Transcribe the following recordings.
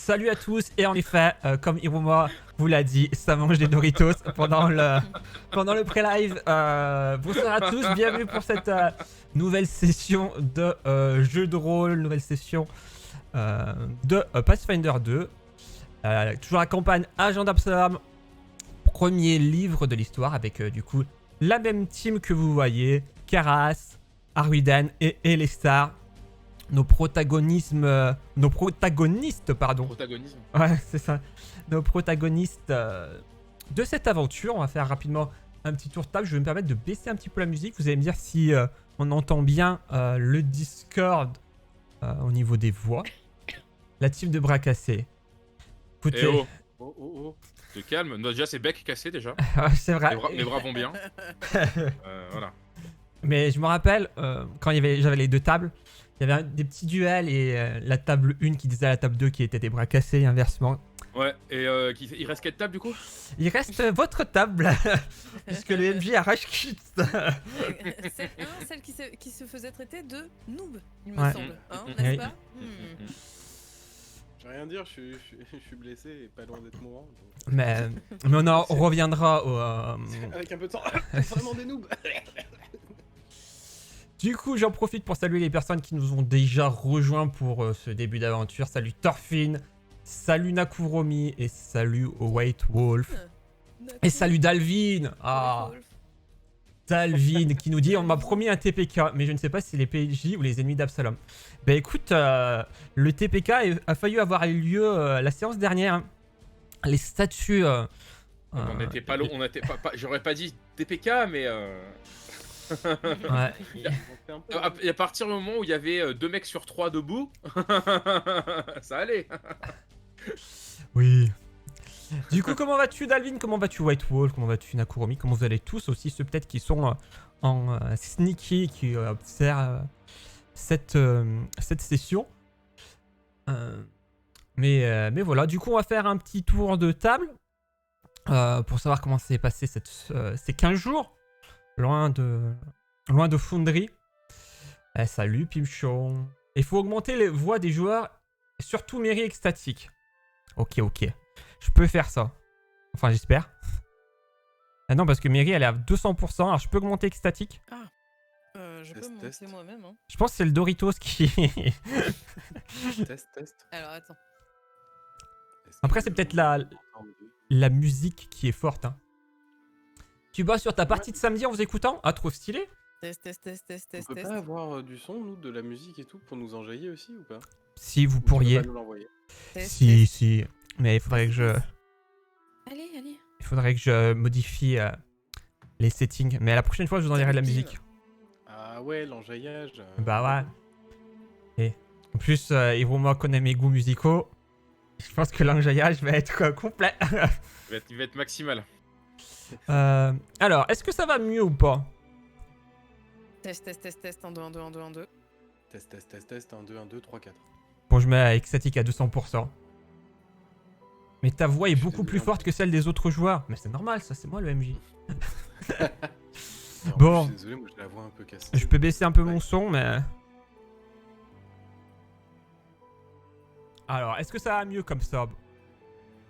Salut à tous, et en effet, comme Hiruma vous l'a dit, ça mange des Doritos pendant le pré-live. Bonsoir à tous, bienvenue pour cette nouvelle session de jeu de rôle, nouvelle session de Pathfinder 2. Toujours la campagne Agent d'Absalom, premier livre de l'histoire avec du coup la même team que vous voyez, Karas, Arwiden et Elestar. Nos protagonistes, pardon. Protagonisme. Ouais, c'est ça. Nos protagonistes de cette aventure. On va faire rapidement un petit tour de table. Je vais me permettre de baisser un petit peu la musique. Vous allez me dire si on entend bien le Discord au niveau des voix. La team de bras cassés. Écoutez, Eh oh. Oh. Te calme. Non, déjà, c'est bec cassé déjà. c'est vrai. Mes bras vont bien. Voilà. Mais je me rappelle, quand j'avais les deux tables, il y avait des petits duels et la table 1 qui disait à la table 2 qui était des bras cassés et inversement. Ouais, et il reste quelle table du coup? Il reste votre table, puisque le MJ arrache quitte. Celle qui se faisait traiter de noob, il me Ouais. semble, hein, Oui. n'est-ce pas Je vais rien dire, je suis blessé et pas loin d'être mourant. Donc... Mais on en reviendra au... Avec un peu de temps, c'est vraiment des noobs. Du coup, j'en profite pour saluer les personnes qui nous ont déjà rejoints pour ce début d'aventure. Salut Thorfinn, salut Nakuromi et salut au White Wolf. Et salut Dalvin. Ah, Dalvin qui nous dit: on m'a promis un TPK, mais je ne sais pas si c'est les PJ ou les ennemis d'Absalom. Bah écoute, le TPK a failli avoir lieu la séance dernière. Hein. Les statues... On n'était pas loin, j'aurais pas dit TPK, mais ouais. et à partir du moment où il y avait 2 mecs sur 3 debout, ça allait. Oui. Du coup, comment vas-tu Dalvin? Comment vas-tu White Wolf? Comment vas-tu Nakuromi? Comment vous allez tous? Aussi ceux peut-être qui sont en sneaky, qui observent cette session. Mais voilà, du coup on va faire un petit tour de table pour savoir comment s'est passé ces 15 jours loin de Foundry. Salut Pimchon. Il faut augmenter les voix des joueurs, surtout Mary extatique. Ok, je peux faire ça. Enfin j'espère. Ah non, parce que Mary elle est à 200%, alors je peux augmenter extatique. Je peux monter moi-même. Hein. Je pense que c'est le Doritos qui... Test. Alors attends. Après c'est peut-être la musique qui est forte. Hein. Tu bosses sur ta partie de samedi en vous écoutant? Ah, trop stylé. Test. On peut pas avoir du son, nous, de la musique et tout, pour nous enjailler aussi ou pas? Si vous Ou tu pourriez. peux pas nous l'envoyer. Si. Mais il faudrait que je... Allez. Il faudrait que je modifie les settings. Mais la prochaine fois, je vous enverrai de la musique. Ah ouais, l'enjaillage. Bah ouais. Et en plus, Hiruma connaît mes goûts musicaux. Je pense que l'enjaillage va être complet. Il va être maximal. Alors, est-ce que ça va mieux ou pas? Test. 1, 2, 1, 2, 1, 2, 1, 2. Test. 1, 2, 1, 2, 3, 4. Bon, je mets extatique à 200%. Mais ta voix est beaucoup plus forte que celle des autres joueurs. Mais c'est normal, ça, c'est moi le MJ. Bon. Je suis désolé, moi j'ai la voix un peu cassée. Je peux baisser un peu mon son, mais... Alors, est-ce que ça va mieux comme ça?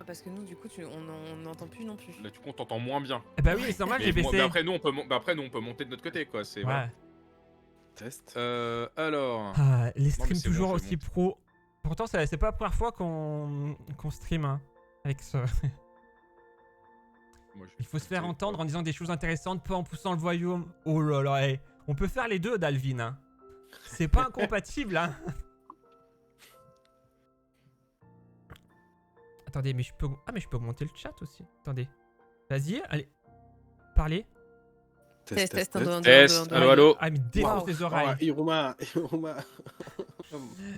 Parce que nous, du coup, on n'entend plus non plus. Là, du coup, on t'entend moins bien. Eh bah oui, c'est normal, j'ai baissé. Mais après, nous, on peut monter de notre côté, quoi. C'est Ouais. voilà. Test. Alors. Ah, les Non, mais streams c'est toujours bon, je aussi pro. Pourtant, c'est pas la première fois qu'on stream hein, avec ce... Moi, Il faut se faire entendre en disant des choses intéressantes, pas en poussant le voyou. Oh là là, hey. On peut faire les deux, Dalvin. Hein. C'est pas incompatible, hein. Attendez, mais je peux... Ah, mais je peux augmenter le chat aussi. Attendez. Vas-y, allez. Parlez. Test. 1, 2, 1, 2, 1, 2, 1, 2. Test. Allô. Ah, mais défonce Wow. les oreilles. Oh, Hiruma.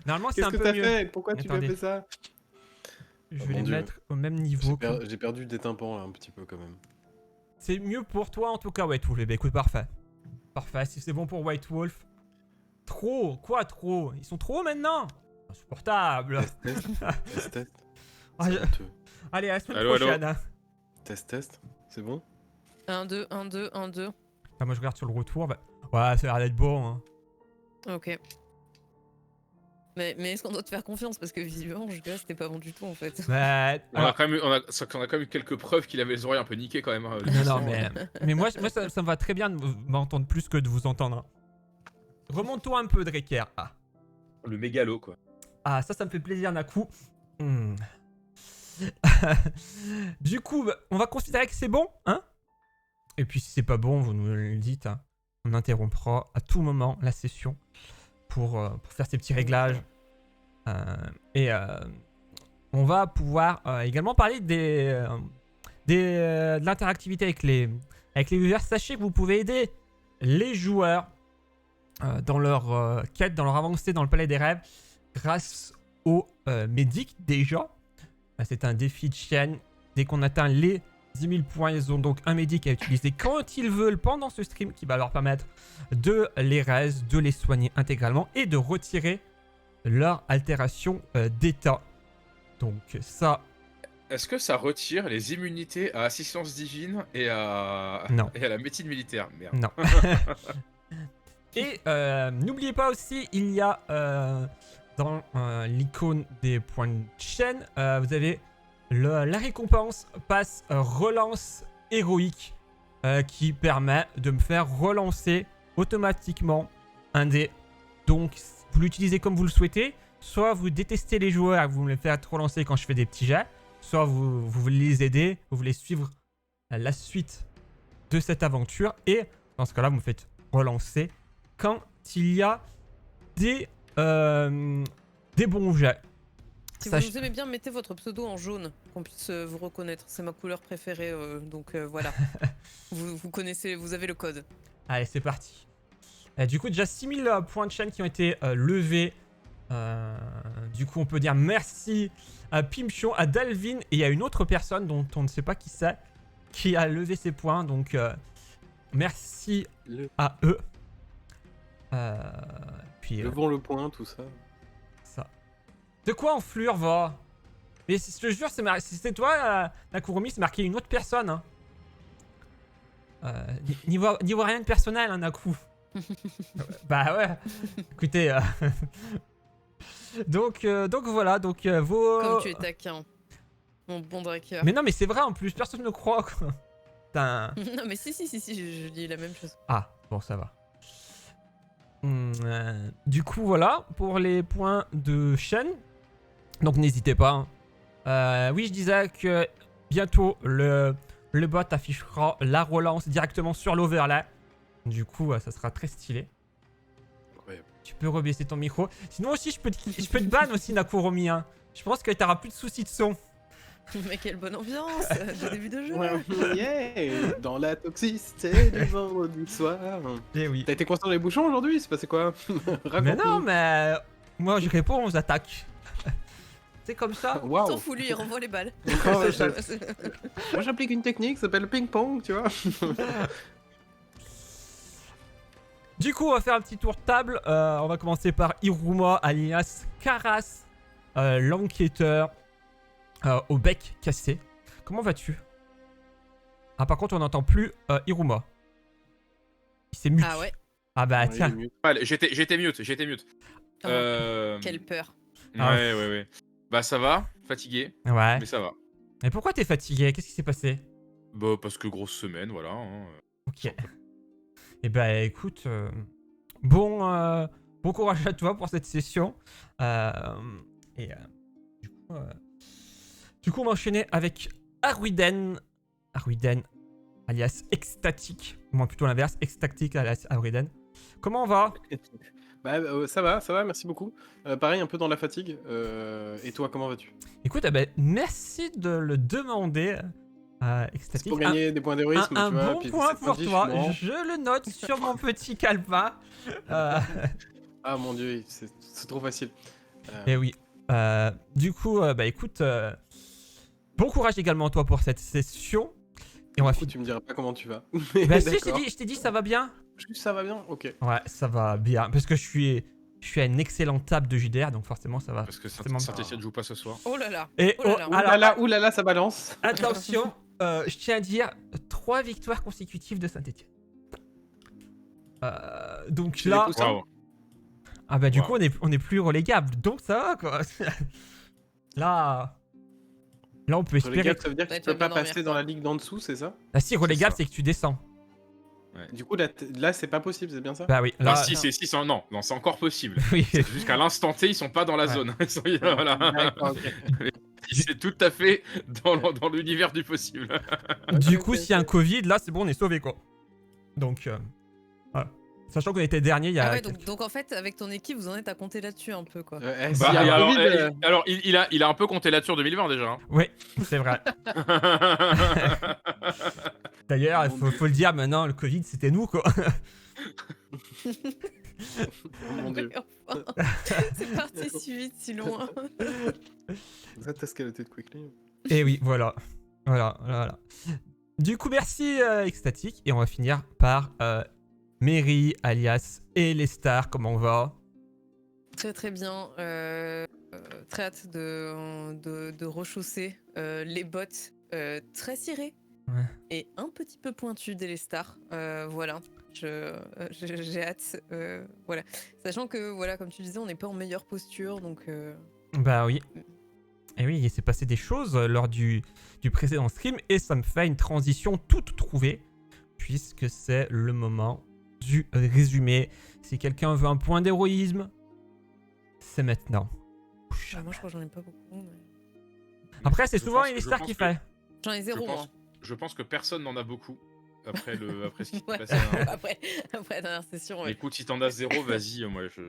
Normalement, c'est Qu'est-ce un que peu t'as mieux. fait? Pourquoi tu m'as Attendez. fait ça? Je Oh vais mon les Dieu. mettre au même niveau. J'ai perdu des tympans là un petit peu quand même. C'est mieux pour toi en tout cas, White Wolf. Eh ben, écoute, parfait. Parfait, si c'est bon pour White Wolf. Trop? Quoi trop? Ils sont trop maintenant? Insupportable. Test. Ah, C'est je- honteux. Allez, à la semaine Allô. prochaine. Hein. Test. C'est bon? 1, 2, 1, 2, 1, 2. Ah, moi je regarde sur le retour. Bah... Ouais, ça a l'air d'être bon. Hein. Ok. Mais est-ce qu'on doit te faire confiance? Parce que visiblement, jusque-là, c'était pas bon du tout en fait. Bah, On a alors, quand même eu, on a quand même eu quelques preuves qu'il avait les oreilles un peu niquées quand même. non, mais moi ça me va très bien de m'entendre plus que de vous entendre. Hein. Remonte-toi un peu, Dreker. Le mégalo, quoi. Ah, ça me fait plaisir, Naku. Du coup, on va considérer que c'est bon, hein? Et puis si c'est pas bon, vous nous le dites. Hein. On interrompra à tout moment la session pour faire ces petits réglages. On va pouvoir également parler de l'interactivité avec les viewers. Sachez que vous pouvez aider les joueurs dans leur quête, dans leur avancée dans le palais des rêves grâce au médic déjà. C'est un défi de chaîne. Dès qu'on atteint les 10 000 points, ils ont donc un médic à utiliser quand ils veulent pendant ce stream qui va leur permettre de les res, de les soigner intégralement et de retirer leur altération d'état. Donc ça... Est-ce que ça retire les immunités à assistance divine et à la médecine militaire? Merde. Non. Et n'oubliez pas aussi, il y a dans l'icône des points de chaîne, vous avez la récompense passe relance héroïque qui permet de me faire relancer automatiquement un dé. Donc vous l'utilisez comme vous le souhaitez. Soit vous détestez les joueurs et vous me les faites relancer quand je fais des petits jets. Soit vous voulez les aider, vous voulez suivre la suite de cette aventure. Et dans ce cas-là, vous me faites relancer quand il y a des bons jets. Si vous nous aimez bien, mettez votre pseudo en jaune, qu'on puisse vous reconnaître. C'est ma couleur préférée, donc voilà. vous connaissez, vous avez le code. Allez, c'est parti. Du coup, déjà 6000 points de chaîne qui ont été levés. Du coup, on peut dire merci à Pimchon, à Dalvin et à une autre personne dont on ne sait pas qui c'est, qui a levé ses points. Donc, merci à eux. Puis, levons le point, tout ça. Ça. De quoi enflure va? Mais je te jure, c'est toi, Nakurumi, c'est marqué une autre personne. Hein. N'y voit rien de personnel, hein, Naku. Bah ouais. Écoutez. Donc voilà, vos... Comme tu es taquin, mon bon Draker. Mais non, mais c'est vrai en plus, personne ne croit quoi. Putain. Non mais si, je dis la même chose. Ah, bon ça va. Du coup voilà, pour les points de chaîne. Donc n'hésitez pas. Hein. Oui, je disais que bientôt le bot affichera la relance directement sur l'overlay. Du coup, ça sera très stylé. Tu peux rebaisser ton micro. Sinon aussi, je peux te ban aussi, Nakurumi. Hein. Je pense que t'auras plus de soucis de son. Mais quelle bonne ambiance de début de jeu. Yeah, dans la toxicité du vendredi soir. Eh oui. T'as été constant dans les bouchons aujourd'hui? C'est passé quoi? Mais non, mais moi je réponds aux attaques. C'est comme ça. Waouh. S'en fout lui, il renvoie les balles. Moi j'applique une technique qui s'appelle ping-pong, tu vois. Du coup, on va faire un petit tour de table. On va commencer par Iruma, alias Karas, l'enquêteur au bec cassé. Comment vas-tu? Ah, par contre, on n'entend plus Iruma. Il s'est mute. Ah ouais. Ah bah Ouais, tiens. il est mute. Allez, j'étais mute. Quelle peur. Ouais. Bah ça va, fatigué, Ouais. mais ça va. Mais pourquoi t'es fatigué? Qu'est-ce qui s'est passé? Bah parce que grosse semaine, voilà. Hein. Ok. Et bah écoute, bon courage à toi pour cette session. Du coup, on va enchaîner avec Arwiden. Arwiden, alias Extatic. Ou moins plutôt l'inverse, Extatic alias Arwiden. Comment on va? Bah ça va, merci beaucoup. Pareil, un peu dans la fatigue. Et toi, comment vas-tu? Écoute, merci de le demander. Extatic. C'est pour gagner des points d'héroïsme, Un tu vois. bon puis point c'est pour pas dit, toi. finalement. Je le note sur mon petit calepin. Ah mon dieu, c'est trop facile. Et oui. Du coup, écoute, bon courage également toi pour cette session. Et on va Tu me diras pas comment tu vas. Bah si, D'accord. je t'ai dit ça va bien. Ça va bien? Ok. Ouais, ça va bien. Parce que je suis à une excellente table de JDR, donc forcément ça va. Parce que forcément bien. Saint-Etienne joue pas ce soir. Oh là là. Et Oh là là. alors, Oulala, ça balance. attention, je tiens à dire 3 victoires consécutives de Saint-Etienne. Donc Chez là, les poussins. Waouh. Ah bah du coup Wow. on est plus relégable, donc ça va quoi. Là on peut espérer. Relégable, ça veut dire que Ouais, tu tu vas peux pas bien dormir, passer quoi. dans la ligue d'en dessous, c'est ça? Ah si, relégable ça. c'est que tu descends. Du coup, là c'est pas possible, c'est bien ça? Bah oui, Là, là. non, c'est encore possible. Oui. C'est jusqu'à l'instant T, ils sont pas dans la Ouais. zone. Voilà. D'accord, ok. C'est tout à fait dans l'univers du possible. Du Ok, coup, ok, s'il y a un ok. Covid, là c'est bon, on est sauvé quoi. Donc voilà. Sachant qu'on était dernier il y a. Ah ouais, quelques- donc en fait, avec ton équipe, vous en êtes à compter là-dessus un peu, quoi. S'il Bah, y a et un alors, Covid, il a un peu compté là-dessus en 2020 déjà. Hein. Ouais, c'est vrai. D'ailleurs, il Mon faut le dire maintenant, le Covid c'était nous quoi. oh mon dieu. Enfin, c'est parti si vite, si loin. That escalated quickly. Et oui, voilà. Voilà. Du coup, merci Ecstatic. Et on va finir par Mary, alias et les stars. Comment on va? Très très bien. Très hâte de rechausser les bottes très cirées Ouais. et un petit peu pointues des les stars. Voilà. J'ai hâte. Voilà. Sachant que, voilà, comme tu disais, on n'est pas en meilleure posture. Donc, Bah oui. Et oui, il s'est passé des choses lors du précédent stream. Et ça me fait une transition toute trouvée. Puisque c'est le moment du résumé. Si quelqu'un veut un point d'héroïsme, c'est maintenant. moi, je crois que j'en ai pas beaucoup. Mais... Après, c'est Je souvent pense- les je stars pense qui que- fait. J'en ai zéro, je pense- moi. Je pense que personne n'en a beaucoup après ce qui s'est Ouais. passé. Hein. après la dernière session, ouais. Écoute, si t'en as 0, vas-y, moi je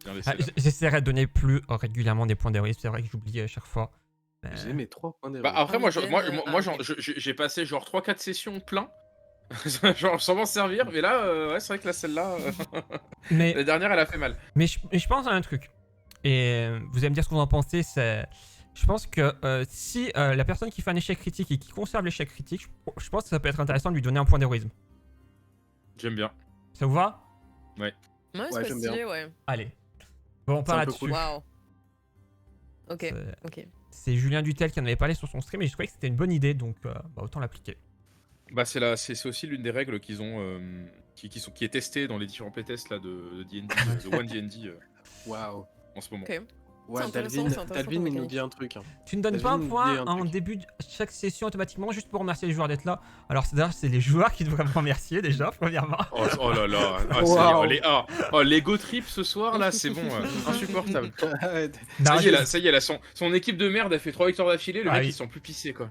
viens laisser Ah, là. J'essaierai de donner plus régulièrement des points d'héroïsme. C'est vrai que j'oublie à chaque fois. J'ai mes 3 points Bah d'héroïsme. après, moi, ok. j'ai passé genre 3-4 sessions plein. Genre sans m'en servir, mais là, ouais, c'est vrai que là, celle-là, Mais la dernière, elle a fait mal. Mais je pense à un truc. Et vous allez me dire ce que vous en pensez. Je pense que si la personne qui fait un échec critique et qui conserve l'échec critique, je pense que ça peut être intéressant de lui donner un point d'héroïsme. J'aime bien. Ça vous va? Ouais, c'est Ouais, pas j'aime stylé, ouais. Allez. Bon, on C'est parle un peu là-dessus. cool. Waouh. Ok, C'est- ok. C'est Julien Dutel qui en avait parlé sur son stream et je trouvais que c'était une bonne idée, donc bah, autant l'appliquer. Bah c'est aussi l'une des règles qu'ils ont, qui est testée dans les différents playtests là de D&D, de One D&D Waouh. en ce moment. Ok. Ouais, C'est intéressant, Dalvin, c'est intéressant Dalvin, comme il nous mécanique. dit un truc. Hein. Tu ne donnes Vas-y, pas un nous point dis un en truc. début de chaque session automatiquement juste pour remercier les joueurs d'être là. Alors c'est les joueurs qui devraient me remercier déjà, premièrement. Oh là là, Wow. l'ego trip ce soir là, c'est bon, insupportable. Non, Ça y est, là, son équipe de merde a fait 3 victoires d'affilée, le Ah mec oui. ils sont plus pissés quoi.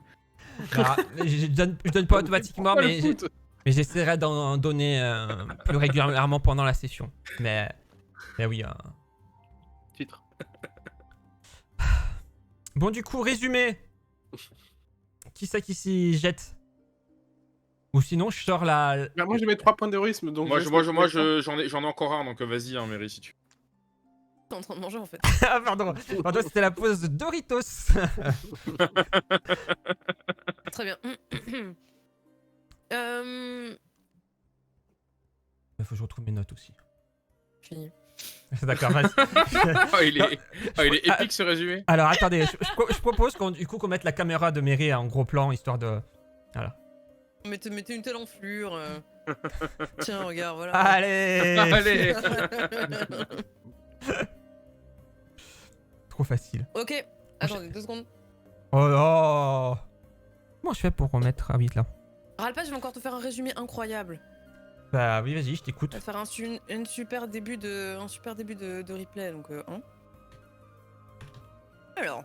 je donne pas automatiquement, Pourquoi le mais foot mais j'essaierai d'en donner plus régulièrement pendant la session. Mais oui. Titre. Bon, du coup, résumé. Qui c'est qui s'y jette? Ou sinon, je sors la. Bah, moi j'ai mes 3 points d'héroïsme donc. Moi, je laisse mes points. j'en ai encore un, donc vas-y, hein, Mary, si tu veux. T'es en train de manger, en fait. Ah, pardon. Pardon, c'était la pause de Doritos. Très bien. Il faut que je retrouve mes notes aussi. Fini. D'accord, vas-y. Il est épique ce résumé. Alors, attendez, je propose qu'on mette la caméra de Mary en gros plan, histoire de. Voilà. Mettez une telle enflure. Tiens, regarde, voilà. Allez. Allez. Trop facile. Ok. Attendez 2 secondes. Oh là. Comment je fais pour remettre. Ah oui, là. Ralpa, je vais encore te faire un résumé incroyable. Bah oui, vas-y, je t'écoute. Je vais te faire un super début de replay, donc hein. Alors,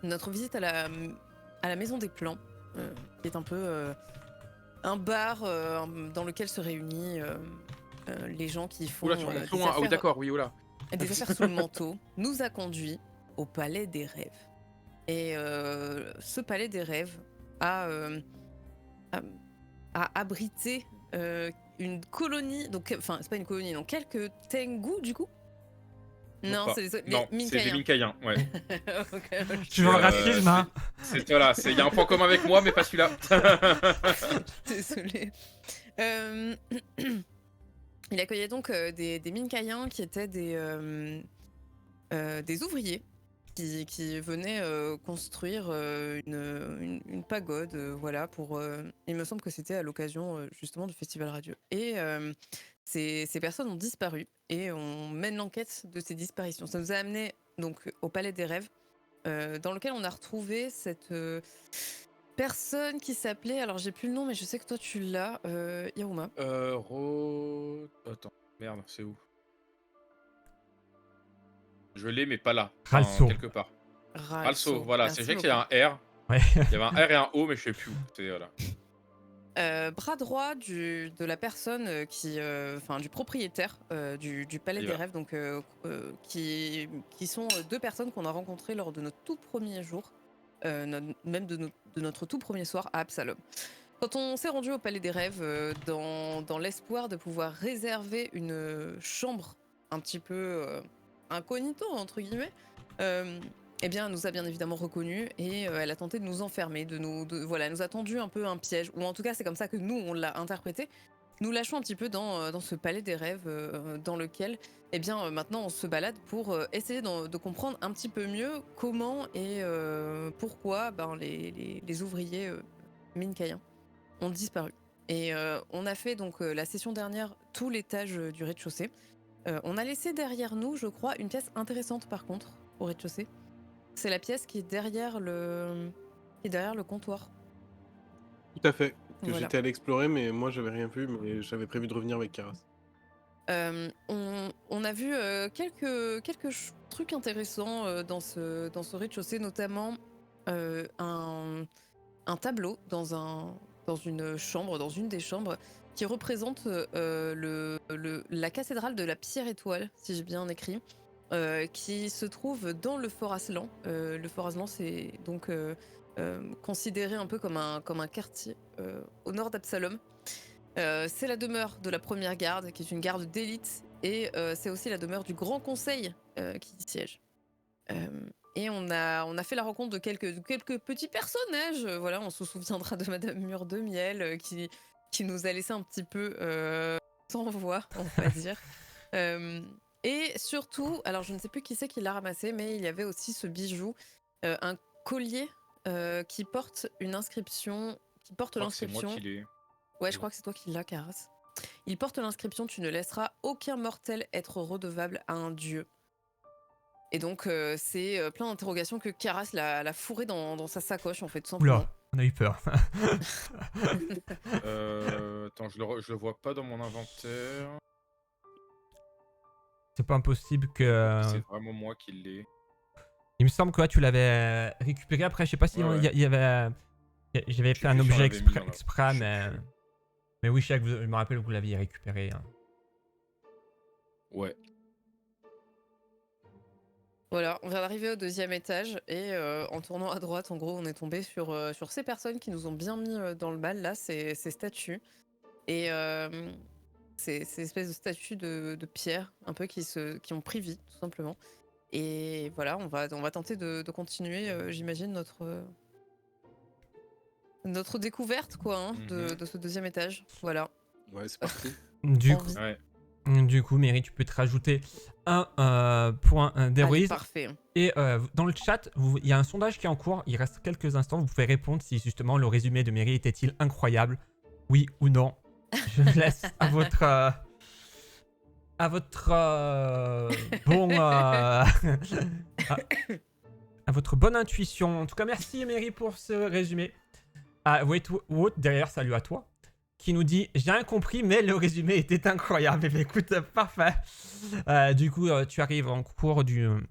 notre visite à la maison des plans, qui est un peu un bar dans lequel se réunissent les gens qui font Oula, sur mon des plomb, ah oui, affaires- d'accord, oui, oula. des affaires sous le manteau, nous a conduits au Palais des Rêves. Et ce Palais des Rêves a abrité une colonie, donc enfin c'est pas une colonie, donc quelques Tengu du coup. Non, pas. c'est les Non, c'est des Minkaïens. Minkaïens, ouais. Ok, Tu veux un Euh, racisme, hein? Voilà, il y a un point commun avec moi, mais pas celui-là. Désolée. Il accueillait donc des Minkaïens qui étaient des ouvriers qui venaient construire une pagode, voilà, pour. Il me semble que c'était à l'occasion justement du festival radio. Et ces personnes ont disparu et on mène l'enquête de ces disparitions. Ça nous a amené donc au Palais des Rêves, dans lequel on a retrouvé cette personne qui s'appelait, alors j'ai plus le nom, mais je sais que toi tu l'as, Iruma. Attends, merde, c'est où? Je l'ai, mais pas là. Ralso. Quelque part. Ralso, voilà. C'est vrai qu'il y a un R. Ouais. Il y avait un R et un O, mais je sais plus où. Voilà. Bras droit de la personne du propriétaire du Palais des Rêves, donc qui sont deux personnes qu'on a rencontrées lors de notre tout premier jour, même de notre tout premier soir à Absalom. Quand on s'est rendu au Palais des Rêves, dans l'espoir de pouvoir réserver une chambre un petit peu incognito, entre guillemets, eh bien, elle nous a bien évidemment reconnus et elle a tenté de nous enfermer, voilà, elle nous a tendu un peu un piège, ou en tout cas c'est comme ça que nous on l'a interprété. Nous lâchons un petit peu dans ce Palais des Rêves dans lequel, eh bien, maintenant on se balade pour essayer de comprendre un petit peu mieux comment et pourquoi les ouvriers Minkaïens ont disparu. Et on a fait donc la session dernière tout l'étage du rez-de-chaussée. On a laissé derrière nous, je crois, une pièce intéressante par contre au rez-de-chaussée. C'est la pièce qui est derrière le comptoir. Tout à fait. Que Voilà. j'étais allé explorer, mais moi j'avais rien vu, mais j'avais prévu de revenir avec Karas. On a vu quelques trucs intéressants dans ce rez-de-chaussée, notamment un tableau dans une des chambres, qui représente la cathédrale de la Pierre Étoile, si j'ai bien écrit, qui se trouve dans le Fort Aslan. Le Fort Aslan, c'est donc considéré un peu comme un quartier au nord d'Absalom. C'est la demeure de la première garde, qui est une garde d'élite, et c'est aussi la demeure du Grand Conseil qui y siège. Et on a fait la rencontre de quelques petits personnages. Voilà, on se souviendra de Madame Mûre de Miel qui nous a laissé un petit peu sans voix, on va dire. Et surtout, alors je ne sais plus qui c'est qui l'a ramassé, mais il y avait aussi ce bijou, un collier qui porte une inscription, qui porte l'inscription. C'est moi qui l'ai. Ouais, je crois que c'est toi qui l'as, Karas. Il porte l'inscription: tu ne laisseras aucun mortel être redevable à un dieu. Et donc, c'est plein d'interrogations que Karas l'a fourré dans sa sacoche, en fait, tout simplement. Oula, on a eu peur. Attends, je le vois pas dans mon inventaire. C'est pas impossible que... C'est vraiment moi qui l'ai. Il me semble que tu l'avais récupéré après, je sais pas s'il y avait... J'avais fait un objet exprès, mais oui, je me rappelle que vous l'aviez récupéré. Hein. Ouais. Voilà, on vient d'arriver au 2e étage et en tournant à droite, en gros, on est tombé sur ces personnes qui nous ont bien mis dans le mal, là, ces statues. Et ces espèces de statues de pierre, un peu qui ont pris vie, tout simplement. Et voilà, on va tenter de continuer, j'imagine, notre découverte, quoi, hein, de ce 2e étage. Voilà. Ouais, c'est parti. Du coup, Mary, tu peux te rajouter un point d'héroïsme. Parfait. Et dans le chat, il y a un sondage qui est en cours. Il reste quelques instants. Vous pouvez répondre si justement le résumé de Mary était-il incroyable, oui ou non. Je laisse à votre bonne intuition. En tout cas, merci Mary pour ce résumé. Wait, derrière, salut à toi, qui nous dit: j'ai rien compris, mais le résumé était incroyable. Et écoute, parfait. Du coup, tu arrives en cours d'une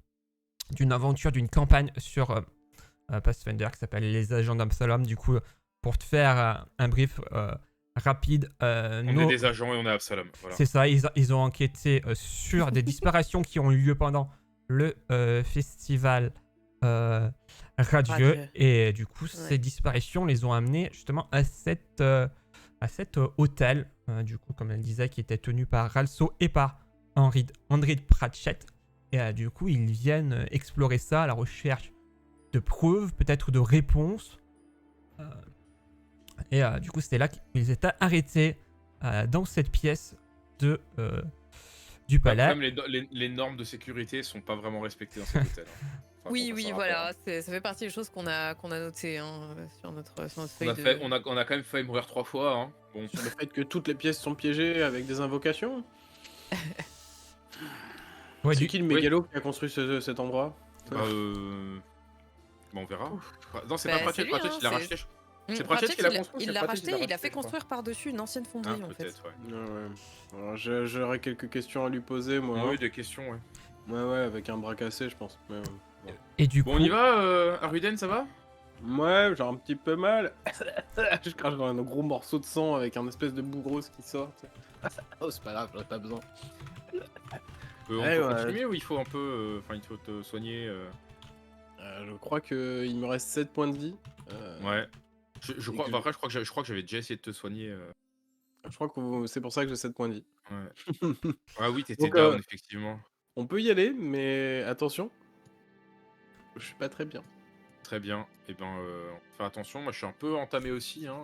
aventure, d'une campagne sur Pathfinder qui s'appelle Les Agents d'Absalom. Du coup, pour te faire un brief rapide, on est des agents et on est à Absalom. Voilà. C'est ça, ils ont enquêté sur des disparitions qui ont eu lieu pendant le festival radieux. Et du coup, ces disparitions les ont amenés justement à cet hôtel, du coup, comme elle disait, qui était tenu par Ralso et par André de Pratchett. Et du coup, ils viennent explorer ça à la recherche de preuves, peut-être de réponses. Et du coup, c'était là qu'ils étaient arrêtés dans cette pièce du palais. Même les normes de sécurité sont pas vraiment respectées dans cet hôtel. Hein. Enfin, Oui, qu'on fasse oui, un voilà, rapport, ça fait partie des choses qu'on a notées sur notre hein. feuille de... On a quand même failli mourir 3 fois. Hein. Bon. Sur le fait que toutes les pièces sont piégées avec des invocations. Ouais, C'est qui le Oui. mégalo qui a construit cet endroit? Bah, on verra. Non, c'est Bah, pas Pratchett, c'est lui, Pratchett, hein, il l'a c'est- racheté. C'est Pratchett qui l'a construit. Il c'est l'a Pratchett qui racheté, il a fait je crois. construire par-dessus une ancienne fonderie, en fait. Peut-être, ouais. Ah ouais. Alors, j'aurais quelques questions à lui poser, moi. Oui, des questions, ouais. Ouais, avec un bras cassé, je pense. Mais, bon. Et du Bon, coup, on y va, Aruden, ça va? Ouais, j'ai un petit peu mal. Je crache dans un gros morceau de sang avec un espèce de bout grosse qui sort. Tu sais. Oh, c'est pas grave, j'en ai pas besoin. On Ouais, peut ouais. continuer ou il faut un peu. Enfin, il faut te soigner. Je crois qu'il me reste 7 points de vie. Ouais. Je crois, que- enfin, après, je crois que j'avais déjà essayé de te soigner. Je crois que c'est pour ça que j'ai 7 points de vie. Ouais. Ah oui, t'étais Donc, down, effectivement. On peut y aller, mais attention. Je suis pas très bien. Très bien. Et ben, fais attention. Moi, je suis un peu entamé aussi, hein.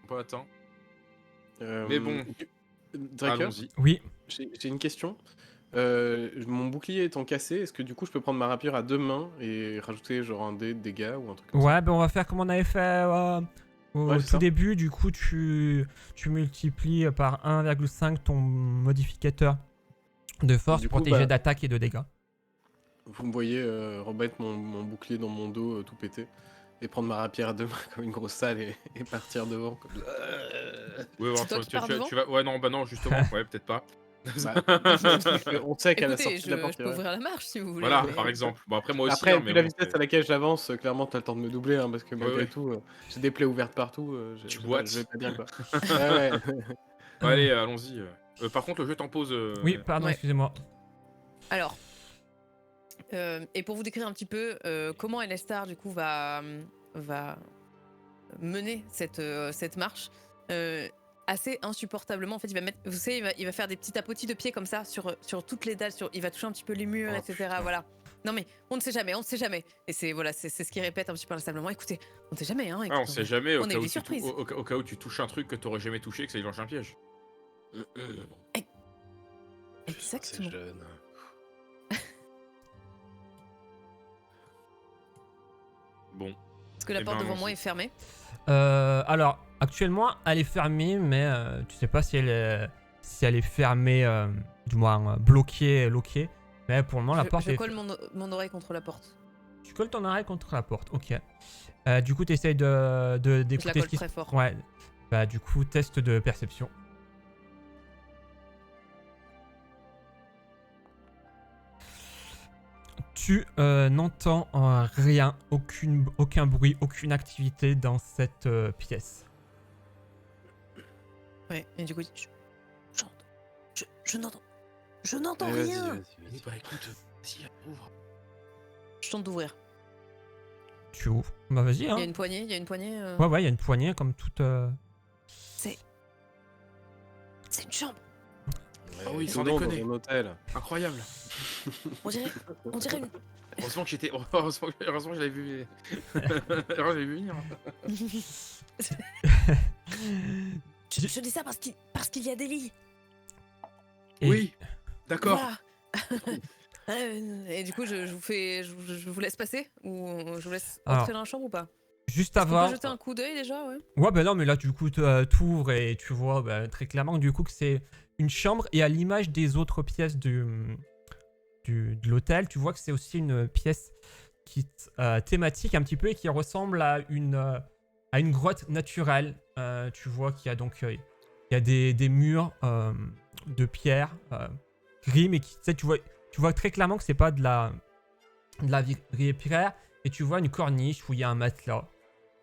Pas atteint. Mais bon. Draker, Allons-y. oui. j'ai une question. Mon bouclier étant cassé, est-ce que du coup je peux prendre ma rapière à 2 mains et rajouter genre un dé de dégâts ou un truc comme ça? Ouais, ben on va faire comme on avait fait au Ouais, c'est tout ça. début. Du coup, tu multiplies par 1,5 ton modificateur de force Du pour coup, tes bah- jets d'attaque et de dégâts. Vous me voyez remettre mon bouclier dans mon dos tout pété et prendre ma rapière à 2 mains comme une grosse salle et partir devant. Comme... Ouais, C'est toi qui pars devant tu vas. Ouais, non, bah non, justement. Ouais, peut-être pas. Bah, on sait qu'à la Écoutez, sortie je de la porte. peux ouvrir la marche si vous voulez. Voilà, mais- par exemple. Bon, après, moi aussi. Après, hein, vu mais la bon, vitesse à laquelle j'avance, clairement, t'as le temps de me doubler, hein, parce que malgré ouais. tout, j'ai des plaies ouvertes partout. Tu boites. Je vais pas bien, quoi. Ouais. Allez, allons-y. Par contre, le jeu t'impose. Oui, pardon, Ouais. excusez-moi. Alors, et pour vous décrire un petit peu comment Elestar du coup va mener cette marche assez insupportablement. En fait, il va mettre, vous savez, il va faire des petits tapotis de pieds comme ça sur toutes les dalles. Il va toucher un petit peu les murs, Oh, etc. putain. Voilà. Non mais on ne sait jamais, on ne sait jamais. Et c'est voilà, c'est ce qu'il répète un petit peu inlassablement. Écoutez, on ne sait jamais, hein. Ah, on écoute, sait jamais au on a cas, eu où des tu surprises. au cas où tu touches un truc que t'aurais jamais touché, que ça lance un piège. C'est Exactement. jeune. Bon. Parce que la Eh porte ben, devant moi allons-y. est fermée. Alors, actuellement, elle est fermée, mais tu sais pas si elle est fermée, du moins bloquée. Mais pour le moment, la porte Je est colle mon oreille contre la porte. Tu colles ton oreille contre la porte, ok. Du coup, tu essayes Je d'écouter la ce colle qui se... très fort. Ouais. Bah, du coup, test de perception. Tu n'entends rien, aucun bruit, aucune activité dans cette pièce. Ouais, et du coup, je n'entends. Je n'entends Allez, rien. vas-y. Bah écoute, si, ouvre. Je tente d'ouvrir. Tu ouvres. Bah, vas-y, hein. Il y a une poignée, il y a une poignée. Ouais, il y a une poignée comme toute... C'est une chambre. Ah oui, Tout sans le monde déconner. dans un hôtel. Incroyable. On dirait une... Heureusement que j'étais. Heureusement que je l'avais vu. Heureusement que je l'avais vu venir. je dis ça parce qu'il y a des lits. Et- Oui, d'accord. Voilà. Et du coup, je vous laisse passer ou je vous laisse Alors, entrer dans la chambre ou pas? Juste Est-ce qu'on avant... peut jeter un coup d'œil déjà, ouais. Ouais, bah non, mais là, du coup, t'ouvres et tu vois très clairement du coup que c'est une chambre. Et à l'image des autres pièces de l'hôtel, tu vois que c'est aussi une pièce qui thématique un petit peu et qui ressemble à une grotte naturelle. Tu vois qu'il y a donc il y a des murs de pierre gris, mais qui, tu vois très clairement que c'est pas de la pierre. Et tu vois une corniche où il y a un matelas.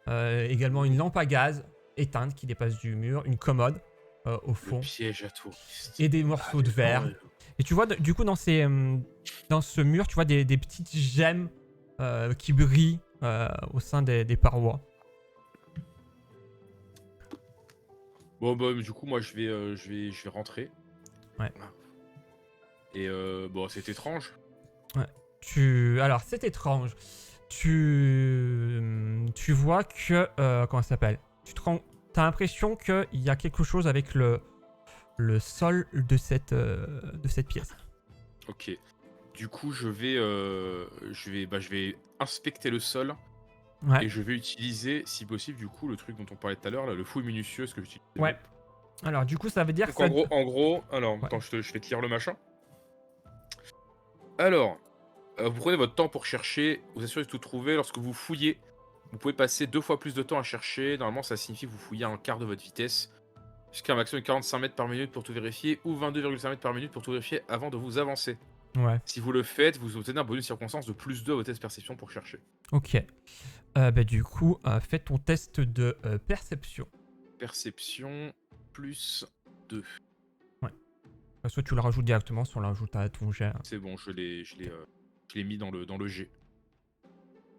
Également une lampe à gaz éteinte qui dépasse du mur, une commode au fond, Le piège à touristes. et des morceaux de verre. Et tu vois, du coup, dans ce mur, tu vois des petites gemmes qui brillent au sein des parois. Bon, bah, du coup, moi, je vais rentrer. Ouais. Et bon, c'est étrange. Alors, c'est étrange. Tu vois que... comment ça s'appelle? T'as l'impression qu'il y a quelque chose avec le sol de cette pièce. Ok. Du coup, je vais inspecter le sol Ouais. et je vais utiliser, si possible, du coup, le truc dont on parlait tout à l'heure, là, le fouille minutieux, ce que j'utilise. Ouais. Alors, du coup, ça veut dire Donc que ça. en gros, alors, Ouais. attends, je vais te lire le machin. Alors, vous prenez votre temps pour chercher, vous assurez de tout trouver. Lorsque vous fouillez, vous pouvez passer 2 fois plus de temps à chercher. Normalement, ça signifie que vous fouillez à un quart de votre vitesse. Jusqu'à un maximum de 45 mètres par minute pour tout vérifier, ou 22,5 mètres par minute pour tout vérifier avant de vous avancer. Ouais. Si vous le faites, vous obtenez un bonus de circonstance de plus 2 à votre test perception pour chercher. Ok. Du coup, fais ton test de perception. Perception plus 2. Soit tu le rajoutes directement, soit on le rajoute à ton jet. C'est bon, je l'ai mis dans le G.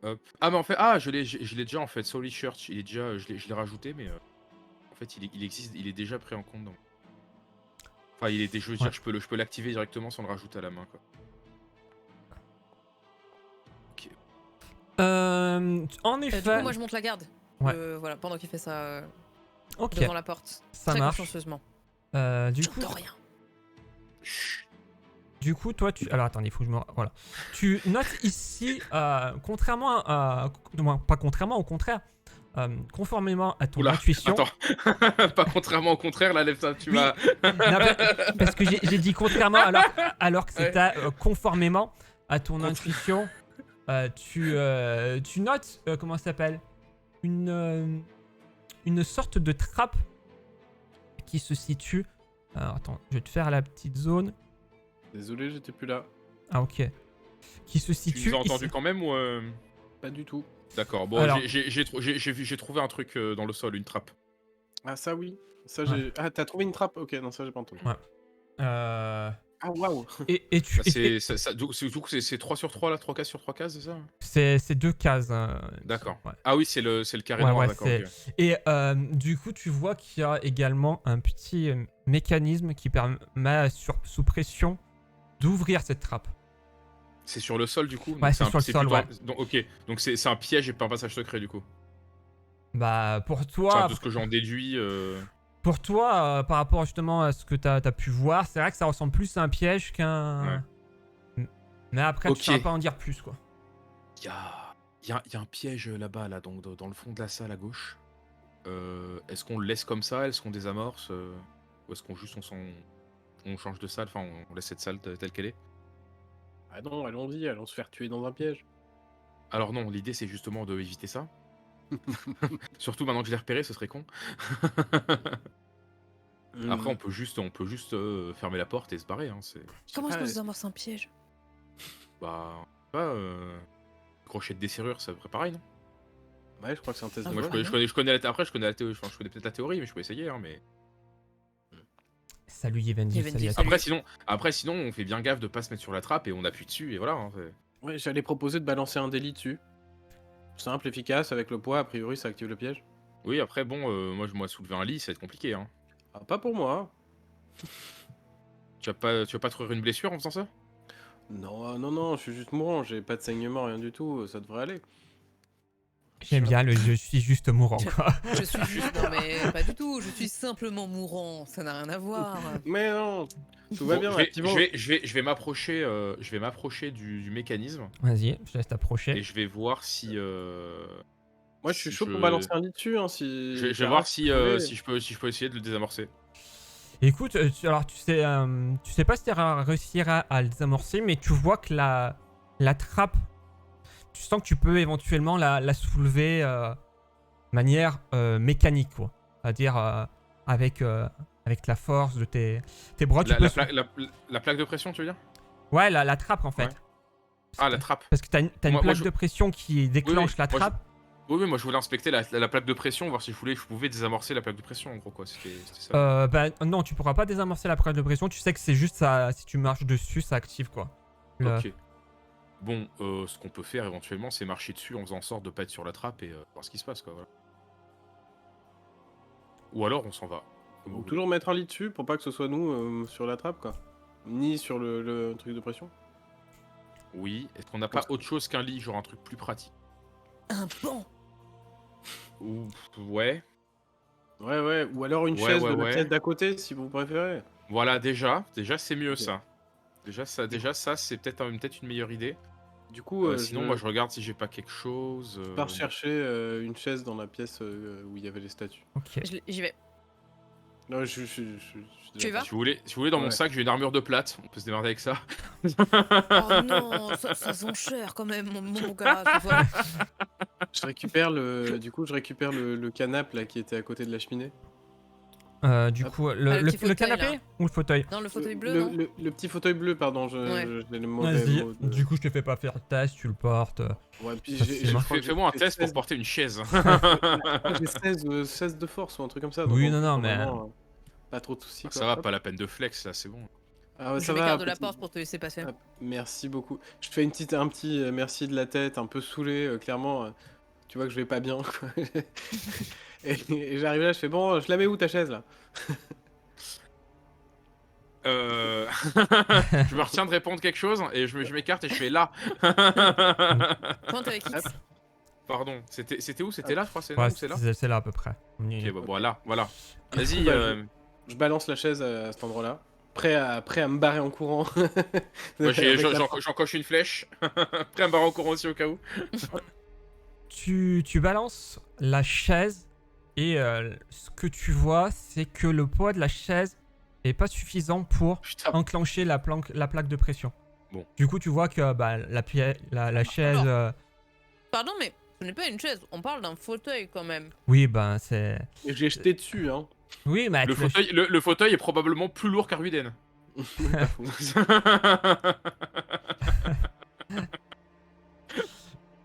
Hop. Ah mais en fait, je l'ai déjà en fait. Soul Church, il est déjà, je l'ai rajouté, mais en fait il existe, il est déjà pris en compte dans. Enfin, je veux dire, je peux l'activer directement sans le rajouter à la main, quoi. Ok. En Du effet. coup, moi, je monte la garde. Ouais. Voilà, pendant qu'il fait ça Ok. devant la porte. Ça Très marche. consciencieusement. Du coup. J'entends rien. Du coup, toi, tu. Alors, attendez, il faut que je me. Voilà. Tu notes ici, contrairement à. Non, pas contrairement, au contraire. Conformément à ton Oula, intuition. attends. Pas contrairement au contraire, là, lève ça, tu Oui. m'as. Non, parce que j'ai dit contrairement alors que c'était conformément à ton intuition. Tu notes, comment ça s'appelle, une sorte de trappe qui se situe. Alors, attends, je vais te faire la petite zone. Désolé, j'étais plus là. Ah, ok. Qui se Tu situe. nous as entendu ici. quand même ou Pas du tout. D'accord, bon, Alors- j'ai trouvé un truc dans le sol, une trappe. Ah, ça oui. Ça, Ouais. j'ai. Ah, t'as trouvé une trappe? Ok, non, ça, j'ai pas entendu. Ouais. Ah, waouh! Et tu. Du coup, c'est 3 sur 3 là, 3 cases sur 3 cases, c'est ça? C'est 2 cases. D'accord. Ouais. Ah oui, c'est le carré Ouais, noir, ouais, d'accord. c'est- Ok. Et du coup, tu vois qu'il y a également un petit mécanisme qui permet, sous pression, d'ouvrir cette trappe. C'est sur le sol du coup? Ouais, Donc c'est sur le plus sol, dans- ouais. Donc, ok, donc c'est un piège et pas un passage secret du coup. Bah, pour Enfin, toi, de ce que j'en déduis. par rapport justement à ce que t'as pu voir, c'est vrai que ça ressemble plus à un piège qu'un. Mais après, Ok. tu sauras pas en dire plus, quoi. Il y a un piège là-bas, là, donc dans le fond de la salle à gauche. Est-ce qu'on le laisse comme ça? Est-ce qu'on désamorce? Ou est-ce qu'on juste on change de salle? Enfin, on laisse cette salle telle qu'elle est? Ah non, allons-y, allons se faire tuer dans un piège. Alors non, l'idée c'est justement de éviter ça. Surtout maintenant que je l'ai repéré, ce serait con. Après, on peut juste fermer la porte et se barrer. Hein, Comment est-ce pas, qu'on est-ce- désamorce un piège? bah, pas crochet de desserrure, ça ferait pareil, non? Ouais, je crois que c'est un test Ah, de Moi, ouais. vol. je connais la théorie. Enfin, je connais peut-être la théorie, mais je peux essayer. Hein, mais Salut Yevendi, Yevendi, salut à salut. toi. après, sinon, on fait bien gaffe de pas se mettre sur la trappe et on appuie dessus et voilà. Hein, Ouais, j'allais proposer de balancer un délit dessus. Simple, efficace, avec le poids, a priori ça active le piège. Oui, après, bon, moi, soulever un lit, ça va être compliqué. Hein. Ah, pas pour moi. Tu vas pas trouver une blessure en faisant ça? Non, non, non, je suis juste mourant, j'ai pas de saignement, rien du tout, ça devrait aller. J'aime bien le je suis juste mourant, quoi. Je suis juste. Non, mais pas du tout. Je suis simplement mourant. Ça n'a rien à voir. Mais non, tout va Bon, bien, je vais, activons. je vais m'approcher du mécanisme Vas-y, je laisse et t'approcher. je vais voir si. Moi je suis si chaud pour balancer un lit dessus, hein, si... Je vais Clara, voir si tu voulais. si je peux essayer de le désamorcer. Écoute, tu sais pas si tu réussiras à le désamorcer, mais tu vois que la trappe, tu sens que tu peux éventuellement la soulever de manière mécanique, quoi. C'est-à-dire avec la force de tes bras. Tu peux La plaque de pression, tu veux dire? Ouais, la trappe en fait. Ouais. Ah, la trappe. Parce que t'as une Moi, plaque je- de pression qui déclenche la moi, trappe. Oui, moi je voulais inspecter la plaque de pression, voir si je pouvais désamorcer la plaque de pression, en gros, quoi. C'était ça. Non, tu pourras pas désamorcer la plaque de pression. Tu sais que c'est juste ça. Si tu marches dessus, ça active, quoi. Ok. Bon, ce qu'on peut faire éventuellement, c'est marcher dessus en faisant en sorte de pas être sur la trappe et voir ce qui se passe, quoi. Voilà. Ou alors on s'en va. Comme vous Donc voulez. toujours mettre un lit dessus pour pas que ce soit nous sur la trappe, quoi. Ni sur le truc de pression. Oui. Est-ce qu'on n'a pas autre chose qu'un lit, genre un truc plus pratique? Un banc. Ou ouais. Ouais, ou alors une Ouais, chaise ouais, de la ouais. pièce d'à côté, si vous préférez. Voilà, déjà c'est mieux Ok. ça. Déjà ça c'est peut-être une meilleure idée. Du coup, Sinon, moi, je regarde si j'ai pas quelque chose. je pars chercher une chaise dans la pièce où il y avait les statues. Ok. J'y vais. Non, je Tu y vas Si vous voulez, dans mon Ouais. sac, j'ai une armure de plate. On peut se démerder avec ça. Oh non, ça sent cher quand même, mon gars. Tu vois. Je récupère le canapé là qui était à côté de la cheminée. Du Hop. coup, Ah, le petit fauteuil, canapé là. ou le fauteuil? Non, le fauteuil bleu, le, non le- le petit fauteuil bleu, pardon, Ouais. j'ai le mauvais Vas-y. mot de- Du coup, je te fais pas faire le test, tu le portes. Ouais, puis facilement. je crois que j'ai Fais-moi un fait test pour 16 porter une chaise. j'ai 16 de force ou un truc comme ça. Oui, donc, non, mais- vraiment, pas trop de soucis. quoi. Ça va, Hop. pas la peine de flex, là, c'est bon. Ah ouais, Je ça va. m'écarte de la petit- porte pour te laisser passer. Hop, merci beaucoup. Je te fais un petit merci de la tête, un peu saoulé, clairement. Tu vois que je vais pas bien. Quoi. et j'arrive là, je fais bon, je la mets où ta chaise là? Je me retiens de répondre quelque chose et je m'écarte et je fais là. Pointe avec X. Hop. Pardon, c'était où? C'était là, je crois, c'est là Ouais, ou c'est là? c'est là à peu près. On y est. Ok, bah voilà, voilà. Du Vas-y, coup, bah, je balance la chaise à cet endroit-là, prêt à me barrer en courant. moi, Avec la j'en coche une flèche. Prêt à me barrer en courant aussi au cas où. Tu balances la chaise et ce que tu vois, c'est que le poids de la chaise est pas suffisant pour Putain. enclencher la plaque de pression. Bon. Du coup, tu vois que bah, la chaise... Alors. Pardon, mais ce n'est pas une chaise, on parle d'un fauteuil quand même. Oui, ben c'est... Et j'ai jeté dessus, hein. Oui, mais... Le fauteuil est probablement plus lourd qu'Arviden. Pas fou.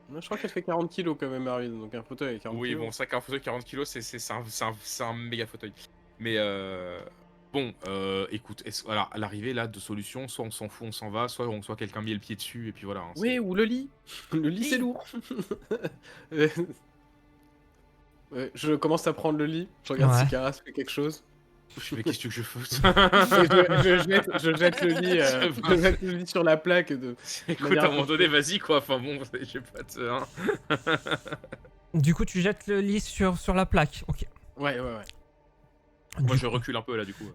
Non, je crois qu'elle fait 40 kilos quand même, Arvin, donc un fauteuil avec 40 Oui, kilos. bon, ça qu'un fauteuil 40 kilos, c'est un méga fauteuil. Mais bon, écoute, voilà, à l'arrivée là, deux solutions, soit on s'en fout, on s'en va, soit quelqu'un met le pied dessus et puis voilà. Hein, Oui, ou le lit. Le lit, c'est lourd. Euh, ouais, je commence à prendre le lit. Je regarde Ouais. si Karas fait quelque chose. je fais, mais qu'est-ce que je fasse? Et je jette le lit, je jette le lit sur la plaque. Écoute, à un moment donné, vas-y quoi, enfin bon, j'ai pas de... Hein. Du coup, tu jettes le lit sur la plaque. Ok. Ouais. Moi Du je recule un peu là du coup.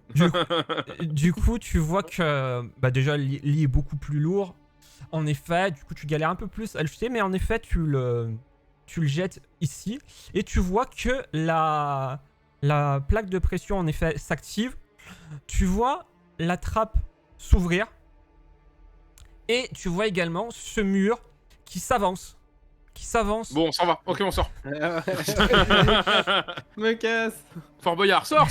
Du coup, tu vois que bah déjà le lit est beaucoup plus lourd. En effet, du coup, tu galères un peu plus à le jeter, mais en effet, tu le jettes ici et tu vois que la plaque de pression en effet s'active. Tu vois la trappe s'ouvrir et tu vois également ce mur qui s'avance. Bon, on s'en va, ok on sort. Me casse. Fort Boyard, sors.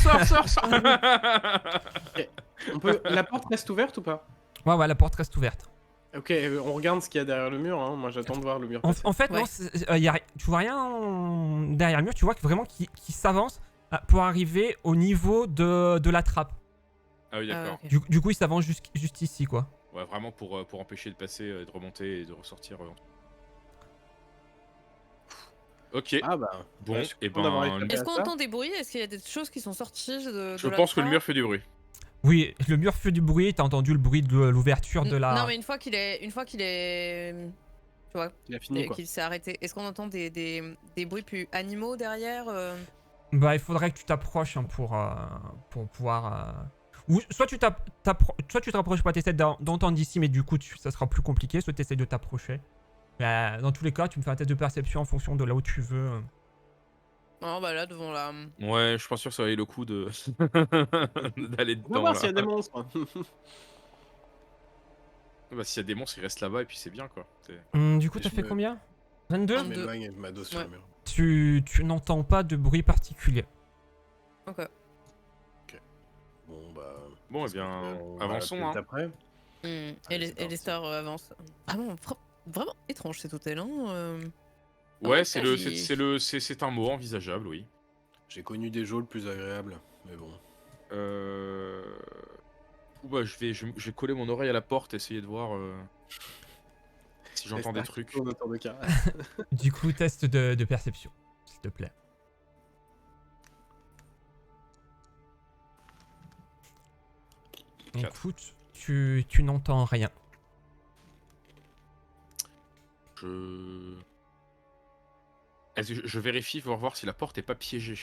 La porte reste ouverte ou pas? Ouais, la porte reste ouverte. Ok, on regarde ce qu'il y a derrière le mur. Hein. Moi, j'attends de voir le mur. En, passer. en fait, Ouais. non, tu vois rien derrière le mur, tu vois que vraiment qui s'avance pour arriver au niveau de la trappe. Ah oui d'accord. Ok. Du coup, il s'avance juste ici, quoi. Ouais, vraiment pour empêcher de passer, de remonter et de ressortir. Ok, Ah bah. bon, ouais, je suis et content d'avoir ben... échappé Est-ce à qu'on ça. entend des bruits? Est-ce qu'il y a des choses qui sont sorties de Je la pense que le trappe mur fait du bruit. Oui, le mur fait du bruit, t'as entendu le bruit de l'ouverture de la... Non, mais une fois qu'il est, tu vois, Il a fini quoi. qu'il s'est arrêté. Est-ce qu'on entend des bruits plus animaux derrière Bah, il faudrait que tu t'approches hein, pour pouvoir... Ou soit tu te rapproches pas, t'essaies d'entendre d'ici, mais du coup, ça sera plus compliqué, soit t'essaies de t'approcher. Mais dans tous les cas, tu me fais un test de perception en fonction de là où tu veux. Non, bah là devant la. Ouais, je suis pas sûr que ça vaille le coup de d'aller On va dedans voir là. s'il y a des monstres. Bah s'il y a des monstres, ils restent là-bas et puis c'est bien quoi. Du coup, Et t'as je fait me- combien 22 Je m'éloigne et je m'adosse sur Ouais. le mur. Tu n'entends pas de bruit particulier. Ok. Bon bah. Bon, eh qu'est-ce bien, qu'on fait avançons, Peut-être hein. après. Et Allez, les c'est parti. stars avancent. Ah bon, vraiment étrange cet hôtel, hein Ouais, Ouais, c'est un mot envisageable, oui. J'ai connu des geôles plus agréables, mais bon. Bah, je vais coller mon oreille à la porte, essayer de voir si j'entends des J'espère qu'il trucs. tourne autour de Karas. Du coup, test de perception, s'il te plaît. Quatre. Écoute, tu n'entends rien. Je vérifie pour voir si la porte est pas piégée.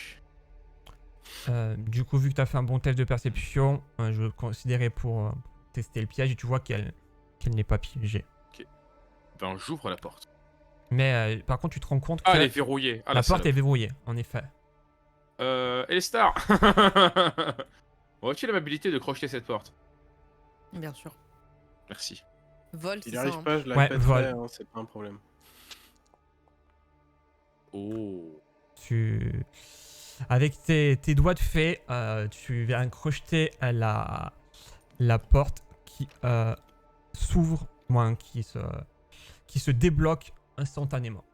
Du coup, vu que tu as fait un bon test de perception, je le considérais pour tester le piège et tu vois qu'elle n'est pas piégée. Ben, j'ouvre la porte. Mais par contre, tu te rends compte que Ah, elle est verrouillée. Ah, la porte salope. est verrouillée, en effet. Elistar. Aurais-tu l'amabilité de crocheter cette porte? Bien sûr. Merci. Vol, c'est Il ça. arrive hein. pas, je la Ouais, pèterai, vol. hein, c'est pas un problème. Oh. Avec tes doigts de fée, tu viens crocheter la porte qui s'ouvre, qui se débloque instantanément.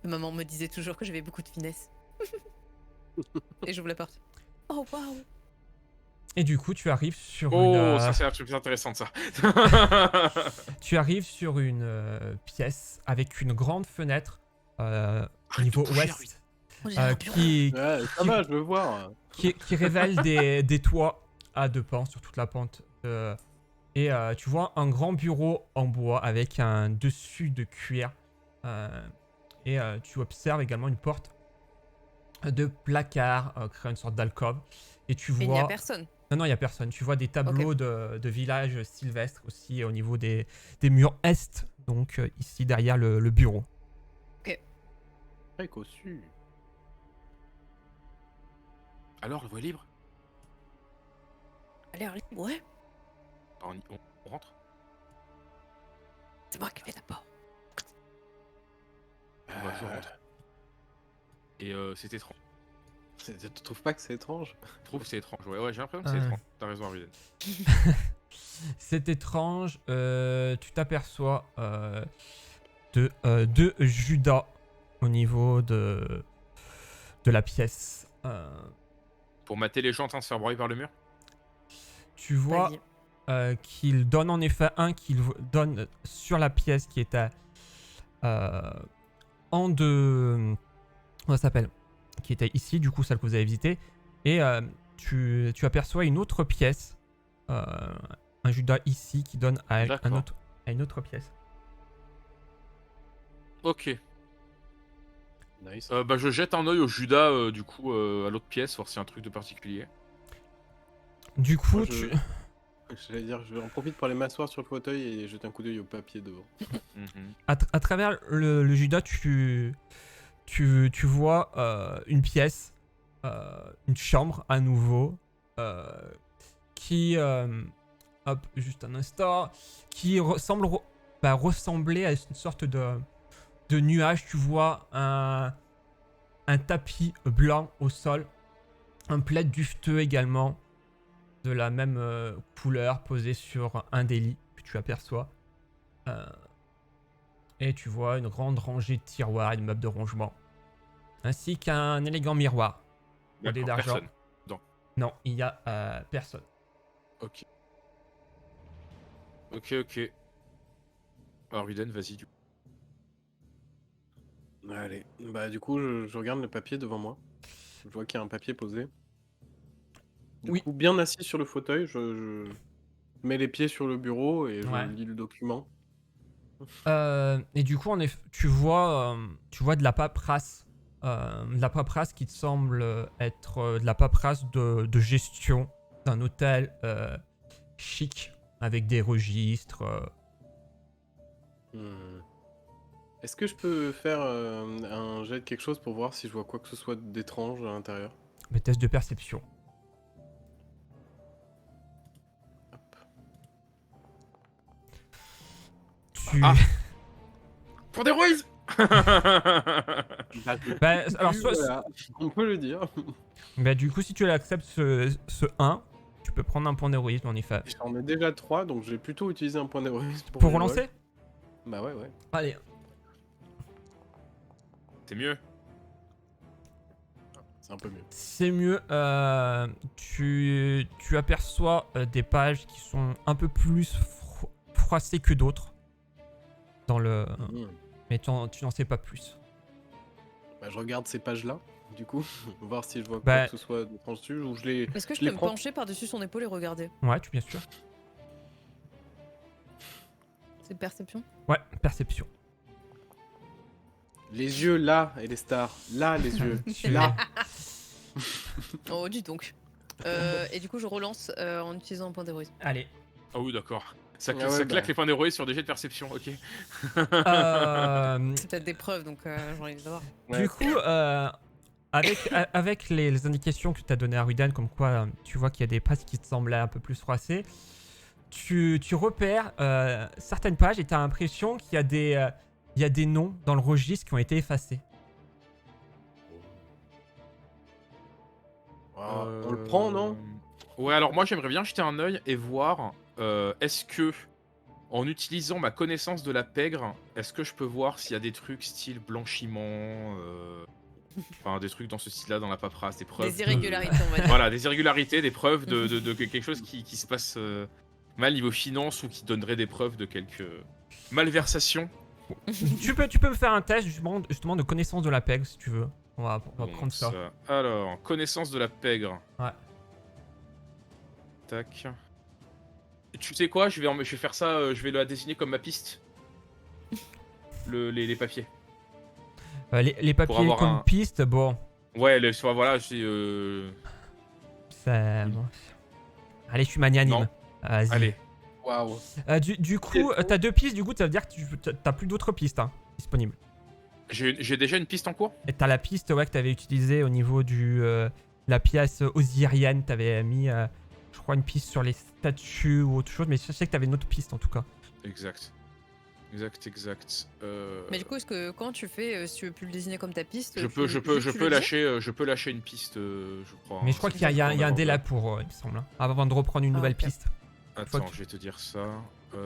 Maman me disait toujours que j'avais beaucoup de finesse. Et j'ouvre la porte. Oh waouh. Et du coup, tu arrives sur Oh, une, ça c'est un truc plus intéressant de ça. tu arrives sur une pièce avec une grande fenêtre au niveau tout bouger, ouest Oh, j'ai un bureau. Ouais, ça va, je veux voir. qui révèle des toits à 2 pans sur toute la pente. Et tu vois un grand bureau en bois avec un dessus de cuir. Et tu observes également une porte de placard créant une sorte d'alcôve. Et tu Mais il n'y a vois... personne. Non, il n'y a personne. Tu vois des tableaux de villages sylvestres aussi au niveau des murs est. Donc ici derrière le bureau. Très cossu. Alors, la voie est libre? Elle a l'air libre, ouais. On rentre? C'est moi qui fais la porte. Ouais, je rentre. Et c'est étrange. Tu trouves pas que c'est étrange? Je trouve que c'est étrange. Ouais, j'ai l'impression que c'est Ouais. étrange. T'as raison, Arviden. C'est étrange. Tu t'aperçois de Judas au niveau de la pièce. Pour mater les gens en train de se faire broyer par le mur? Tu vois Vas-y. qu'il donne en effet un qu'il donne sur la pièce qui était en de... Comment ça s'appelle? Qui était ici, du coup, celle que vous avez visitée. Et tu aperçois une autre pièce. Un Judas ici qui donne à D'accord. une autre pièce. Ok. Nice. Bah, je jette un œil au Judas, du coup, à l'autre pièce, voir s'il y a un truc de particulier. Du coup, Moi, J'allais dire, je vais en profite pour aller m'asseoir sur le fauteuil et jeter un coup d'œil au papier devant. Mhm. à travers le Judas, tu vois une pièce, une chambre à nouveau, qui, hop, juste un instant, qui ressembler à une sorte de nuage. Tu vois un tapis blanc au sol, un plaid duveteux également, de la même couleur, posé sur un des lits que tu aperçois. Et tu vois une grande rangée de tiroirs et de meubles de rangement, ainsi qu'un élégant miroir brodé D'accord, d'argent. personne. Non, il y a personne. Ok. Ok. Arviden, vas-y, du coup. Allez, bah du coup, je regarde le papier devant moi. Je vois qu'il y a un papier posé. Du Oui. coup, bien assis sur le fauteuil, je mets les pieds sur le bureau et je Ouais. lis le document. Et du coup, tu vois de la paperasse. De la paperasse qui te semble être de la paperasse de gestion d'un hôtel chic avec des registres. Hmm. Est-ce que je peux faire un jet de quelque chose pour voir si je vois quoi que ce soit d'étrange à l'intérieur? Des tests de perception. Hop. Tu... Ah. Pour des Ruiz. Bah, alors, Voilà, on peut le dire. bah, du coup, si tu acceptes ce 1, tu peux prendre un point d'héroïsme en effet. J'en ai déjà 3, donc je vais plutôt utiliser un point d'héroïsme Pour les relancer rolls. Bah ouais. Allez. C'est mieux. C'est un peu mieux. C'est mieux. Tu aperçois des pages qui sont un peu plus froissées que d'autres. Dans le... Mais tu n'en sais pas plus. Bah, je regarde ces pages-là, du coup, voir si je vois Bah- quoi que ce soit d'étrange dessus, ou je les... Est-ce que je les peux me prends. pencher par-dessus son épaule et regarder? Ouais, bien sûr. C'est perception? Ouais, perception. Les yeux là, et les stars. Là, les yeux. Tu- Là. Oh, dis donc. Et du coup, je relance en utilisant un point d'héroïsme. Allez. Ah oui, d'accord. Ça, Ah ouais, ça claque bah. les points d'héroïsme sur des jets de perception, ok. Euh, C'est peut-être des preuves, donc j'ai envie de savoir. Du coup, avec les indications que tu as données à Rudan, comme quoi tu vois qu'il y a des pages qui te semblaient un peu plus froissées, tu repères certaines pages et tu as l'impression qu'il y a des noms dans le registre qui ont été effacés. On le prend, non? Ouais, alors moi j'aimerais bien jeter un œil et voir est-ce que, en utilisant ma connaissance de la pègre, est-ce que je peux voir s'il y a des trucs style blanchiment, enfin des trucs dans ce style-là, dans la paperasse, des preuves. Des irrégularités, on va dire. Voilà, des irrégularités, des preuves de quelque chose qui se passe mal niveau finance ou qui donnerait des preuves de quelques malversations. tu peux me faire un test justement de connaissance de la PEG si tu veux. On va Bon, prendre ça. Alors, connaissance de la pègre. Ouais. Tac. Et tu sais quoi, je vais faire ça, je vais la désigner comme ma piste. Les papiers. Les papiers avoir comme un- piste, bon. Ouais, voilà, c'est. Bon. Allez, je suis magnanime. Non. Vas-y. Allez. Waouh. Du coup, t'as 2 pistes, du coup, ça veut dire que t'as plus d'autres pistes disponibles. J'ai déjà une piste en cours. Et t'as la piste que t'avais utilisée au niveau du la pièce osirienne. T'avais mis, je crois, une piste sur les statues ou autre chose, mais je sais que t'avais une autre piste en tout cas. Exact. Mais du coup, est-ce que quand tu fais, si tu veux plus le désigner comme ta piste, Je tu- peux juste tu le dis lâcher une piste, je crois. Mais je crois qu'il y a un délai pour, il me semble, avant de reprendre une nouvelle ok. piste. Attends, je vais te dire ça.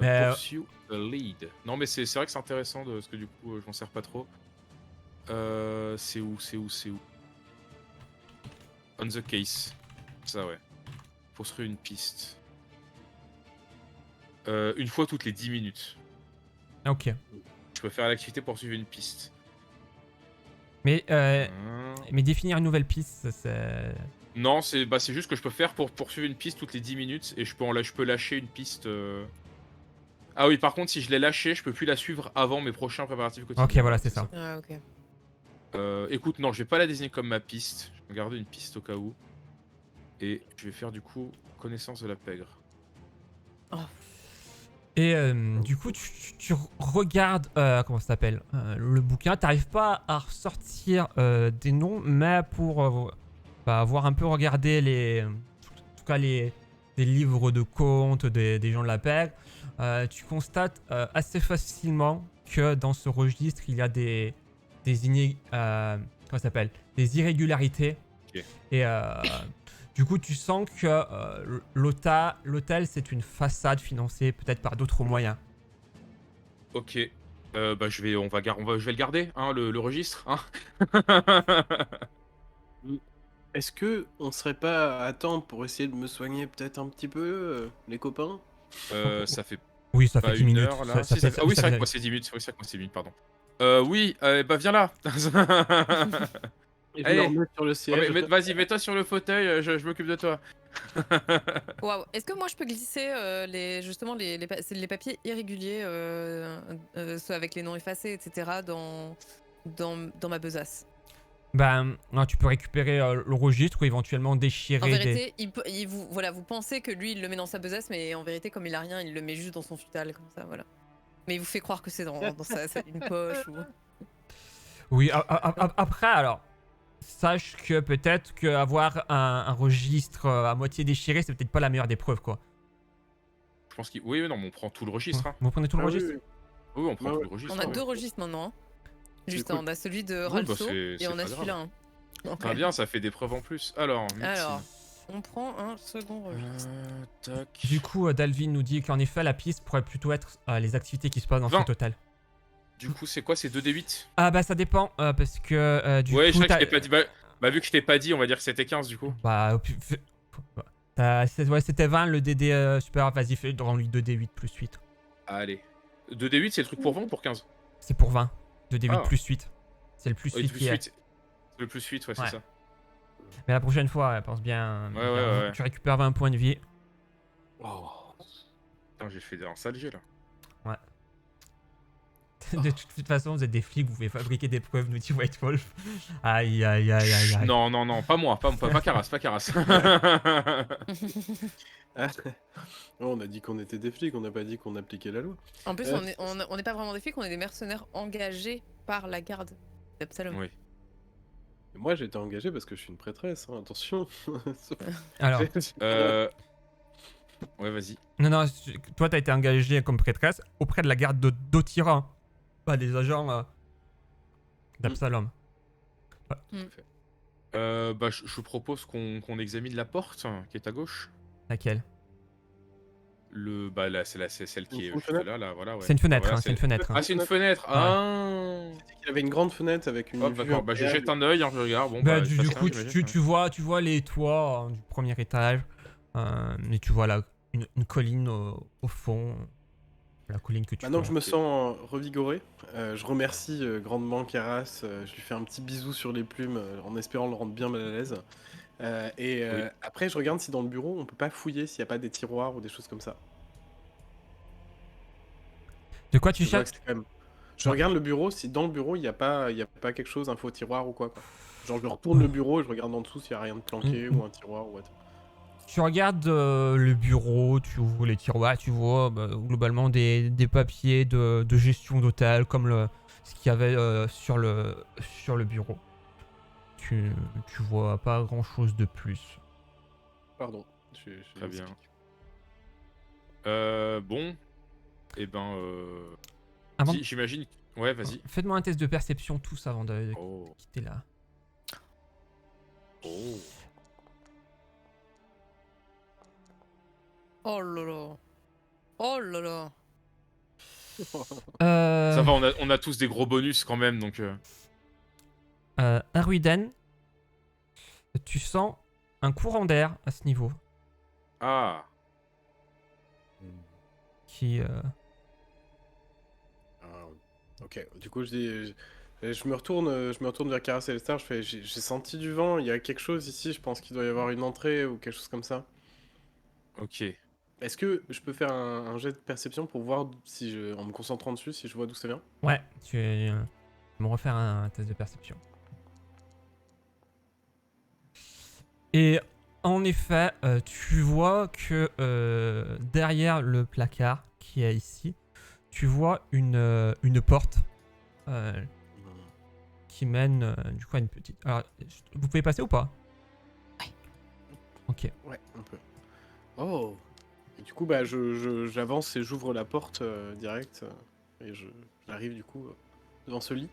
Mais, Pursue a lead. Non, mais c'est vrai que c'est intéressant parce que du coup, je m'en sers pas trop. C'est où On the case. Ça, ouais. Construire une piste. Une fois toutes les 10 minutes. Ok. Je peux faire l'activité pour suivre une piste. Mais Hein. définir une nouvelle piste, c'est. Non, c'est juste que je peux faire pour poursuivre une piste toutes les 10 minutes et je peux lâcher une piste. Ah oui, par contre, si je l'ai lâchée, je peux plus la suivre avant mes prochains préparatifs quotidiens. Ok, voilà, c'est ça. Ah, ok. Écoute, non, je vais pas la désigner comme ma piste. Je vais garder une piste au cas où. Et je vais faire du coup connaissance de la pègre. Et du coup, tu regardes, comment ça s'appelle, le bouquin. T'arrives pas à ressortir des noms, mais pour avoir un peu regardé en tout cas des livres de contes des gens de la pègre, tu constates assez facilement que dans ce registre, il y a des comment ça s'appelle, des irrégularités. Ok. Et du coup, tu sens que l'hôtel, c'est une façade financée peut-être par d'autres moyens. Ok. Je vais le garder, hein, le registre, hein. Est-ce que on serait pas à temps pour essayer de me soigner peut-être un petit peu, les copains? Ça fait Oui, ça pas fait 10 une minutes. heure là. Ça Si, fait- ah oui, c'est ça vrai fait- que moi c'est 10 minutes. Oui, c'est vrai que moi c'est 10 minutes, pardon. Oui, bah viens là. Et je Allez. me remets sur le siège. Vas-y, mets-toi sur le fauteuil, je m'occupe de toi. Waouh. Est-ce que moi je peux glisser justement c'est les papiers irréguliers, ceux avec les noms effacés, etc. dans ma besace? Non, tu peux récupérer le registre ou éventuellement déchirer En vérité, vous pensez que lui il le met dans sa besace, mais en vérité, comme il a rien, il le met juste dans son futal, comme ça, voilà. Mais il vous fait croire que c'est dans une poche ou. Oui, après, alors, sache que peut-être qu'avoir un registre à moitié déchiré, c'est peut-être pas la meilleure des preuves, quoi. Je pense qu'il. Oui, non, mais on prend tout le registre. Hein. Vous prenez tout le Ah oui, registre? oui. Oui, on prend Ouais, tout ouais. le registre. On a ouais. 2 registres maintenant. Hein. Juste, cool. on a celui de Ouais, Ralso c'est et on a pas celui-là. Hein. Donc, Très bien, ça fait des preuves en plus. Alors, médecine. Alors, on prend un second registre. Tac. Du coup, Dalvin nous dit qu'en effet, la piste pourrait plutôt être les activités qui se passent dans 20. cet hôtel. Du coup, c'est quoi? C'est 2d8? Ah bah ça dépend, parce que Ouais, coup... je sais que je t'ai pas dit. Bah, vu que je t'ai pas dit, on va dire que c'était 15 du coup. Bah, c'était 20 le DD super, vas-y, rends-lui 2D8 plus 8. Allez. 2d8, c'est le truc pour 20 ou pour 15? C'est pour 20. 2D8 Ah. plus 8. C'est le plus Oui, 8 plus qui est. 8. Le plus 8, ouais, c'est Ouais. ça. Mais la prochaine fois, pense bien. Ouais. Tu récupères 20 points de vie. Oh. Putain, j'ai fait un sale jet là. De toute façon, vous êtes des flics, vous pouvez fabriquer des preuves, nous dit White Wolf. Aïe, aïe, aïe, aïe, aïe. Non, pas moi, pas Caras, pas Caras. Ah, on a dit qu'on était des flics, on n'a pas dit qu'on appliquait la loi. En plus, Euh. on n'est pas vraiment des flics, on est des mercenaires engagés par la garde d'Absalom. Oui. Moi, j'ai été engagé parce que je suis une prêtresse, hein, attention. Alors, Ouais, vas-y. non, toi, t'as été engagé comme prêtresse auprès de la garde d'Otira, pas des agents d'Absalom. Bah, je vous propose qu'on examine la porte qui est à gauche. Laquelle? Bah là, c'est celle qui est Une juste fenêtre là, voilà. Ouais. C'est une fenêtre, Voilà, hein, c'est une fenêtre. Ah, c'est une fenêtre. Ah. Il y avait une grande fenêtre avec une Hop, vue d'accord. Bah, je incroyable. jette un œil, je regarde. Bon, Bah, bah, du ça, coup, j'imagine. tu vois les toits du premier étage, et tu vois là une colline au fond, la colline que tu Maintenant que vois. je me sens revigoré, je remercie grandement Caras, je lui fais un petit bisou sur les plumes en espérant le rendre bien mal à l'aise. Oui. Après, je regarde si dans le bureau, on peut pas fouiller s'il n'y a pas des tiroirs ou des choses comme ça. De quoi tu Je vois cherches? que c'est quand même- Je regarde le bureau, si dans le bureau, il n'y a pas quelque chose, un faux tiroir ou quoi. Genre, je retourne le bureau et je regarde en dessous s'il n'y a rien de planqué ou un tiroir ou what. Tu regardes le bureau, tu ouvres les tiroirs, tu vois globalement des papiers de gestion d'hôtel comme ce qu'il y avait sur le bureau. Tu vois pas grand chose de plus. Pardon. Très bien. Bon. Eh ben. Avant- J'imagine. Ouais, vas-y. Faites-moi un test de perception tous avant de Oh. quitter là. Oh. Oh là là. Oh là là. Ça va, on a tous des gros bonus quand même, donc. Arwiden, tu sens un courant d'air à ce niveau Ah. qui Ok, du coup, je me retourne vers Caras et les stars, j'ai senti du vent, il y a quelque chose ici, je pense qu'il doit y avoir une entrée ou quelque chose comme ça. Ok. Est-ce que je peux faire un jet de perception pour voir en me concentrant dessus, si je vois d'où ça vient? Ouais, tu vas me refaire un test de perception. Et en effet, tu vois que derrière le placard qui est ici, tu vois une porte qui mène du coup à une petite... Alors, vous pouvez passer ou pas? Ouais. Ok. Ouais, un peu. Oh! Et du coup, bah, j'avance et j'ouvre la porte direct, et j'arrive du coup devant ce lit.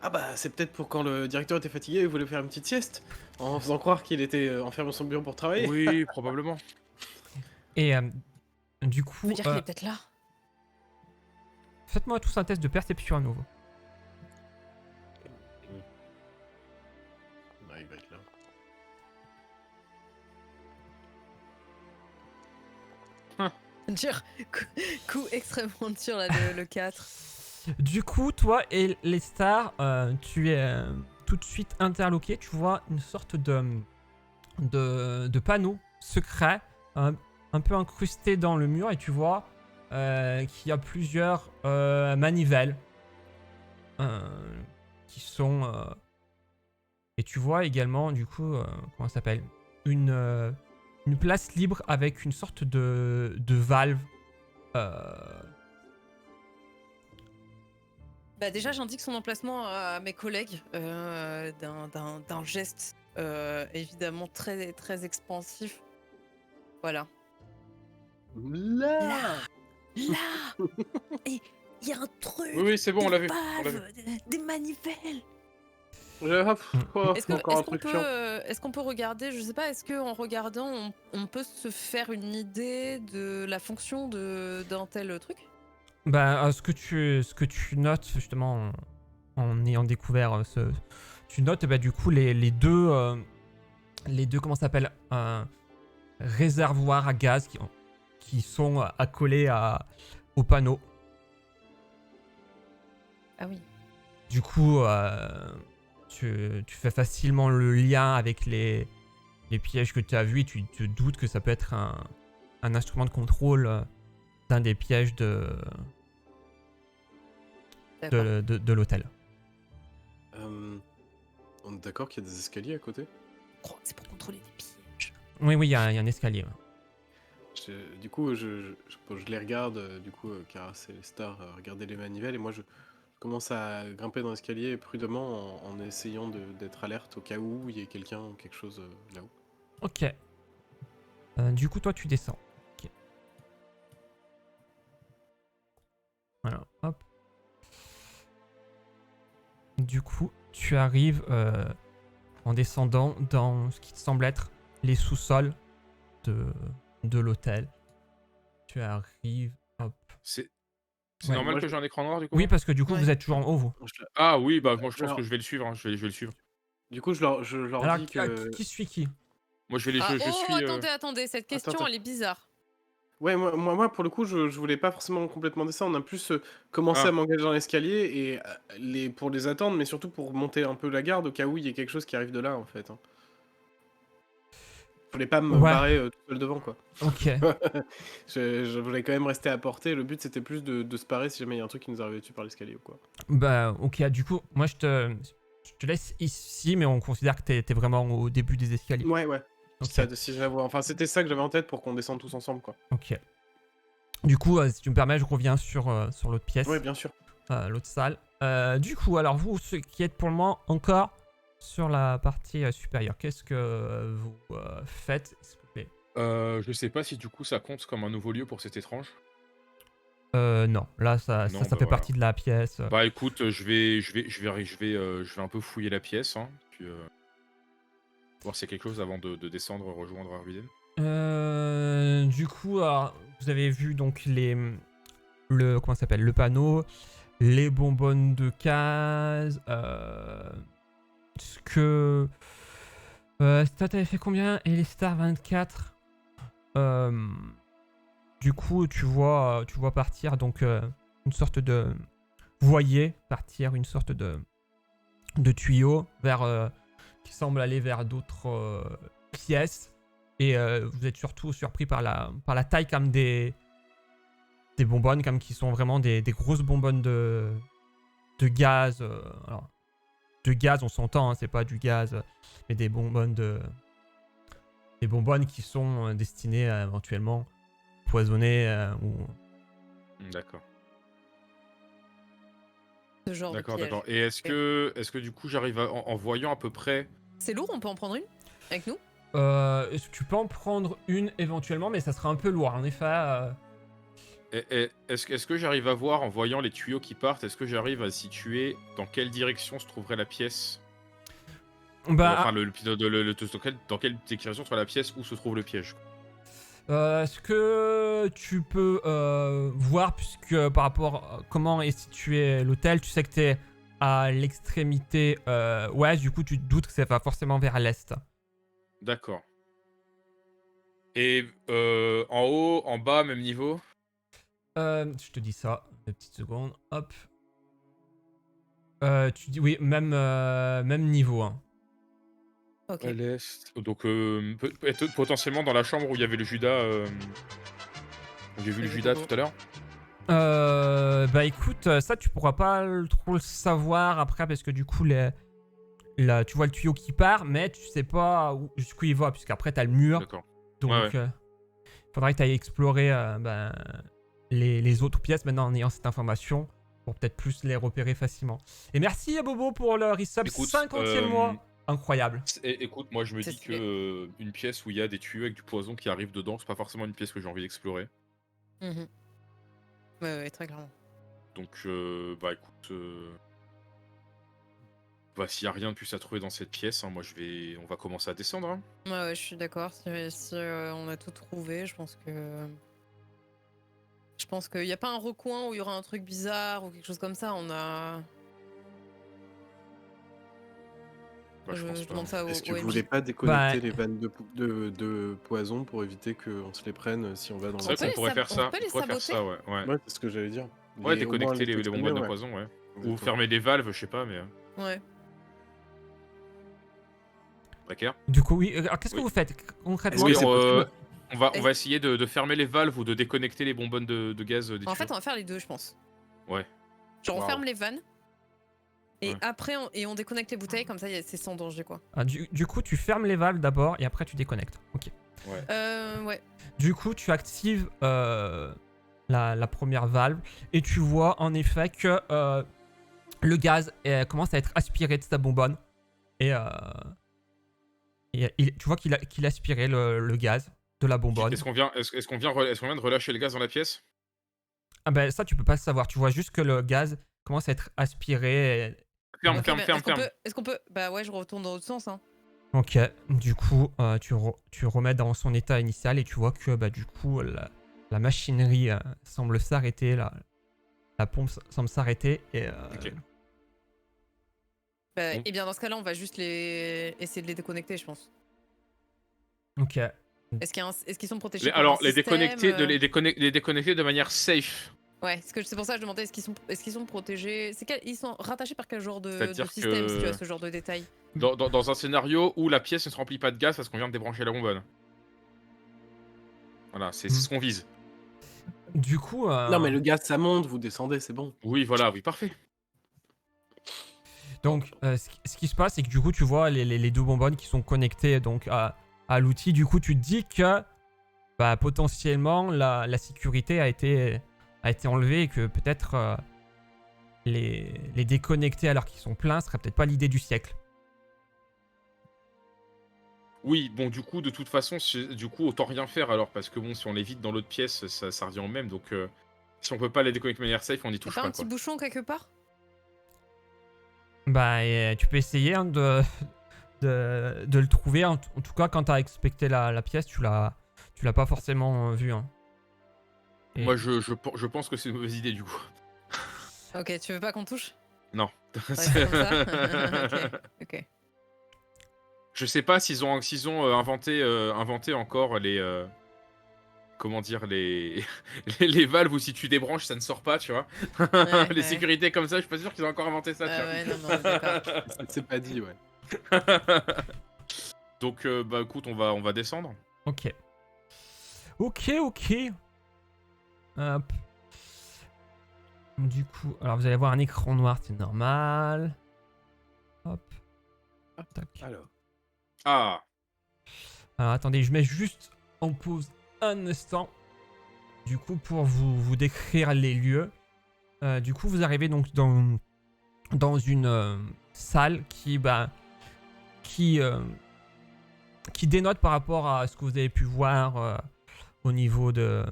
Ah bah, c'est peut-être pour quand le directeur était fatigué, il voulait faire une petite sieste, en faisant croire qu'il était enfermé dans son bureau pour travailler. Oui, probablement. Et du Ça coup, veut dire qu'il est peut-être là. faites-moi tous un test de perception à nouveau. Ouais, il va être là. Dur. Coup extrêmement dur là, le 4. Du coup, toi et les stars, tu es tout de suite interloqué. Tu vois une sorte de panneau secret, un peu incrusté dans le mur, et tu vois qu'il y a plusieurs manivelles qui sont... Et tu vois également, du coup, comment ça s'appelle, une place libre avec une sorte de valve. Bah déjà, j'indique son emplacement à mes collègues d'un geste évidemment très, très expansif. Voilà. Là! Là Et il y a un truc. Oui, c'est bon, on l'a vu. Des manivelles. Est-ce qu'on peut regarder, je sais pas, est-ce qu'en regardant, on peut se faire une idée de la fonction d'un tel truc? Bah, ce que tu notes justement en ayant découvert tu notes bah, du coup les deux comment ça s'appelle, réservoirs à gaz qui sont accolés au panneau. Ah oui. Du coup, tu fais facilement le lien avec les pièges que tu as vus et tu te doutes que ça peut être un instrument de contrôle d'un des pièges D'accord. de l'hôtel. On est d'accord qu'il y a des escaliers à côté? Oh, c'est pour contrôler des pièges. Oui, il y a un escalier. Du coup, je les regarde, Karas et les stars, regarder les manivelles, et moi je commence à grimper dans l'escalier prudemment en essayant d'être alerte au cas où il y ait quelqu'un ou quelque chose là-haut. Ok. Du coup, toi, tu descends. Ok. Voilà, hop. Du coup, tu arrives en descendant dans ce qui te semble être les sous-sols de l'hôtel. Tu arrives, hop. C'est Ouais. normal Moi, que j'ai un écran noir du coup? Oui, parce que du coup, Ouais. vous êtes toujours en haut, vous. Ah oui, bah moi je pense Alors- que je vais le suivre, hein. Je vais le suivre. Du coup, je leur Alors, dis que... qui suit qui? Moi je vais les Ah, je suis. attendez, cette question, Attends. elle est bizarre. Ouais, moi, pour le coup, je voulais pas forcément complètement descendre. On a plus commencé Ah. à m'engager dans l'escalier et pour les attendre, mais surtout pour monter un peu la garde au cas où il y ait quelque chose qui arrive de là, en fait. Hein. Je voulais pas me Ouais. barrer tout seul devant, quoi. Ok. Je voulais quand même rester à portée. Le but, c'était plus de se parer si jamais il y a un truc qui nous arrivait dessus par l'escalier ou quoi. Bah, ok, du coup, moi, je te laisse ici, mais on considère que t'es vraiment au début des escaliers. Ouais. Ok. Si j'avoue. Enfin, c'était ça que j'avais en tête pour qu'on descende tous ensemble, quoi. Ok. Du coup, si tu me permets, je reviens sur l'autre pièce, Ouais, bien sûr. l'autre salle. Du coup, alors vous, ceux qui êtes pour le moment encore sur la partie supérieure, qu'est-ce que vous faites, s'il vous plaît? Je sais pas si du coup ça compte comme un nouveau lieu pour cet étrange. Non, là, ça Non, fait bah voilà. partie de la pièce. Bah écoute, je vais un peu fouiller la pièce, hein, puis voir s'il y a quelque chose avant de descendre rejoindre Arviden. Du coup, alors, vous avez vu donc comment ça s'appelle, le panneau, les bonbonnes de case, ce que toi t'avais fait combien? Et les stars 24. Du coup, tu vois partir donc une sorte de, vous voyez partir une sorte de tuyau vers qui semble aller vers d'autres pièces. Et vous êtes surtout surpris par la taille comme des bonbonnes, comme qui sont vraiment des grosses bonbonnes de gaz. Alors, de gaz, on s'entend, hein, c'est pas du gaz, mais des bonbonnes qui sont destinées à éventuellement poisonner ou... D'accord. Ce genre de D'accord, piège. d'accord. Et est-ce que du coup j'arrive en voyant à peu près. C'est lourd, on peut en prendre une avec nous? Tu peux en prendre une éventuellement, mais ça sera un peu lourd. En effet, Est-ce que j'arrive à voir en voyant les tuyaux qui partent, est-ce que j'arrive à situer dans quelle direction se trouverait la pièce? bah, Enfin, dans quelle direction serait la pièce où se trouve le piège? ce que tu peux voir, puisque par rapport à comment est situé l'hôtel, tu sais que t'es à l'extrémité ouest, du coup tu te doutes que ça va forcément vers l'est. D'accord. Et en haut, en bas, même niveau? Je te dis ça, une petite seconde, hop. Tu dis oui, même niveau. Hein. Ok. À l'est. Donc peut-être potentiellement dans la chambre où il y avait le Judas. Où j'ai vu le Judas tout à l'heure. Bah écoute, ça tu pourras pas trop le savoir après parce que du coup tu vois le tuyau qui part, mais tu sais pas où jusqu'où il va, puisqu'après t'as le mur. D'accord. Donc Ouais. faudrait que tu ailles explorer les autres pièces maintenant en ayant cette information pour peut-être plus les repérer facilement. Et merci à Bobo pour le resub Écoute, 50e mois. Incroyable. Écoute, moi je me C'est dis stylé. que une pièce où il y a des tuyaux avec du poison qui arrive dedans, c'est pas forcément une pièce que j'ai envie d'explorer. Mhm. Ouais, très clairement. Donc bah écoute, bah s'il y a rien de plus à trouver dans cette pièce, hein, on va commencer à descendre. Hein. Ouais, je suis d'accord. Si on a tout trouvé, je pense que. Je pense qu'il n'y a pas un recoin où il y aura un truc bizarre ou quelque chose comme ça. On a. Bah, je pense je pas. demande ça au Est-ce que vous MJ. voulez pas déconnecter Bah, les vannes de poison pour éviter qu'on se les prenne si on va dans C'est la vrai peut qu'on pourrait faire on ça. peut les On pourrait faire ça, saboter ouais. Ouais, c'est ce que j'allais dire. Ouais, Et au moins déconnecter les détoxiner, bonbonnes de ouais. poison, ouais. Ou Exactement. fermer les valves, je sais pas, mais. Ouais. D'accord. du coup, oui. Alors qu'est-ce que Oui. vous faites concrètement? Oui, c'est possible on va essayer de fermer les valves ou de déconnecter les bonbonnes de gaz des En tuyaux. fait, on va faire les deux, je pense. Ouais. Genre on Waouh. ferme les vannes. Et Ouais. après, on déconnecte les bouteilles, comme ça c'est sans danger quoi. Ah, du coup, tu fermes les valves d'abord et après tu déconnectes. Ok. Ouais. Du coup, tu actives la première valve et tu vois en effet que le gaz commence à être aspiré de sa bonbonne. Et, tu vois qu'il a aspiré le gaz de la bonbonne. Est-ce qu'on vient de relâcher le gaz dans la pièce? Ah ben ça, tu peux pas le savoir. Tu vois juste que le gaz commence à être aspiré. Ferme, Ok, ferme, bah, ferme, ferme. est-ce qu'on peut. Bah ouais, je retourne dans l'autre sens. Hein. Ok, du coup, tu remets dans son état initial et tu vois que bah, du coup, la machinerie semble s'arrêter, la pompe semble s'arrêter. Et, Ok. Bah, Bon. et bien dans ce cas-là, on va juste essayer de les déconnecter, je pense. ok. Est-ce qu'ils sont protégés par Alors, un système les déconnecter de manière safe. Ouais, c'est pour ça que je demandais est-ce qu'ils sont protégés. Ils sont rattachés par quel genre de C'est-à-dire système si tu as que ce genre de détails. dans un scénario où la pièce ne se remplit pas de gaz parce qu'on vient de débrancher la bonbonne. Voilà, c'est ce qu'on vise. Du coup, Non, mais le gaz, ça monte, vous descendez, c'est bon. Oui, voilà, oui, parfait. donc, ce qui se passe, c'est que du coup, tu vois les deux bonbonnes qui sont connectées donc à l'outil. Du coup, tu te dis que bah, potentiellement la sécurité a été enlevée et que peut-être les déconnecter alors qu'ils sont pleins serait peut-être pas l'idée du siècle. Oui, bon, du coup, de toute façon, autant rien faire alors, parce que bon, si on les vide dans l'autre pièce, ça revient au même. Donc, si on peut pas les déconnecter de manière safe, on n'y Y'a touche pas pas, un petit quoi. bouchon quelque part? Bah, tu peux essayer hein, de le trouver. En tout cas, quand t'as inspecté la pièce, tu l'as pas forcément vu. Hein. Et- Moi, je pense que c'est une mauvaise idée, du coup. Ok, tu veux pas qu'on touche? Non. On reste comme ça. Ok. Je sais pas s'ils ont inventé encore les comment dire les valves où si tu débranches ça ne sort pas, tu vois. Ouais, Les ouais. sécurités comme ça, je suis pas sûr qu'ils ont encore inventé ça, tu vois. Ouais, non, mais on est d'accord. C'est pas dit, ouais. Donc bah écoute, on va descendre. Ok. Ok. Hop. Du coup, alors vous allez avoir un écran noir, c'est normal. Hop. Tac. Alors. Ah, Alors attendez, je mets juste en pause un instant. Du coup, pour vous décrire les lieux. Du coup, vous arrivez donc dans une salle qui dénote par rapport à ce que vous avez pu voir au niveau de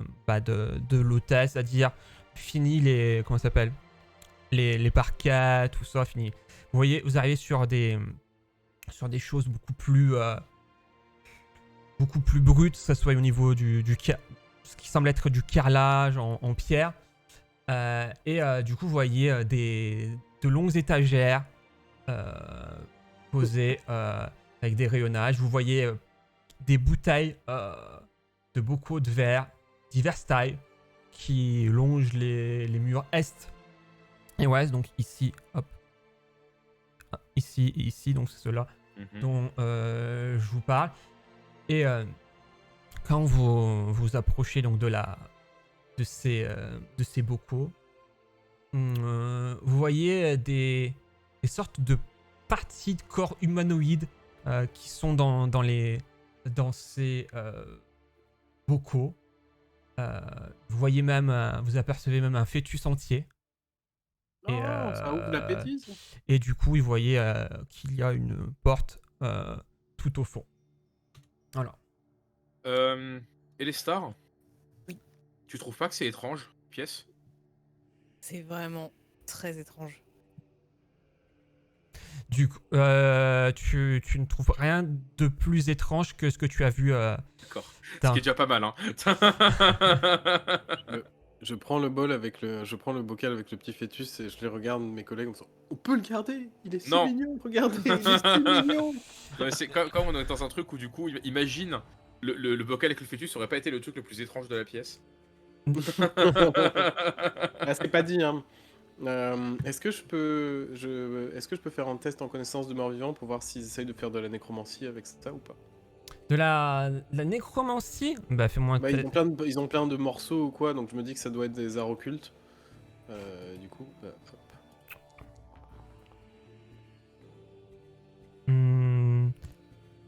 l'hôtel, c'est-à-dire fini comment ça s'appelle, les parquets, tout ça, fini. Vous voyez, vous arrivez sur des choses beaucoup plus brutes, que ce soit au niveau ce qui semble être du carrelage en pierre. Du coup, vous voyez de longues étagères posées avec des rayonnages. Vous voyez des bouteilles de bocaux de verre, diverses tailles, qui longent les murs est et ouest. Donc ici, hop. Ici et ici, donc c'est ceux-là dont je vous parle. Et quand vous approchez donc de ces bocaux, vous voyez des sortes de parties de corps humanoïdes qui sont dans ces bocaux. Vous apercevez même un fœtus entier. Oh, ça ouvre l'appétit, ça. Et du coup, vous voyez qu'il y a une porte tout au fond. Voilà. et les stars? Oui. Tu trouves pas que c'est étrange, pièce? C'est vraiment très étrange. Du coup, tu ne trouves rien de plus étrange que ce que tu as vu. D'accord. Ce qui est déjà pas mal, hein. Je prends le bocal avec le petit fœtus et je les regarde mes collègues en disant on peut le garder, il est si Non. mignon, regardez, il est si mignon. Non, mais c'est comme on est dans un truc où du coup, imagine le bocal avec le fœtus aurait pas été le truc le plus étrange de la pièce. Ah, c'est pas dit, hein. Est-ce que je peux faire un test en connaissance de mort-vivant pour voir s'ils essayent de faire de la nécromancie avec ça ou pas? De la nécromancie. Bah, fais-moi un Bah, test. ils ont plein de morceaux ou quoi, donc je me dis que ça doit être des arts occultes. Du coup, hop.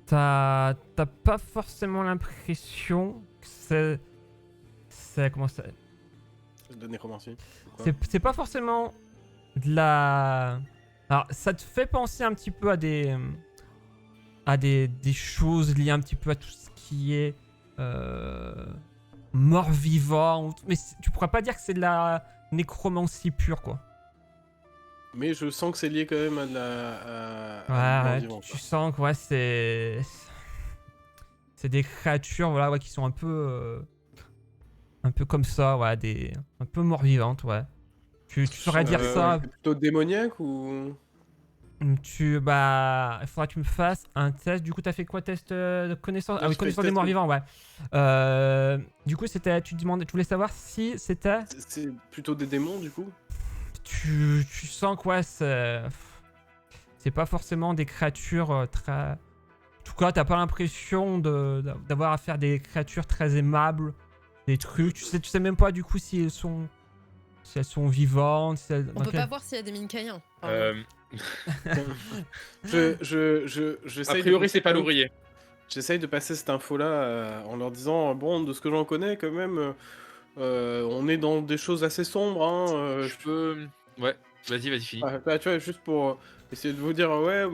T'as pas forcément l'impression que c'est comment ça. De nécromancie. Quoi C'est pas forcément de la. Alors, ça te fait penser un petit peu à des choses liées un petit peu à tout ce qui est mort-vivant. Mais tu pourrais pas dire que c'est de la nécromancie pure, quoi. Mais je sens que c'est lié quand même à de la. à Ouais, du ouais, vivant, tu quoi. sens que ouais, c'est des créatures, voilà, ouais, qui sont un peu comme ça, ouais, un peu mort-vivantes, ouais. Tu saurais dire ça. C'est plutôt démoniaque ou. Bah, il faudra que tu me fasses un test. Du coup, t'as fait quoi, test de connaissance? Ah oui, Je fais connaissance le des test morts-vivants, ouais. Du coup, c'était, tu voulais savoir si c'était. C'est plutôt des démons du coup. Tu sens que ouais, c'est pas forcément des créatures très. En tout cas, t'as pas l'impression d'avoir à faire des créatures très aimables, des trucs. Tu sais même pas du coup si elles sont vivantes. Si elles... On peut pas voir s'il y a des Mincaïens. J'essaye A priori, c'est pas l'ouvrier. J'essaye de passer cette info-là en leur disant bon, de ce que j'en connais, quand même, on est dans des choses assez sombres. Hein, Je peux. Ouais, vas-y, finis. bah, tu vois, juste pour essayer de vous dire, ouais,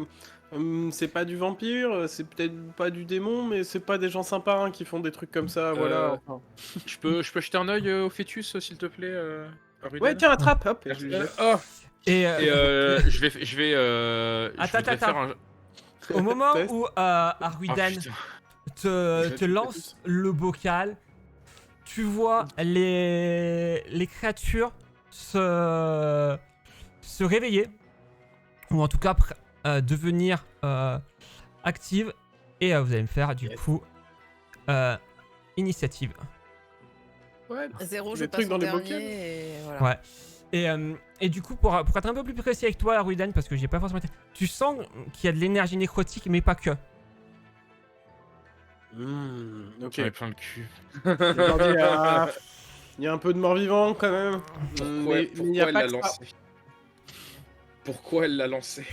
c'est pas du vampire, c'est peut-être pas du démon, mais c'est pas des gens sympas hein, qui font des trucs comme ça, voilà. Enfin. Je peux jeter un œil au fœtus, s'il te plaît, Aruden? Ouais, tiens, attrape, hop. et je lui jette. Oh. Et, je vais Attends, voudrais faire un... au moment Test. où Ah, Arwiden putain. te lance le bocal, tu vois les créatures se réveiller, ou en tout cas devenir actives, et vous allez me faire du coup initiative. Ouais, 0, des je trucs passe dans en les dernier bocals. et voilà. Ouais. Et du coup, pour être un peu plus précis avec toi, Arwiden, parce que j'ai pas forcément été... Tu sens qu'il y a de l'énergie nécrotique, mais pas que. Ok. J'en ai plein le cul. Il y a un peu de mort-vivant quand même. Pourquoi il y a elle pas l'a que ça. lancé? Pourquoi elle l'a lancé?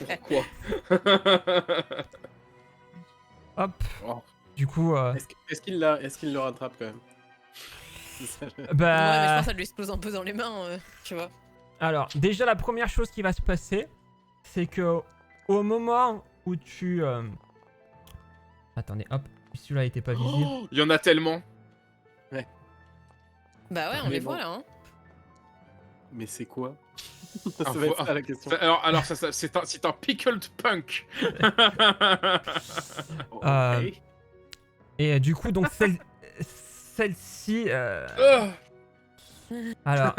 Pourquoi? Hop. Oh. Du coup, Est-ce qu'il le rattrape quand même? C'est ça, Ouais, mais je bah... pense que ça lui explose un peu dans les mains, tu vois. Alors, déjà, la première chose qui va se passer, c'est que au moment où tu... Attendez, hop. Celui-là était pas visible. Oh, il y en a tellement. Bah ouais, on Mais les bon. voit là. Hein. Mais c'est quoi? Ah, Ça va être ça la question. Alors c'est un pickled punk. Ok. Et du coup, donc, celle-ci... Oh. Alors,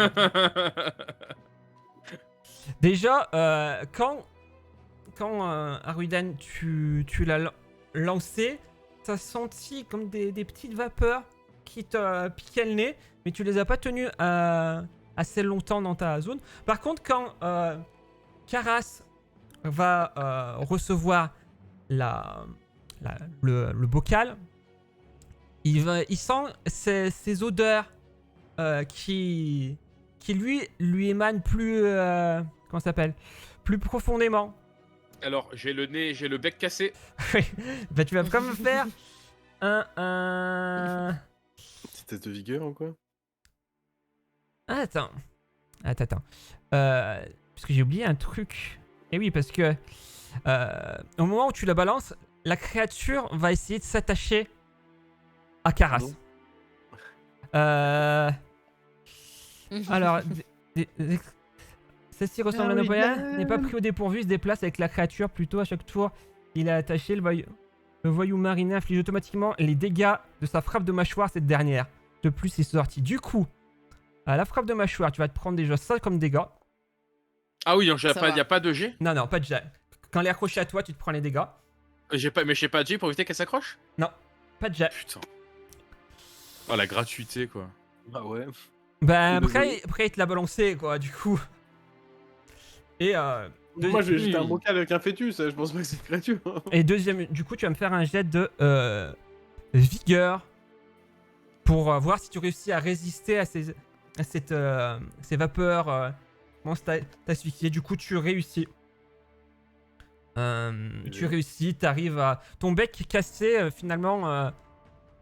déjà, quand Arwiden, tu l'as lancé, t'as senti comme des petites vapeurs qui te piquaient le nez, mais tu les as pas tenues assez longtemps dans ta zone. Par contre, quand Karas va recevoir le bocal, il sent ces odeurs qui lui émanent plus... comment ça s'appelle? Plus profondément. Alors j'ai le bec cassé. Bah tu vas quand même faire un... Petit test de vigueur ou quoi? Attends. Parce que j'ai oublié un truc. Et oui, parce que au moment où tu la balances, la créature va essayer de s'attacher à Karas. Alors, celle-ci ressemble à Napoléon, n'est pas pris au dépourvu, se déplace avec la créature. Plutôt à chaque tour, il est attaché. Le voyou mariné inflige automatiquement les dégâts de sa frappe de mâchoire, cette dernière. De plus, il est sorti. Du coup, à la frappe de mâchoire, tu vas te prendre déjà ça comme dégâts. Ah oui, il Ça va. n'y a pas de G. Non, pas de jet. Quand elle est accrochée à toi, tu te prends les dégâts. J'ai pas de G pour éviter qu'elle s'accroche. Pas de jet. Putain. Oh la gratuité quoi. Ah ouais. Bah Désolé. après il te l'a balancé quoi, du coup. Et Moi, je vais jeter un Oui. bocal avec un fœtus, je pense pas que c'est une créature. et deuxième, du coup tu vas me faire un jet de vigueur. pour voir si tu réussis à résister à ces vapeurs. Comment t'asphyxier. Du coup, tu réussis. Tu réussis, t'arrives à... Ton bec cassé, finalement,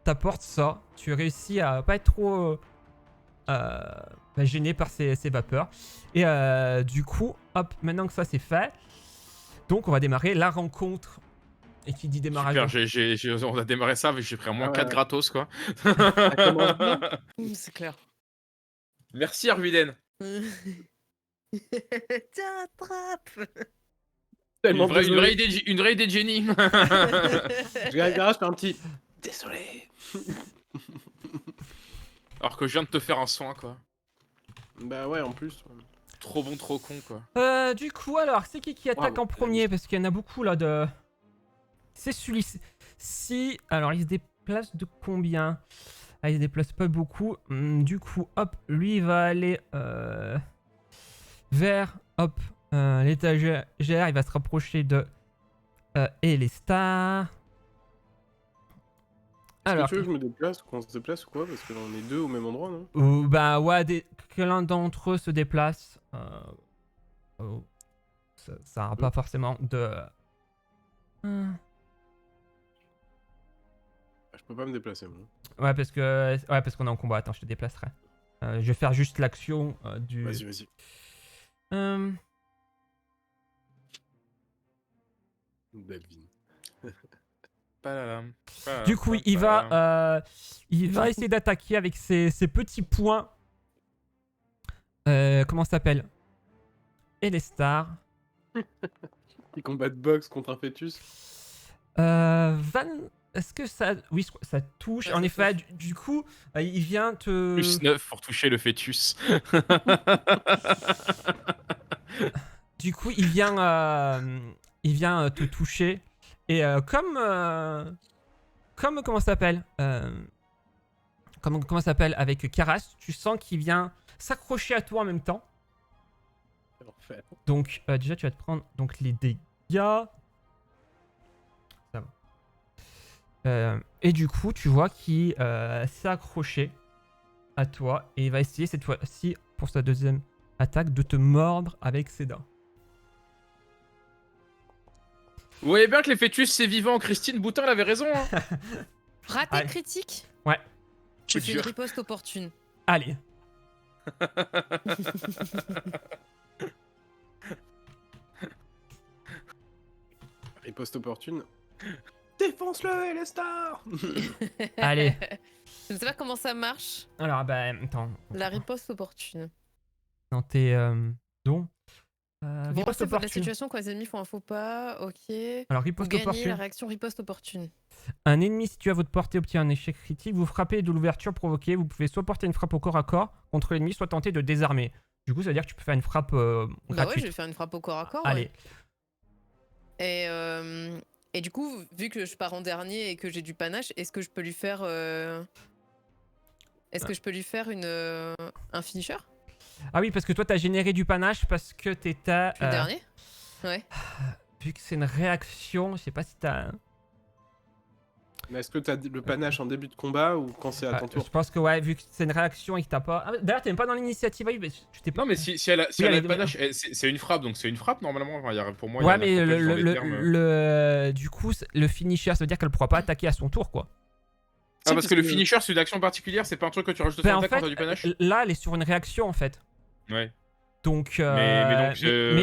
t'apporte ça. Tu réussis à pas être trop gêné par ces vapeurs. Et du coup, hop, maintenant que ça c'est fait, donc on va démarrer la rencontre. Et qui dit démarrage... Super, on a démarré ça, mais j'ai pris un moins 4 gratos, quoi. Ça commence bien. C'est clair. Merci, Arviden. Tiens, attrape. Tellement Une désolé. vraie idée de génie. Je vais à le garage, faire un petit. Désolé. Alors que je viens de te faire un soin, quoi. Bah ouais, en plus. Trop bon, trop con, quoi. Du coup, alors, c'est qui attaque en premier? Parce qu'il y en a beaucoup là de... C'est celui-ci. Alors, il se déplace de combien? Ah, il se déplace pas beaucoup. Du coup, hop, lui, il va aller vers, hop, l'étagère. Il va se rapprocher de Elestar. Alors, tu veux que je me déplace, qu'on se déplace ou quoi? Parce que on est deux au même endroit, non? bah ouais, que l'un d'entre eux se déplace. Ça n'aura pas forcément de... Je peux pas me déplacer, moi. Ouais, parce qu'on est en combat. Attends, je te déplacerai. Je vais faire juste l'action du... Vas-y, vas-y. Belle vie. Du coup, il va essayer d'attaquer avec ses petits points. Comment ça s'appelle? Elestar. Il combat de boxe contre un fœtus. Est-ce que ça... Oui, ça touche. Ouais, En ça effet, touche. du coup, il vient te... Plus 9 pour toucher le fœtus. Du coup, il vient te toucher. Et comme comment ça s'appelle comment ça s'appelle avec Karas, tu sens qu'il vient s'accrocher à toi en même temps. Parfait. Donc déjà, tu vas te prendre donc les dégâts. Ça va. Et du coup, tu vois qu'il s'est accroché à toi et il va essayer cette fois-ci pour sa deuxième attaque de te mordre avec ses dents. Vous voyez bien que les fœtus c'est vivant, Christine Boutin elle avait raison. Hein. Raté Allez. critique. Ouais. Tu Coup fais une dur. riposte opportune. Allez. Riposte opportune. Défonce-le, Elestar. Allez. Je ne sais pas comment ça marche. Alors, bah, attends. La riposte opportune. Dans tes dons. Vous Riposte restez de la opportune. situation quand les ennemis font un faux pas. Ok. Alors, Vous riposte gagnez opportune. la réaction riposte opportune. Un ennemi situé à votre portée obtient un échec critique. Vous frappez de l'ouverture provoquée. Vous pouvez soit porter une frappe au corps à corps contre l'ennemi, soit tenter de désarmer. Du coup, ça veut dire que tu peux faire une frappe Bah ouais, gratuite. je vais faire une frappe au corps à corps. Allez. Ouais. Et du coup, vu que je pars en dernier et que j'ai du panache, est-ce que je peux lui faire un finisher? Ah oui, parce que toi, t'as généré du panache parce que t'étais... Le dernier? Ouais. Vu que c'est une réaction, je sais pas si t'as... Mais est-ce que t'as le panache en début de combat ou quand c'est à ton tour? Je pense que ouais, vu que c'est une réaction et que t'as pas... Ah, d'ailleurs, t'es même pas dans l'initiative. Oui, mais tu t'es pas... Non mais si elle a, Oui, elle a elle le est- panache, c'est une frappe donc c'est une frappe normalement. Enfin, pour moi, il y Ouais, a mais n'importe quel dans les termes. du coup, le finisher, ça veut dire qu'elle pourra pas attaquer à son tour, quoi. Ah parce que le finisher c'est une action particulière, c'est pas un truc que tu rajoutes Ben, sur en attaque quand fait, t'as du panache. là, elle est sur une réaction, en fait. Ouais. Donc, mais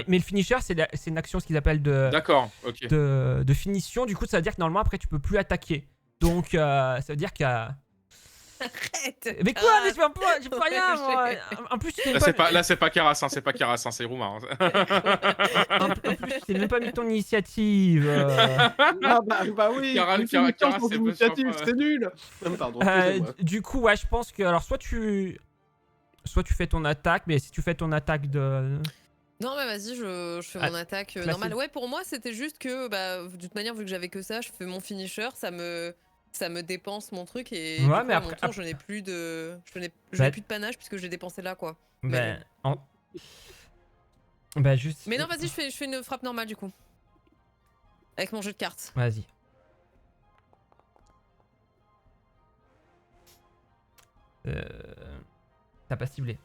le finisher, c'est une action, ce qu'ils appellent D'accord, ok. de finition. Du coup, ça veut dire que normalement, après, tu peux plus attaquer. Donc, ça veut dire qu'il y a... Arrête. Mais quoi? Mais je peux rien, moi. En plus, tu t'es Là c'est pas Karas, hein, c'est pas Karas, hein, c'est Rouma. Hein. En plus, tu t'es même pas mis ton initiative. Ah bah oui. Karas, une finition Karas, sans c'est pas initiative, sympa. c'est nul. Non, pardon, excusez-moi. Du coup, ouais, je pense que... Alors, soit tu fais ton attaque, mais si tu fais ton attaque de... Non, mais vas-y, je fais mon attaque classique. normale. Ouais, pour moi, c'était juste que, bah, de toute manière, vu que j'avais que ça, je fais mon finisher, ça me dépense mon truc et Ouais, du coup, mais à mon après- tour, je n'ai plus de Bah- plus de panache puisque je l'ai dépensé là, quoi. Ben, ben juste... Mais non, vas-y, je fais une frappe normale du coup. Avec mon jeu de cartes. Vas-y. T'as pas ciblé.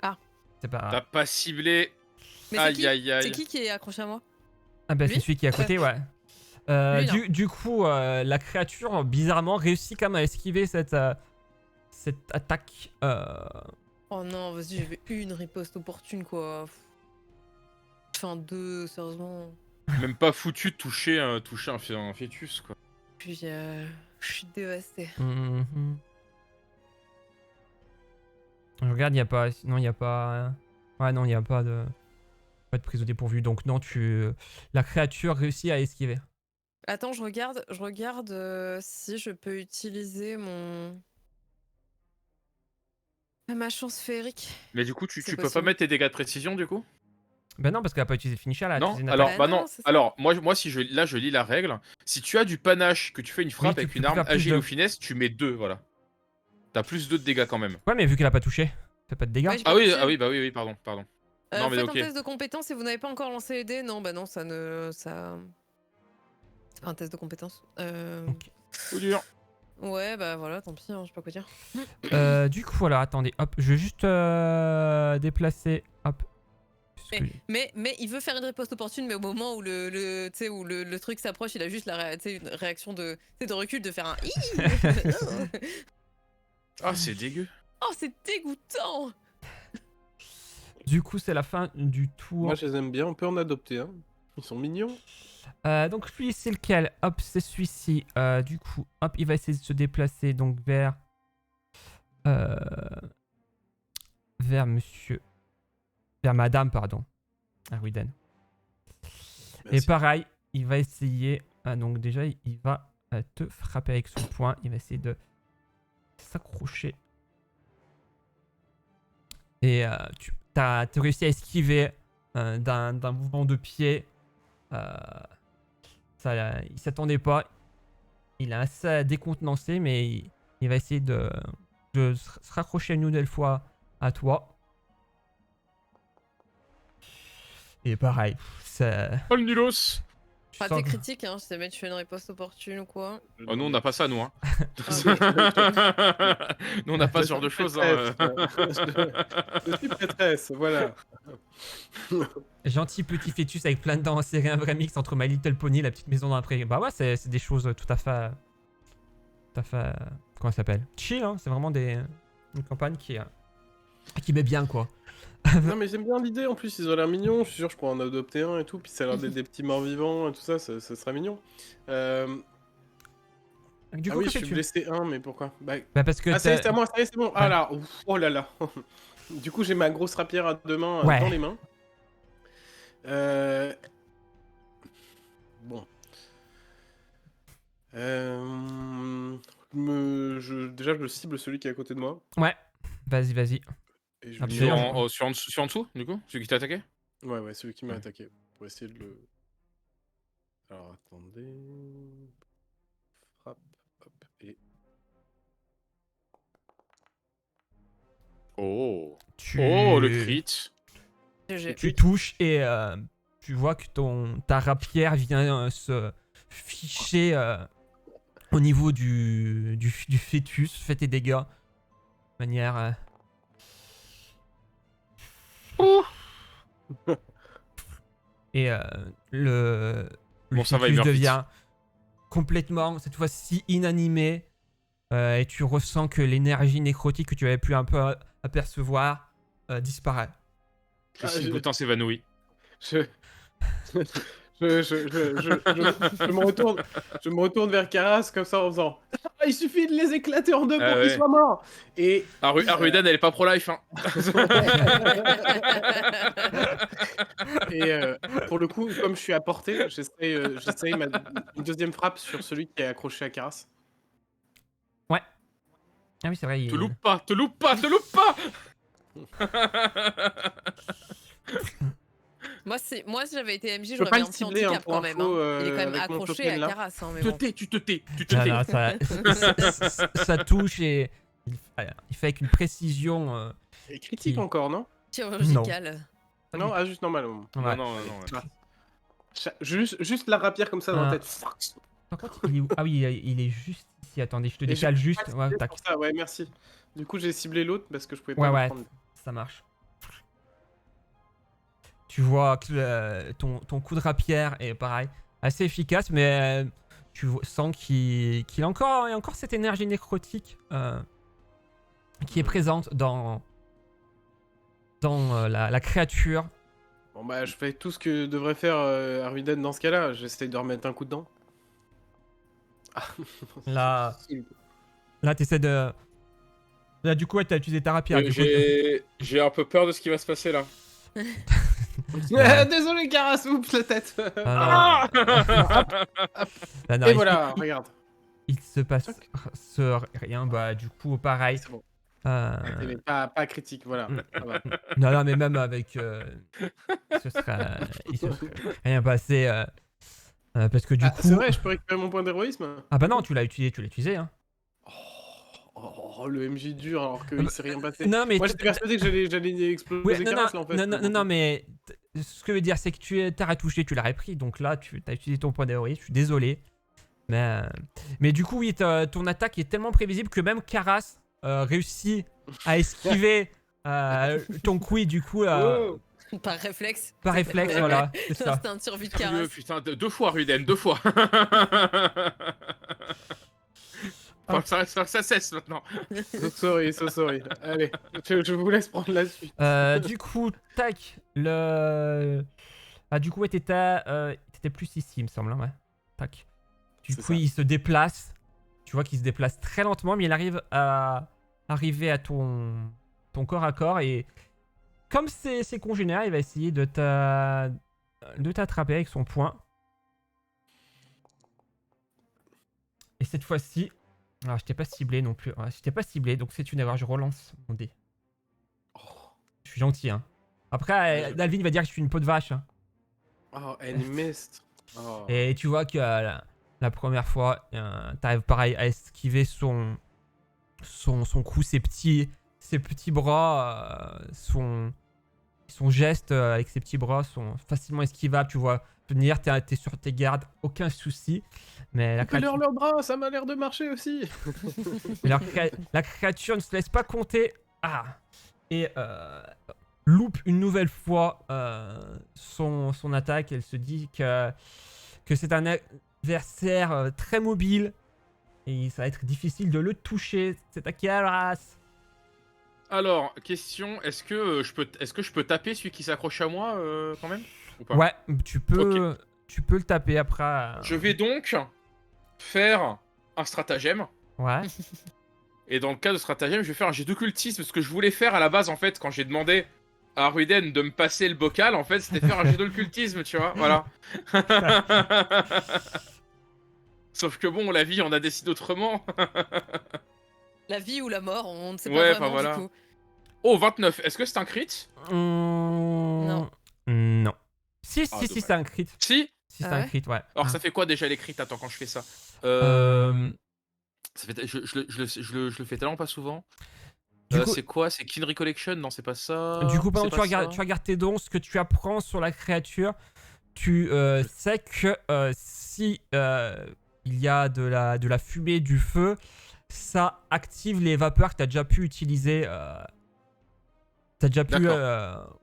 Ah. C'est pas T'as grave. pas ciblé. Mais Aïe aïe c'est aïe. qui est accroché à moi? Ah bah Lui c'est celui qui est à côté, ouais. Lui, là. Du coup, la créature, bizarrement, réussit quand même à esquiver cette attaque. Oh non, vas-y, j'avais une riposte opportune, quoi. Enfin, 2, sérieusement. Même pas foutu de toucher un fœtus quoi. Puis, je suis dévastée. Mhm. Je regarde, il y a pas... Non, il y a pas... Ouais, non, il y a pas de prise au dépourvu. Donc non, la créature réussit à esquiver. Attends, je regarde si je peux utiliser ma chance féerique. Mais du coup, C'est tu peux pas possible. mettre tes dégâts de précision du coup? Ben non, parce qu'elle a pas utilisé le finisher, là. Elle a Non, utilisé une alors, attaque. bah non, non. c'est ça. Alors, moi si je lis la règle, si tu as du panache, que tu fais une frappe tu avec peux une faire arme plus agile de- ou finesse, tu mets 2, voilà. T'as plus 2 de dégâts quand même. Ouais, mais vu qu'elle a pas touché, fait pas de dégâts. Ouais, j'ai Ah pas oui, touché. bah oui, pardon. Non, mais Faites ok. un test de compétence et vous n'avez pas encore lancé les dés. Non, bah non, ça ne... ça... C'est pas un test de compétence. Ok. Coup dur. Ouais, bah voilà, tant pis, hein, je sais pas quoi dire. Du coup, alors, attendez, hop, je vais juste déplacer, hop. Parce que- Mais il veut faire une riposte opportune, mais au moment où tu sais, où le truc s'approche, il a juste tu sais, une réaction de recul, de faire un Ah, c'est dégueu. Oh, c'est dégoûtant. Du coup, c'est la fin du tour. Moi, je les aime bien. On peut en adopter un. Ils sont mignons. Donc lui, c'est lequel? Hop, c'est celui-ci. Du coup, hop, il va essayer de se déplacer donc vers monsieur, vers madame, pardon. Arwiden. Et Merci. pareil, il va essayer. Donc déjà, il va te frapper avec son poing. Il va essayer de s'accrocher. Et tu as réussi à esquiver d'un mouvement de pied. Il s'attendait pas. Il est assez décontenancé, mais il va essayer de se raccrocher une nouvelle fois à toi. Et pareil, ça. Oh le nulos. tu Pas sens tes que- critiques, hein, si jamais tu fais une riposte opportune ou quoi. Oh non, on n'a pas ça nous hein. Ah, Nous on n'a pas ce genre de choses hein. Je suis prêtresse, voilà. Gentil petit fœtus avec plein de dents serrées, un vrai mix entre My Little Pony et la petite maison dans la prairie. Bah ouais, c'est des choses tout à fait. Comment ça s'appelle? Chill, hein, c'est vraiment une campagne qui met bien quoi. Non, mais j'aime bien l'idée. En plus, ils ont l'air mignons. Je suis sûr, je pourrais en adopter un et tout. Puis ça a l'air d'être des petits morts-vivants et tout ça. Ça serait mignon. Du Ah coup, oui, que je suis fais-tu? blessé un, mais pourquoi? Bah, Bah parce que ah, ça y est, t'as- c'est à moi, ça y est, c'est bon. Ouais. Ah là, ouf, oh là là. Du coup, j'ai ma grosse rapière à deux mains Ouais. dans les mains. Bon. Déjà, je cible celui qui est à côté de moi. Ouais, vas-y. Et je Ah, lui d'ailleurs, lance- Sur en dessous du coup? Celui qui t'a attaqué? Ouais, celui qui m'a Ouais. attaqué. Pour essayer de le. Alors, attendez. Frappe. Hop. Et. Oh tu... Oh le crit. GG. Tu touches et tu vois que ta rapière vient se ficher au niveau du fœtus, fait tes dégâts. De manière. Et le Bon, ça va, il fœtus meurt vite. devient complètement, cette fois-ci, inanimé. Et tu ressens que l'énergie nécrotique que tu avais pu un peu apercevoir disparaît. Christine je- Boutin s'évanouit. Je... je me retourne vers Karas comme ça en faisant ah, il suffit de les éclater en deux pour Ah qu'ils ouais. soient morts. Et Arrudan, elle est pas pro-life hein. pour le coup, comme je suis à portée, j'essaye une deuxième frappe sur celui qui est accroché à Karas. Ah oui, c'est vrai. Te loupe pas. Moi, si j'avais été MJ, peux j'aurais pas mis le un petit cibler, hein, handicap pour quand même. info, Hein. Il est quand même avec mon accroché token, à là. Caras. Hein, mais Tu bon. te tais. Ah, non, ça touche et il fait avec une précision. Et critique Qui- encore, non? Chirurgical. Pas Non, du- ah, juste normal. Ouais. Non. Juste la rapière comme ça dans Ah. la tête. Par contre, il est où? Ah oui, il est juste ici. Attendez, je te Et décale j'ai juste. pas Ouais, ciblé tac. pour ça, ouais, merci. Du coup, j'ai ciblé l'autre parce que je pouvais pas Ouais, le ouais, prendre. ça marche. Tu vois que ton coup de rapière est pareil, assez efficace, mais sens qu'il y a encore cette énergie nécrotique qui est présente dans la créature. Bon, bah, je fais tout ce que devrait faire Arviden dans ce cas-là. J'essaie de remettre un coup dedans. Ah, Là, t'essaies de... Là, du coup, ouais, t'as utilisé ta rapière. Du coup, J'ai un peu peur de ce qui va se passer là. Ouais. Désolé, Caras, oups, la tête. Ah, là, non, Et voilà, regarde. il se passe rien. Bah, du coup, pareil. C'est bon. Euh, Mais pas critique, voilà. Ça va. non, mais même avec... il se serait rien passé. Parce que du Ah, coup... c'est vrai, je peux récupérer mon point d'héroïsme. Ah bah non, tu l'as utilisé, hein. Oh, le MJ dur alors qu'il s'est rien passé. Non, mais... Moi j'étais persuadé que j'allais exploser Ouais, Caras là en fait. non, mais ce que je veux dire, c'est que tu t'as retouché, tu l'as repris, donc là, tu as utilisé ton point d'héroïsme, je suis désolé. Mais du coup, oui, ton attaque est tellement prévisible que même Caras réussit à esquiver ton coup, et du coup, Oh. Par réflexe. par réflexe, voilà, c'est ça. L'instinct de survie de Caras. Putain, 2 fois Ruden, 2 fois. Enfin, ça cesse maintenant. So sorry. Allez, je vous laisse prendre la suite. Du coup, tac, Ah, du coup, ouais, t'étais plus ici, il me semble, hein, ouais. Tac. Du C'est coup, ça. il se déplace. Tu vois qu'il se déplace très lentement, mais il arrive à arriver à ton corps à corps. Et comme c'est congénère, il va essayer de t'attraper avec son poing. Et cette fois-ci... Alors, je t'ai pas ciblé non plus. Ouais, je t'ai pas ciblé, donc c'est une erreur. Je relance mon dé. Je suis gentil, hein. Après, Dalvin va dire que je suis une peau de vache. Hein. Oh, and missed. Oh. Et tu vois que la première fois, t'arrives pareil à esquiver son coup, ses petits bras, son geste avec ses petits bras sont facilement esquivables. Tu vois venir, t'es sur tes gardes, aucun souci. Mais la créature, Leurs bras, ça m'a l'air de marcher aussi. la créature ne se laisse pas compter. Ah, et loupe une nouvelle fois son attaque. Elle se dit que c'est un adversaire très mobile et ça va être difficile de le toucher. C'est à quelle race? Alors, question, est-ce que je peux taper celui qui s'accroche à moi quand même ou pas? Ouais, tu peux le taper après. Je vais donc faire un stratagème. Ouais. Et dans le cas de stratagème, je vais faire un jet d'occultisme. Ce que je voulais faire à la base, en fait, quand j'ai demandé à Ruden de me passer le bocal, en fait, c'était faire un jet d'occultisme, tu vois. Voilà. Sauf que bon, la vie, on a décidé autrement. La vie ou la mort, on ne sait Ouais, pas vraiment voilà. du coup. Oh, 29. Est-ce que c'est un crit? Non. Non. Si, Ah, si, dommage. c'est un crit. Si. Si, Ah c'est un ouais crit, ouais. Alors, ça fait quoi déjà les crits? Attends, quand je fais ça. Ça fait... je le fais tellement pas souvent. Du coup, C'est quoi? C'est Keen Recollection? Non, c'est pas ça. du coup, pendant C'est que pas ça. tu regardes tes dons, ce que tu apprends sur la créature, tu sais que si il y a de la fumée, du feu, ça active les vapeurs que tu as déjà pu utiliser,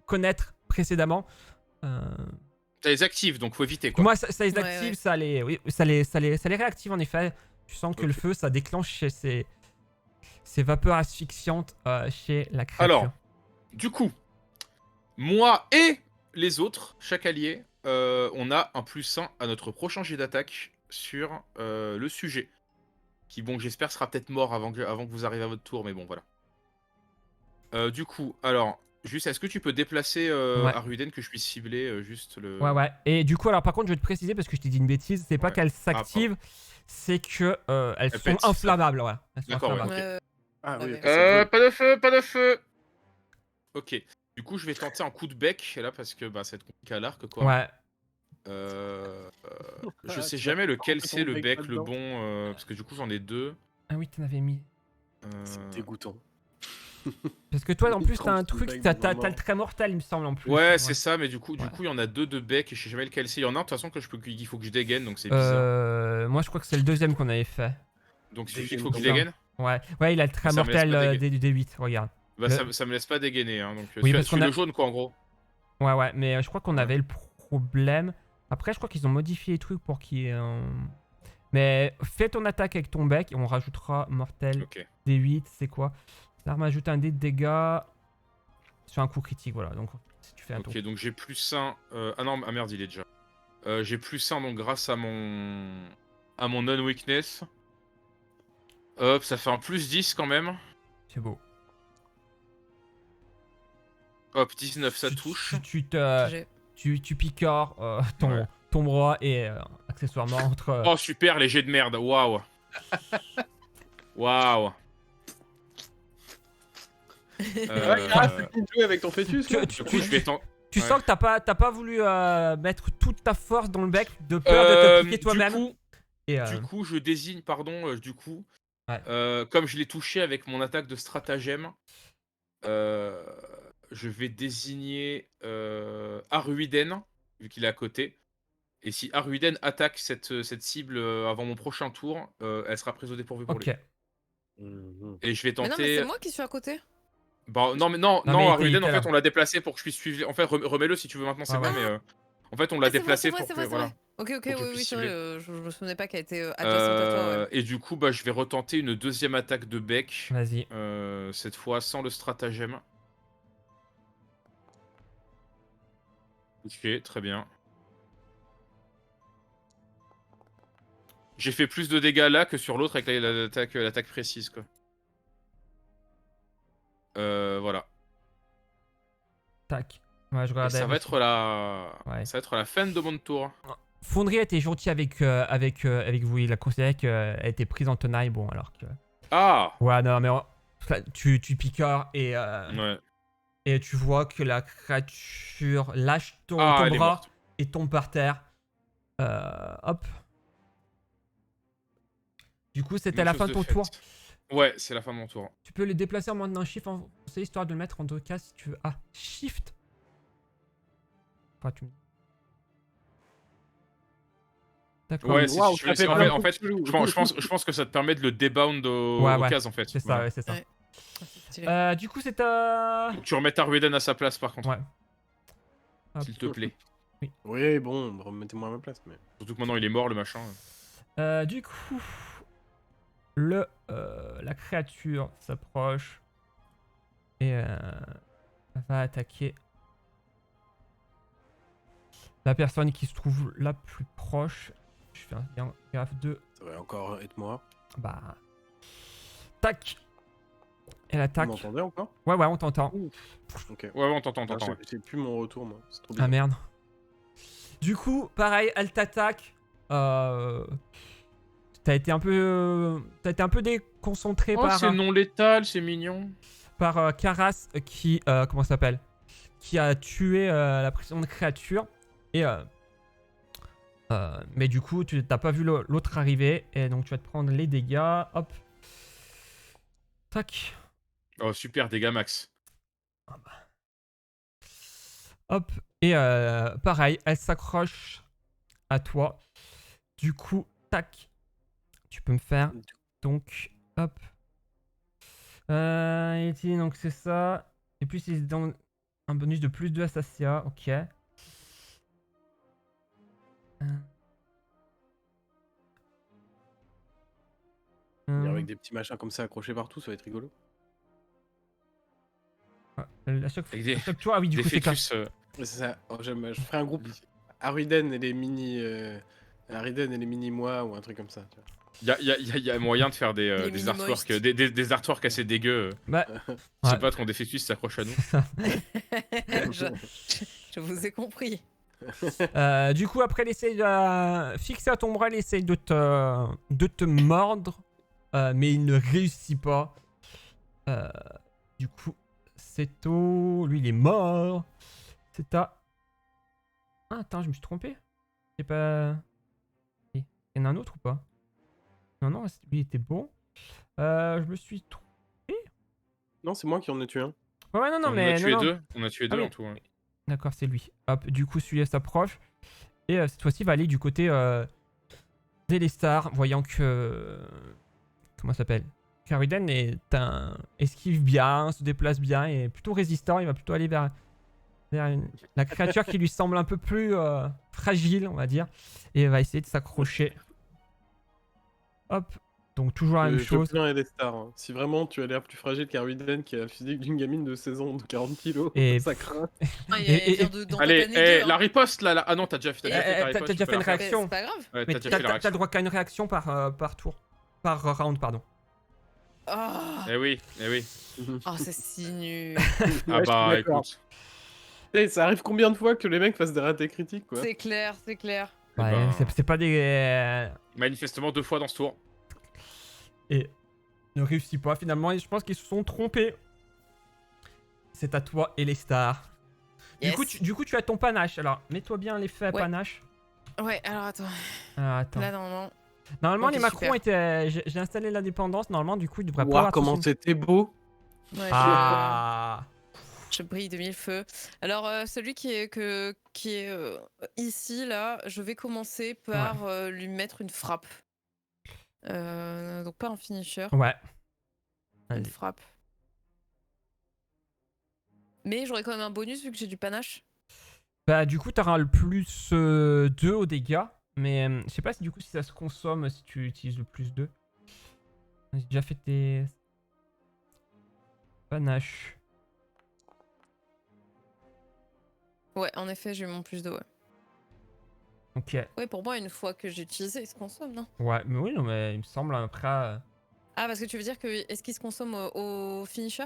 connaître précédemment. Ça les active, donc faut éviter quoi. Moi, ça les Ouais, active, ouais. oui, ça les réactive en effet. Tu sens que Ok. le feu, ça déclenche ces vapeurs asphyxiantes chez la créature. Alors, du coup, moi et les autres, chaque allié, on a un +1 à notre prochain jet d'attaque sur le sujet. Qui, bon, j'espère sera peut-être mort avant que vous arriviez à votre tour, mais bon, voilà. Du coup, alors, juste, est-ce que tu peux déplacer Ouais. Aruden que je puisse cibler juste le... Ouais. Et du coup, alors par contre, je vais te préciser parce que je t'ai dit une bêtise, c'est pas Ouais. qu'elles s'activent, c'est que elles sont pètent. inflammables, ouais. Elles sont D'accord, ouais. inflammables. Ok. Ah oui, Ouais. ok, c'est Pas de feu, pas de feu. Ok. Du coup, je vais tenter un coup de bec, là, parce que bah, ça va être compliqué à l'arc, quoi. Ouais. Je sais tu jamais vas lequel tremper c'est ton le bec bec, le là-dedans. bon, parce que du coup, j'en ai 2. Ah oui, t'en avais mis. C'est dégoûtant. Parce que toi, en Il plus, t'as un trempe son truc, bec t'as dans un le mort. trait mortel, il me semble, en plus. Ouais, c'est ça, mais du coup, Ouais. il y en a 2 de bec et je sais jamais lequel c'est. Il y en a un, de toute façon, qu'il faut que je dégaine, donc c'est bizarre. Moi, je crois que c'est le deuxième qu'on avait fait. Donc il faut Dégaine que je ton dégaine. Ouais, il a le trait Ça me laisse mortel pas du D8, regarde. Bah, Le- ça me laisse pas dégainer. Hein, donc, Oui, celui parce qu'on a- le jaune, quoi, en gros. Ouais, mais je crois qu'on Ouais. avait le problème. Après, je crois qu'ils ont modifié les trucs pour qu'il y ait un... Mais fais ton attaque avec ton bec et on rajoutera mortel Ok. D8, c'est quoi? L'arme ajoute un dé de dégâts sur un coup critique, voilà. Donc, si tu fais un tour. Ok, donc j'ai +1. Ah non, ah merde, il est déjà. J'ai +1 donc grâce à mon non-weakness. Hop, ça fait un +10 quand même. C'est beau. Hop, 19, ça touche. Tu picores Ouais. ton bras et accessoirement entre... Oh super, les jets de merde, waouh. Waouh. Ah, c'est qui de jouer avec ton fœtus là Du coup, je vais tenter. Tu Ouais. sens que t'as pas voulu mettre toute ta force dans le bec de peur de te piquer toi-même. Du coup, je désigne, pardon, Ouais. comme je l'ai touché avec mon attaque de stratagème, je vais désigner Aruiden, vu qu'il est à côté. Et si Aruiden attaque cette cible avant mon prochain tour, elle sera prise au dépourvu pour lui. Ok. Mhm. Et je vais Mais non, mais tenter. c'est moi qui suis à côté. Bah, non, mais Aruiden, il en était fait, là. on l'a déplacé pour que je puisse suivre. En fait, remets-le si tu veux maintenant, c'est Ouais, bon, ouais. mais en fait, on l'a Ah, c'est vrai, déplacé c'est vrai, pour c'est que. vrai, c'est Voilà. vrai. Ok, Pour que je oui, puisse c'est vrai. cibler. Je me souvenais pas qu'elle était adjacente à toi. Ouais. Et du coup, bah, je vais retenter une deuxième attaque de bec. Vas-y. Cette fois sans le stratagème. Ok, très bien. J'ai fait plus de dégâts là que sur l'autre avec l'attaque précise, quoi. Voilà. Tac. Ouais, je Et regardais. ça va être Ouais. ça va être la fin de mon tour. Fonderie était gentil avec vous. Il a considéré qu'elle était prise en tenaille. Bon, alors que. Ah Ouais, non, mais tu picores ouais. et tu vois que la créature lâche ton Elle est bras morte. et tombe par terre. Hop. Du coup, c'était Quelque la chose fin de ton fait. tour. Ouais, c'est la fin de mon tour. Tu peux le déplacer en moins d'un shift, c'est histoire de le mettre en deux cas si tu veux. Ah, shift. Enfin, tu me... D'accord. Ouais, c'est Waouh, si tu ça veux, fait en plein fait, de coups de je pense que ça te permet de le débound aux Ouais. cases en fait. C'est ça, Voilà. ouais, c'est ça. Ouais. Ah, c'est stylé. Du coup, c'est à... Tu remets Aruiden à sa place par contre, Ouais. Hop. s'il te plaît. Oui, bon, remettez-moi à ma place. Mais... Surtout que maintenant il est mort le machin. Du coup, la créature s'approche et va attaquer la personne qui se trouve la plus proche. Je fais un gaffe de... Ça va encore être moi. Bah... Tac. Elle Vous attaque. m'entendez encore? Ouais, on t'entend. Ok. Ouais, on t'entend, Ah, ouais. j'ai plus mon retour, moi. C'est trop Ah bizarre. merde. Du coup, pareil, elle t'attaque. T'as été un peu déconcentré Oh, par... c'est non létal, c'est mignon. par Karas qui comment ça s'appelle, qui a tué la précédente créature et mais du coup tu t'as pas vu l'autre arriver et donc tu vas te prendre les dégâts. Hop, tac, Oh super, dégâts max. hop, et pareil, elle s'accroche à toi. Du coup, tac, tu peux me faire donc hop. Et donc c'est ça. Et puis c'est dans un bonus de plus 2 à Sassia. Ok. Et avec des petits machins comme ça accrochés partout, ça va être rigolo. À chaque Avec des- tour, ah oui, du Des coup c'est clair. fœtus. Ouais, c'est ça. Oh, je ferai un groupe Aruiden et les mini. Aruiden et les mini moi ou un truc comme ça. Tu vois. Il y a moyen de faire des Les des mini artworks, moist. des artworks assez dégueux. Bah, C'est ouais. pas qu'on des fœtus qui s'accrochent à nous. je vous ai compris. Du coup, après, elle essaye de fixer à ton bras, elle essaye de te mordre, mais il ne réussit pas. Du coup, c'est au... Lui, il est mort. C'est à... Ah, attends, je me suis trompé. C'est pas... Il y en a un autre ou pas? Non, lui, il était bon. Je me suis trompé. Non, c'est moi qui en ai tué un. Ouais, non, On mais... a tué non. deux. On a tué deux oui. en tout. Ouais. D'accord, c'est lui. Hop, du coup, celui-là s'approche. Et cette fois-ci, il va aller du côté d'Elestar, voyant que comment ça s'appelle, Karuden esquive bien, se déplace bien et est plutôt résistant. Il va plutôt aller vers la créature qui lui semble un peu plus fragile, on va dire, et va essayer de s'accrocher. Hop, donc toujours la même chose. Je plains Elestar. Hein. Si vraiment tu as l'air plus fragile qu'Arwiden qui a le physique d'une gamine de 16 ans de 40 kilos, Et- ça craint. Ah, Allez, la riposte là, ah non, t'as déjà fait, t'as riposte, déjà tu fait peux une la faire. réaction. C'est pas grave. Ouais, Mais t'as déjà t'as fait la le réaction. droit qu'à une réaction par tour. Par round, pardon. Ah, Eh oui, eh oui. c'est si nul. Ah Ouais, je suis bah d'accord. écoute. Et ça arrive combien de fois que les mecs fassent des ratés critiques quoi? C'est clair, c'est clair. Eh Ouais, ben, c'est pas des... manifestement 2 fois dans ce tour. Et ne réussit pas finalement, et je pense qu'ils se sont trompés. C'est à toi et les stars. Yes. Du coup, tu as ton panache. Alors, mets-toi bien l'effet Ouais. panache. Ouais, alors attends. Ah, attends. Là, non. Normalement, Ok, les macrons super. étaient... J'ai installé la dépendance. Normalement, du coup, il devrait pas Ouah, avoir de comment soucis. c'était beau! Ouais, Ah. je brille de mille feux. Alors, celui qui est ici, là, je vais commencer par lui mettre une frappe. Donc, pas un finisher, Ouais. une Allez. frappe. Mais j'aurai quand même un bonus vu que j'ai du panache. Bah, du coup, t'auras le plus 2 aux dégâts. Mais je sais pas si du coup, si ça se consomme si tu utilises le plus 2. J'ai déjà fait tes... panache. Ouais, en effet, j'ai eu mon plus 2, ouais. Ok. Ouais, pour moi, une fois que j'ai utilisé, il se consomme, non? Ouais, mais oui, non, mais il me semble après... Ah, parce que tu veux dire que est-ce qu'il se consomme au finisher?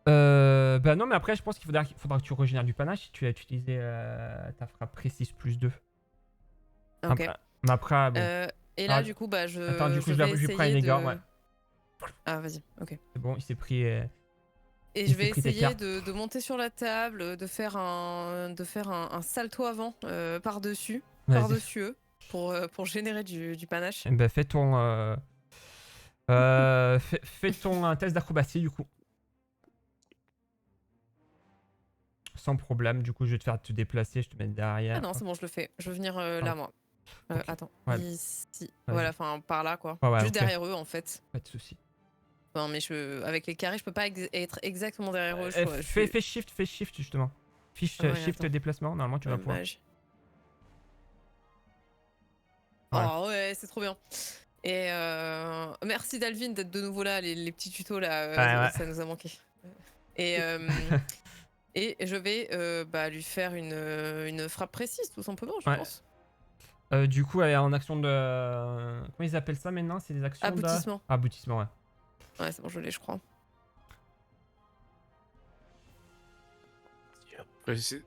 Bah non, mais après, je pense qu'il faudra que tu régénères du panache si tu as utilisé ta frappe précise plus 2. Ok. Mais après, bon, Et là, Ah, du coup, bah, je. attends, du coup, je vais lui prends un essayer dégât, de... ouais. Ah, vas-y, ok. C'est bon, il s'est pris... Et Il je s'est vais pris tes essayer cartes. de monter sur la table, de faire un salto avant par-dessus Vas-y. eux pour générer du panache. Bah, fais ton... fais ton un test d'acrobatie, du coup. Sans problème, du coup, je vais te faire te déplacer, je te mets derrière. Ah non, c'est bon, je le fais. Je veux venir là, Ah. moi. Ok. Attends, Ouais. ici. Vas-y. Voilà, enfin, par là, quoi. Ouais, Juste ok. derrière eux, en fait. Pas de soucis. Non, mais avec les carrés, je peux pas être exactement derrière eux. Je Fais shift, justement. Ouais, Shift attends. déplacement, normalement, tu vas pouvoir. Mage. Ouais. Oh ouais, c'est trop bien. Et merci Dalvin d'être de nouveau là, les petits tutos là, Ouais. ça nous a manqué. Et, et je vais lui faire une frappe précise tout simplement, je Ouais. pense. Du coup, elle est en action de... Comment ils appellent ça maintenant? C'est des actions Aboutissement. Aboutissement, ouais. Ouais, c'est bon, je l'ai, je crois.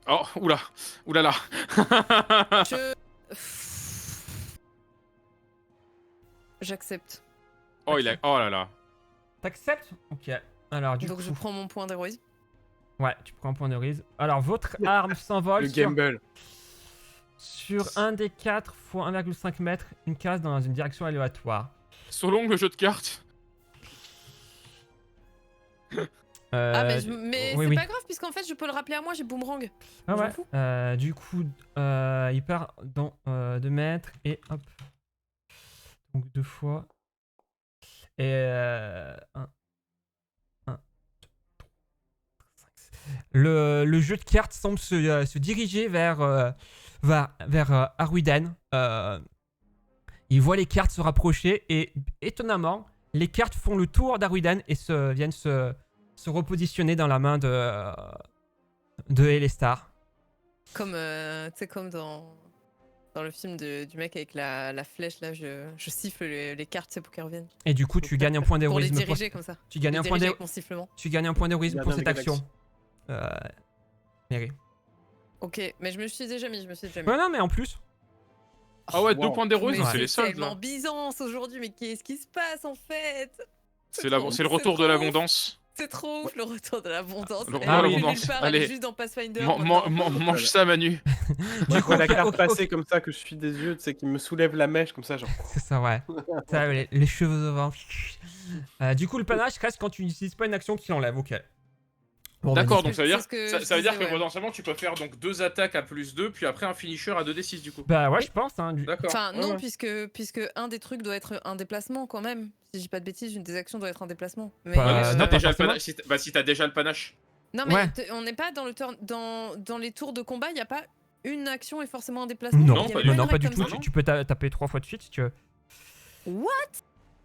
Oh, oulala. Je... J'accepte. Oh, oh là là. T'acceptes? Ok. Alors, du Donc coup... je prends mon point d'héroïsme. Ouais, tu prends un point de rise. Alors, votre arme s'envole Le sur... gamble. Sur un des 4 fois 1,5 mètres, une case dans une direction aléatoire. Solong, le jeu de cartes. Ah, mais oui, c'est oui. pas grave, puisqu'en fait, je peux le rappeler à moi, j'ai boomerang. Ah Je m'en ouais. fous. Du coup, il part dans 2 mètres et hop. Donc 2 fois. Et 1, 2, 3, 5. Le jeu de cartes semble se diriger vers Arwiden. Il voit les cartes se rapprocher et étonnamment, les cartes font le tour d'Arwiden et viennent se repositionner dans la main de Elestar. Comme, tu sais, comme dans le film du mec avec la flèche, là, je siffle les cartes, c'est pour qu'elles reviennent. Et du coup, tu gagnes un point Pour les d'héroïsme. diriger comme ça. Tu gagnes Les un point diriger d'héroïsme. avec mon sifflement. Tu gagnes un point d'héroïsme pour Gardien cette des action. Mary. Ok, mais je me suis déjà mis. Ouais, non, mais en plus. Ah ouais, 2 Wow. points d'héroïsme, Mais c'est les soldes tellement là. Byzance aujourd'hui, mais qu'est-ce qui se passe en fait? C'est le retour de trop l'abondance. C'est trop ouf, le retour de l'abondance. Le retour de Elle est l'abondance. nulle part, Allez. elle est juste dans Pathfinder. Mange ça, Manu. Du coup, la ok, carte ok, passée ok. comme ça que je suis des yeux, tu sais, qui me soulève la mèche comme ça, genre. C'est ça, ouais. Ça, les cheveux au vent. Du coup, le panache reste quand tu n'utilises pas une action qui l'enlève, ok. Pour D'accord, organiser. donc ça veut dire, C'est ce que ça, je ça veut dire disais, que ouais. potentiellement tu peux faire donc 2 attaques à +2, puis après un finisher à 2d6 du coup. Bah ouais, je pense. Hein, D'accord. Enfin, ouais, non, ouais. puisque un des trucs doit être un déplacement quand même. Si je dis pas de bêtises, une des actions doit être un déplacement. Mais, Bah non, si non, t'as pas déjà le forcément. panache. Si t'as déjà le panache. Non, mais Ouais. on n'est pas dans le dans les tours de combat, il n'y a pas une action et forcément un déplacement. Non, Non, Il y pas avait du non, une non, pas règle du comme tout. ça. Tu peux taper 3 fois de suite si tu veux. What?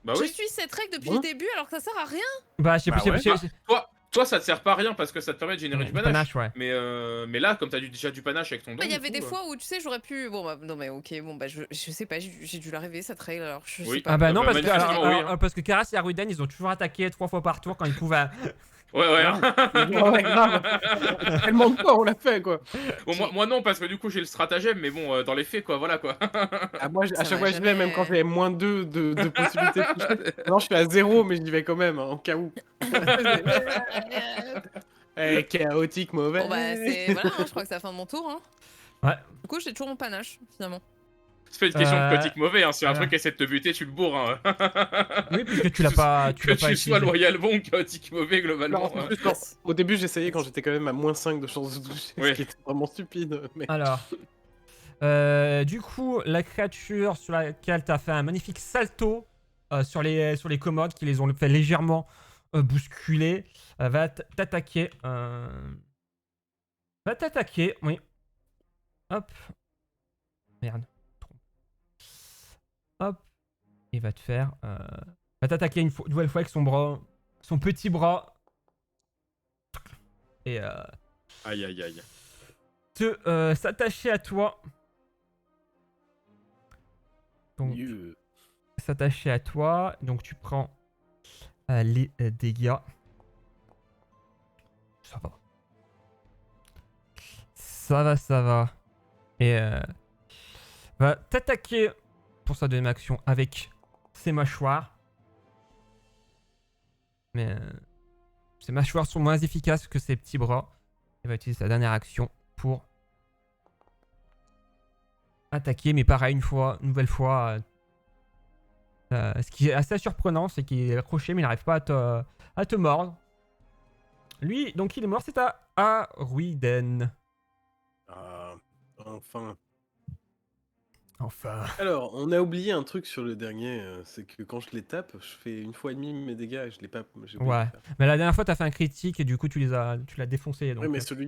Bah Je oui. suis cette règle depuis Bon. le début alors que ça sert à rien. Bah, je sais Bah plus. ouais. Toi, ça te sert pas à rien parce que ça te permet de générer du panache. ouais. Mais là, comme t'as déjà du panache avec ton don. Il y du avait coup, des fois où tu sais, j'aurais pu. Bon, bah, non, mais ok, bon, bah, je sais pas, j'ai dû la rêver cette règle alors je sais Oui. pas. Ah bah non, Bah, parce que, manifestement, oui, hein. parce que Karas et Aruden, ils ont toujours attaqué 3 fois par tour quand ils pouvaient. Ouais, ouais. Ouais, grave. Tellement de fois on l'a fait, quoi. Bon, moi non, parce que du coup j'ai le stratagème, mais bon, dans les faits, quoi, voilà quoi. Ah, moi, Ça à chaque m'a fois, j'y vais, même quand jamais- j'ai moins 2 de possibilités de toucher. Non, je suis à 0, mais j'y vais quand même, hein, au cas où. Eh, chaotique, mauvais. Bon, bah, c'est. Voilà, hein, je crois que c'est la fin de mon tour. Hein. Ouais. Du coup, j'ai toujours mon panache finalement. C'est pas une question de Euh, cotique mauvais, hein. Si un voilà. truc essaie de te buter, tu le bourres. Hein. Oui, puisque tu l'as pas. Tu Que l'as pas tu sois utilisé. loyal bon, chaotique mauvais, Non, globalement. en plus, non. Au début, j'essayais quand j'étais quand même à moins 5 de chance de toucher, Oui. ce qui était vraiment stupide. Mais... Alors. Du coup, la créature sur laquelle t'as fait un magnifique salto sur les commodes qui les ont fait légèrement bousculer va t'attaquer. Va t'attaquer, oui. Hop. Merde. Trompe. Hop. Il va te faire. Va t'attaquer une nouvelle fois avec son bras. Son petit bras. Et Aïe aïe aïe. s'attacher à toi. Donc, s'attacher à toi. Donc, tu prends les dégâts. Ça va. Ça va. Et va t'attaquer pour sa deuxième action avec ses mâchoires. Mais ses mâchoires sont moins efficaces que ses petits bras. Il va utiliser sa dernière action pour attaquer, mais pareil, une nouvelle fois. Ce qui est assez surprenant, c'est qu'il est accroché, mais il n'arrive pas à te mordre. Lui, donc il est mort, c'est à Arwiden. Ah, enfin. Enfin. Alors, on a oublié un truc sur le dernier, c'est que quand je les tape, je fais 1,5 fois mes dégâts et je l'ai pas. J'ai oublié de Ouais. le faire. Mais la dernière fois, t'as fait un critique et du coup, tu l'as défoncé. Donc, Ouais, mais celui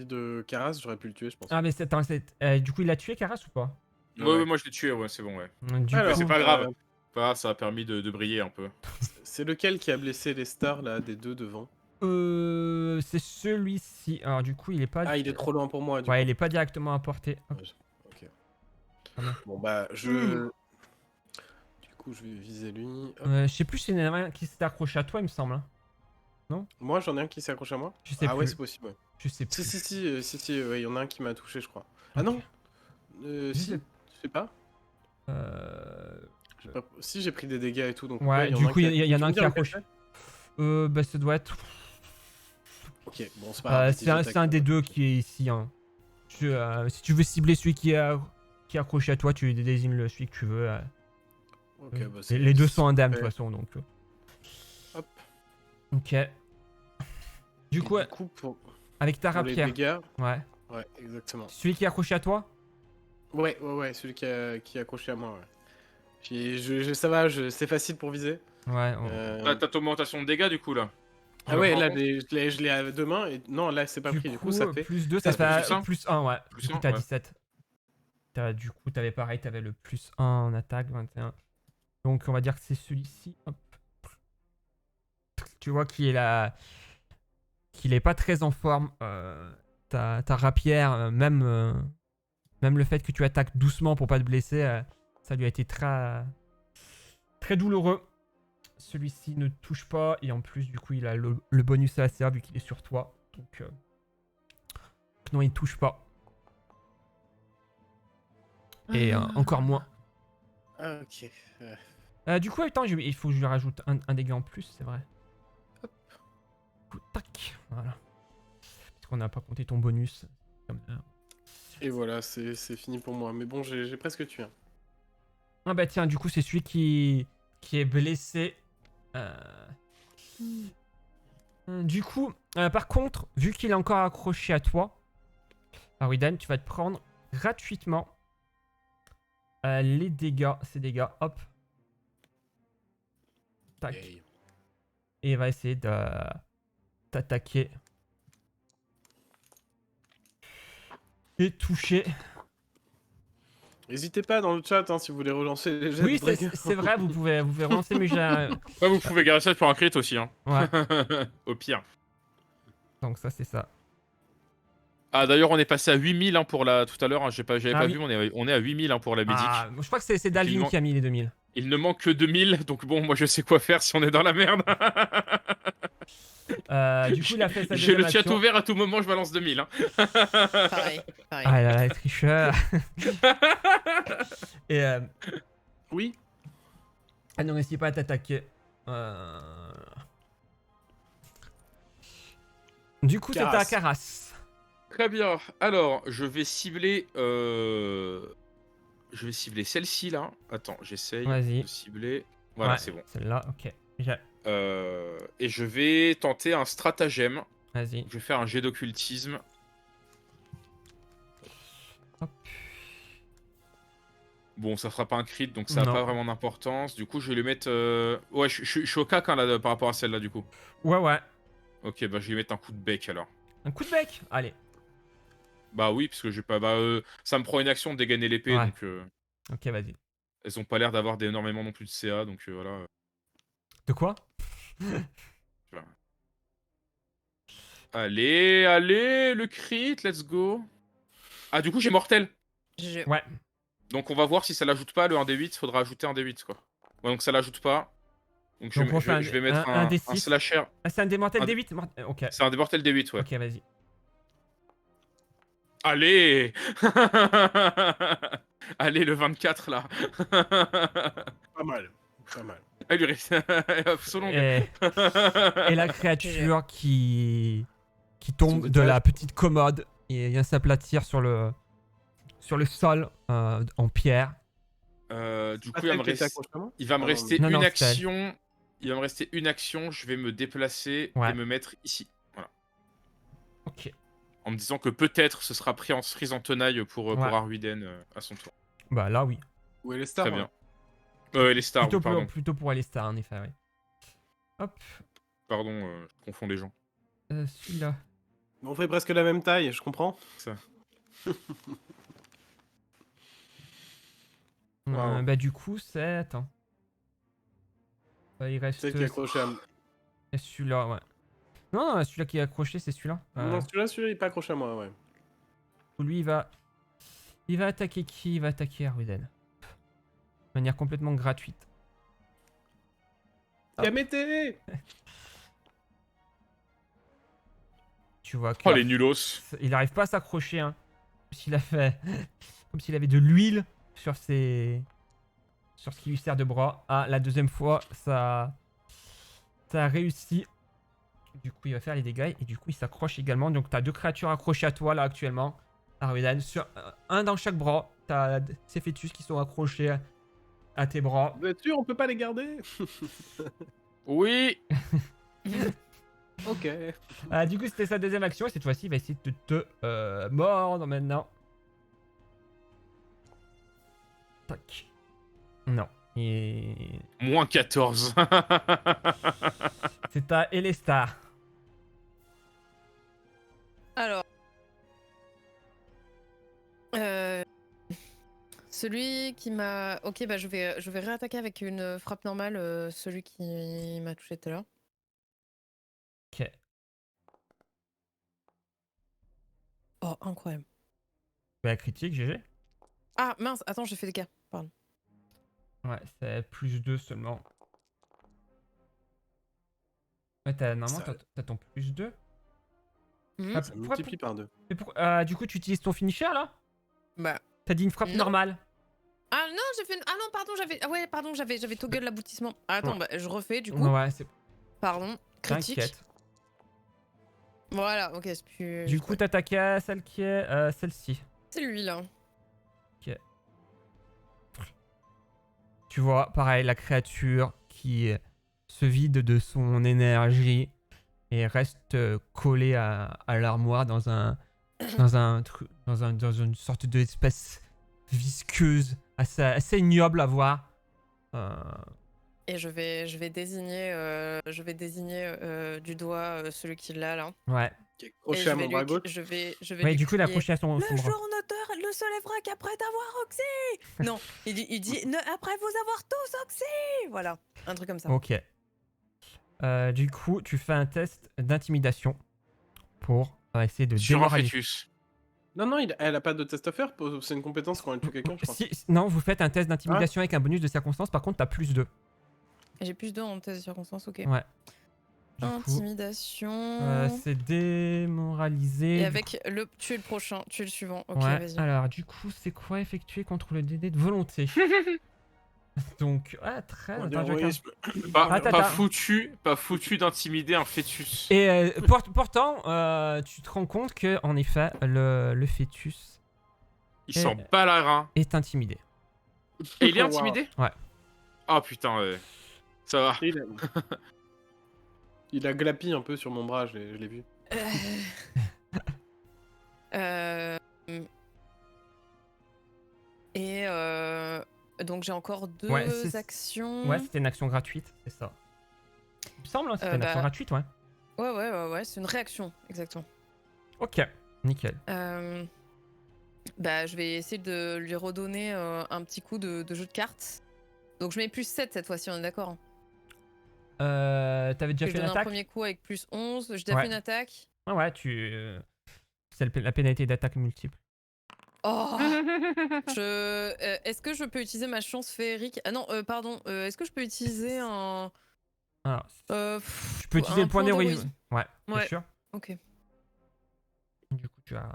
de Karas, j'aurais pu le tuer, je pense. Ah, mais du coup, il a tué Karas ou pas? Ouais, moi je l'ai tué, ouais, c'est bon, ouais. Du Alors, coup, c'est pas grave. Pas grave, ça a permis de briller un peu. c'est lequel qui a blessé les stars, là, des deux devant? c'est celui-ci. Alors, du coup, il est pas. Ah, il est trop loin pour moi, du Ouais, coup. il est pas directement à portée. Hop. Ok. Ah non. Bon, bah, je... Du coup, je vais viser lui. Hop. Je sais plus s'il y en a un qui s'est accroché à toi, il me semble. Hein. Moi, j'en ai un qui s'accroche à moi. Je sais Ah ouais, plus. c'est possible, ouais. Je sais plus. Si, ouais, il y en a un qui m'a touché, je crois. Ah Ok. non Je Si, sais- je sais pas. Si, j'ai pris des dégâts et tout, donc... Ouais, il y en du a un coup, qui a- il y en tu a peux un me qui dire a lequel accroché. Bah, ça doit être. Ok, bon, c'est pas grave. C'est un des deux qui est ici. Hein. Si tu veux cibler celui qui est accroché à toi, tu désignes celui que tu veux. Ok, bah, c'est- Les deux sont indemnes de ouais. toute façon, donc. Hop. Ok. Du Et coup, pour avec ta les rapière. dégâts... Ouais. Ouais, exactement. Celui qui est accroché à toi. Ouais, celui qui est accroché à moi, ouais. Ça va, c'est facile pour viser. Ouais. T'as ton augmentation de dégâts du coup là. Ah ouais, prends en là, compte. je l'ai à deux mains, et non, là, c'est pas pris, du coup, ça fait... plus 2, ça ça fait fait plus plus 1, ouais. Plus Du coup, un, t'as ouais. 17. Du coup, t'avais pareil, t'avais le plus 1 en attaque, 21. Donc, on va dire que c'est celui-ci. Hop. Tu vois qu'il est pas très en forme. Ta rapière, même le fait que tu attaques doucement pour pas te blesser, ça lui a été très, très douloureux. Celui-ci ne touche pas et en plus du coup il a le bonus à la serre vu qu'il est sur toi. Donc non, il ne touche pas. Et encore moins. Ah, ok. Du coup, attends, il faut que je lui rajoute un dégât en plus, c'est vrai. Hop. Du coup, tac, voilà. Parce qu'on n'a pas compté ton bonus. Comme ça. Et voilà, c'est fini pour moi. Mais bon, j'ai presque tué. Ah bah tiens, du coup c'est celui qui est blessé. Du coup, par contre, vu qu'il est encore accroché à toi, Arwidan, tu vas te prendre gratuitement les dégâts. Ces dégâts, hop. Tac. Yay. Et il va essayer de t'attaquer. Et toucher. N'hésitez pas dans le chat hein, si vous voulez relancer les jets Oui, de Dragon. c'est vrai, vous pouvez relancer mes jets. Ouais, vous pouvez garder ça pour un crit aussi. Hein. Ouais, Au pire. donc ça, c'est ça. Ah, d'ailleurs, on est passé à 8000 hein, pour la. Tout à l'heure, hein, j'avais Ah pas oui. vu, on est à 8000 hein, pour la médic. Ah, je crois que c'est Dalvin manque- qui a mis les 2000. Il ne manque que 2000, donc bon, moi je sais quoi faire si on est dans la merde. Du coup, il a fait sa J'ai deuxième le chat action. ouvert à tout moment, je balance 2000. Hein. Pareil, pareil. Ah là là, les tricheurs. Et Oui. elle ne réussit pas à t'attaquer. Du coup, c'est à Caras. Caras. Très bien. Alors, je vais cibler. Je vais cibler celle-ci là. Attends, j'essaye Vas-y. de cibler. Voilà, Ouais, c'est bon. Celle-là, ok. Et je vais tenter un stratagème. Vas-y. Je vais faire un jet d'occultisme. Hop. Bon, ça fera pas un crit, donc ça n'a Non. pas vraiment d'importance. Du coup, je vais lui mettre. Ouais, je suis au cac hein, là, par rapport à celle-là, du coup. Ouais, ouais. Ok, bah je vais lui mettre un coup de bec alors. Un coup de bec. Allez. Bah oui, parce que j'ai pas. Bah, ça me prend une action de dégainer l'épée, Ouais. donc Ok, vas-y. elles ont pas l'air d'avoir énormément non plus de CA, donc voilà. De quoi? Voilà. Allez, allez, le crit, let's go. Ah, du coup, j'ai mortel. Ouais. Donc on va voir si ça l'ajoute pas le 1d8, faudra ajouter un d8 quoi. Ouais, donc ça l'ajoute pas. Donc Donc on fait je vais mettre un un D6. slasher. Ah, c'est un des mortels Un- D8 Ok. C'est un des mortels d8, ouais. Ok, vas-y. Allez. Allez, le 24 là. Pas mal. Pas mal. Elle lui reste so long. Et la créature qui tombe Son de la étage. petite commode et vient s'aplatir sur le sol en pierre. Du Pas coup, il va celle me qui était rester, accrochée à moi il va me Ah, rester non, une non, c'est elle. action. Il va me rester une action. Je vais me déplacer Ouais. et me mettre ici. Voilà. Ok. En me disant que peut-être ce sera pris en cerise en tenaille pour Ouais. Arwiden à son tour. Bah là, oui. Où est les stars Très bien. hein Les stars, oui, pardon. Plutôt pour Alistar, en effet, oui. Hop. Pardon, je confonds les gens. Celui-là. On fait presque la même taille, je comprends. Ça. Wow. Bah du coup, c'est... Attends. Il reste... Celle qui est accrochée à moi. il y a celui-là, ouais. Non, non, celui-là qui est accroché, c'est celui-là. Non, celui-là, il est pas accroché à moi, ouais. Lui, il va attaquer qui? Il va attaquer Arwiden. De manière complètement gratuite. Yamété. Tu vois que Oh, les nulos. il n'arrive pas à s'accrocher. Hein. S'il a fait... Comme s'il avait de l'huile sur ce qui lui sert de bras. Ah, la deuxième fois, ça a réussi. Du coup, il va faire les dégâts. Et du coup, il s'accroche également. Donc, tu as deux créatures accrochées à toi, là, actuellement. Arwidan, sur un dans chaque bras. Tu as ces fœtus qui sont accrochés à tes bras. Vous êtes sûr, on peut pas les garder? Oui. Ok. Du coup, c'était sa deuxième action. Et cette fois-ci, il va essayer de te mordre maintenant. Tac. Non. Et... Moins 14. c'est à Elestar. Alors. Celui qui m'a. Ok, bah je vais réattaquer avec une frappe normale celui qui m'a touché tout à l'heure. Ok. Oh, incroyable. Bah, critique, GG. Ah mince, attends, j'ai fait des cas. Pardon. Ouais, c'est plus 2 seulement. Ouais, normalement, t'as ton plus 2. Mhm. Ça multiplie par 2. Mais du coup, tu utilises ton finisher là? Bah. T'as dit une frappe Non. normale. Ah non, j'ai fait. Ah non, pardon, j'avais. Ah ouais, pardon, j'avais toggle l'aboutissement. Ah, attends, Ouais. bah, je refais du coup. Ouais, c'est. Pardon. Critique. T'inquiète. Voilà, ok, c'est plus. Du coup, t'attaquais à celle qui est celle-ci. C'est lui là. Tu vois, pareil, la créature qui se vide de son énergie et reste collé à l'armoire dans une sorte d'espèce visqueuse assez ignoble à voir. Et je vais désigner du doigt celui qui l'a là. Ouais. Qui est Et accroché je à vais mon bras lui, gauche. je vais Ouais, lui du coup, il a crier, accroché à son le bras. jour ne se lèvera qu'après t'avoir oxy. Non, il dit après vous avoir tous oxy. Voilà, un truc comme ça. Ok. Du coup, tu fais un test d'intimidation pour essayer de Sur un démoraliser. fœtus. Non, elle a pas de test à faire. C'est une compétence quand elle tue quelqu'un, je crois. Non, vous faites un test d'intimidation avec un bonus de circonstance. Par contre, t'as plus 2. J'ai plus 2 en test de circonstance, ok. Ouais. Du coup, Intimidation. c'est démoralisé. Et avec le tuer le prochain, tuer le suivant. Ok, Ouais. vas-y. Alors, du coup, c'est quoi effectuer contre le DD de volonté? Donc, 13. On Attends, dit je regarde. héroïsme. Attends. Pas foutu d'intimider un fœtus. Et pourtant, tu te rends compte que, en effet, le fœtus Il s'en bat la rein. est intimidé. Et il est Wow. intimidé? Ouais. Oh putain, ça va. Il a glapi un peu sur mon bras, je l'ai vu. Et donc j'ai encore 2 Ouais, actions. Ouais, c'était une action gratuite, c'est ça. Il me semble, hein, c'était une action gratuite, ouais. Ouais, c'est une réaction, exactement. Ok, nickel. Je vais essayer de lui redonner un petit coup de jeu de cartes. Donc je mets plus 7 cette fois-ci, on est d'accord, hein. T'avais déjà Je fait une donne un attaque? premier coup avec plus 11. J'ai déjà Ouais. fait une attaque. Ouais, c'est la pénalité d'attaque multiple. Oh Est-ce que je peux utiliser ma chance féerique? Ah non, pardon. Est-ce que je peux utiliser un... Alors, pff, tu peux utiliser un le point point d'héroïsme. Ouais, bien Ouais. sûr. Ok. Du coup, tu as...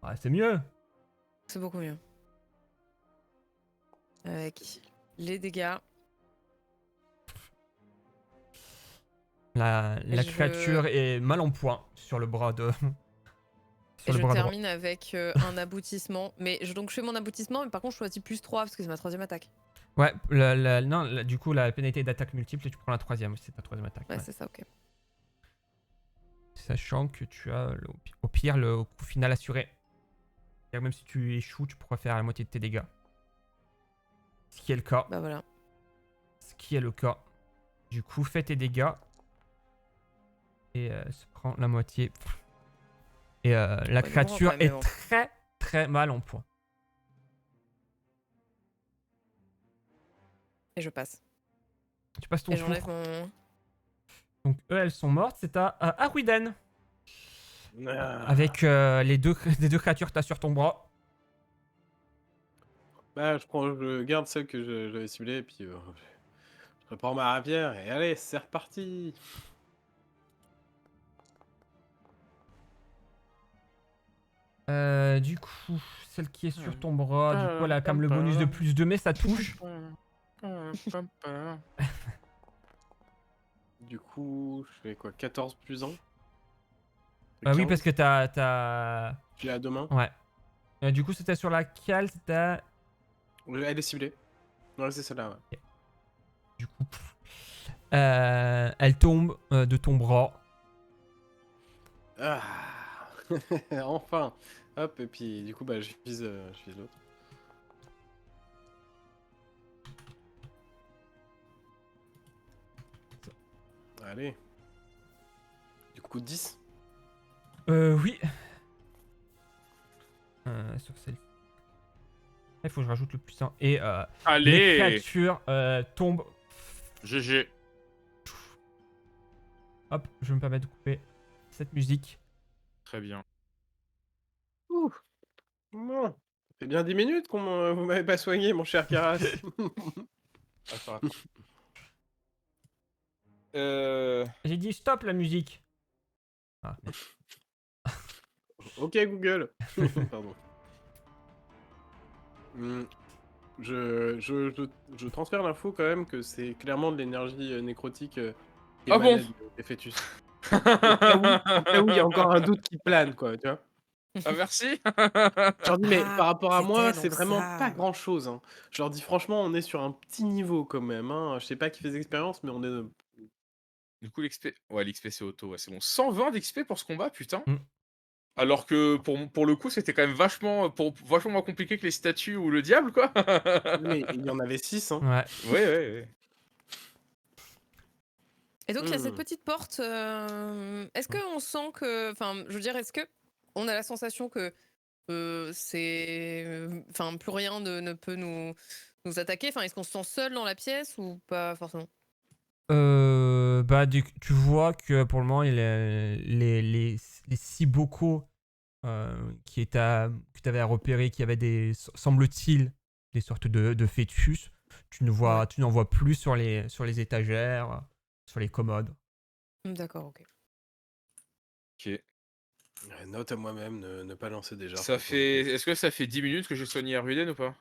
Ouais, c'est mieux. C'est beaucoup mieux. Avec les dégâts. La créature est mal en point sur le bras de... Et je droit. termine avec un aboutissement. Donc je fais mon aboutissement, mais par contre je choisis plus 3 parce que c'est ma 3ème attaque. Ouais, du coup, la pénalité d'attaque multiple, et tu prends la 3ème, c'est ta 3ème attaque. Ouais, Ouais. c'est ça, ok. Sachant que tu as, au pire, le coup final assuré. C'est-à-dire même si tu échoues, tu pourras faire la moitié de tes dégâts. Ce qui est le cas. Bah voilà. Ce qui est le cas. Du coup, fais tes dégâts. Et se prend la moitié. Et la créature quand même, est très très mal en point. Et je passe. Tu passes ton Et tour. j'enlève mon... Donc eux, elles sont mortes. C'est à Arwiden. Ah. Avec les deux créatures que tu as sur ton bras. Bah, je garde celle que j'avais ciblée et puis je prépare ma rapière et allez, c'est reparti. Du coup, celle qui est sur ton bras, du coup, elle a comme le bonus de plus 2, mais ça touche. Du coup, je fais quoi, 14 plus 1? Oui, parce que t'as... Je l'ai à deux mains. Ouais. Du coup, c'était sur laquelle t'as... Elle est ciblée. Ouais, c'est celle-là, ouais. Du coup, elle tombe de ton bras. Ah. Enfin. Hop, et puis du coup, bah, je vise l'autre. Allez. Du coup, 10. Oui. Sur celle. Il faut que je rajoute le plus 1. Et les Allez, créatures tombent. GG. Hop, je vais me permettre de couper cette musique. Très bien. Ouh. Bon. Ça fait bien 10 minutes qu'on vous m'avez pas soigné, mon cher Karas. Attends. J'ai dit stop la musique. Ah, merde. Ok, Google. Pardon. Je transfère l'info quand même que c'est clairement de l'énergie nécrotique qui Ah émanait bon des fœtus. Au cas où il y a encore un doute qui plane, quoi, tu vois. Ah merci. Je leur dis, mais par rapport à moi, c'était c'est donc vraiment ça. pas grand chose. Hein. Je leur dis, franchement, on est sur un petit niveau quand même. Hein. Je sais pas qui fait des expériences, mais on est Du coup, l'XP. Ouais, l'XP, c'est auto. Ouais, c'est bon. 120 d'XP pour ce combat, putain. Mm. Alors que pour le coup, c'était quand même vachement moins compliqué que les statues ou le diable, quoi. Mais il y en avait 6, hein. Ouais. Ouais. Et donc il y a cette Hmm. petite porte. Est-ce qu'on sent que, enfin, je veux dire, est-ce que on a la sensation que enfin, plus rien ne peut nous attaquer. Enfin, est-ce qu'on se sent seul dans la pièce ou pas forcément? Bah, tu vois que pour le moment, les 6 bocaux que tu avais repérés, qui avaient semble-t-il, des sortes de fœtus, tu n'en vois plus sur les étagères, sur les commodes. D'accord, ok. Ok. Note à moi-même, ne pas lancer déjà. Ça fait. Est-ce que ça fait 10 minutes que j'ai soigné Aruden ou pas?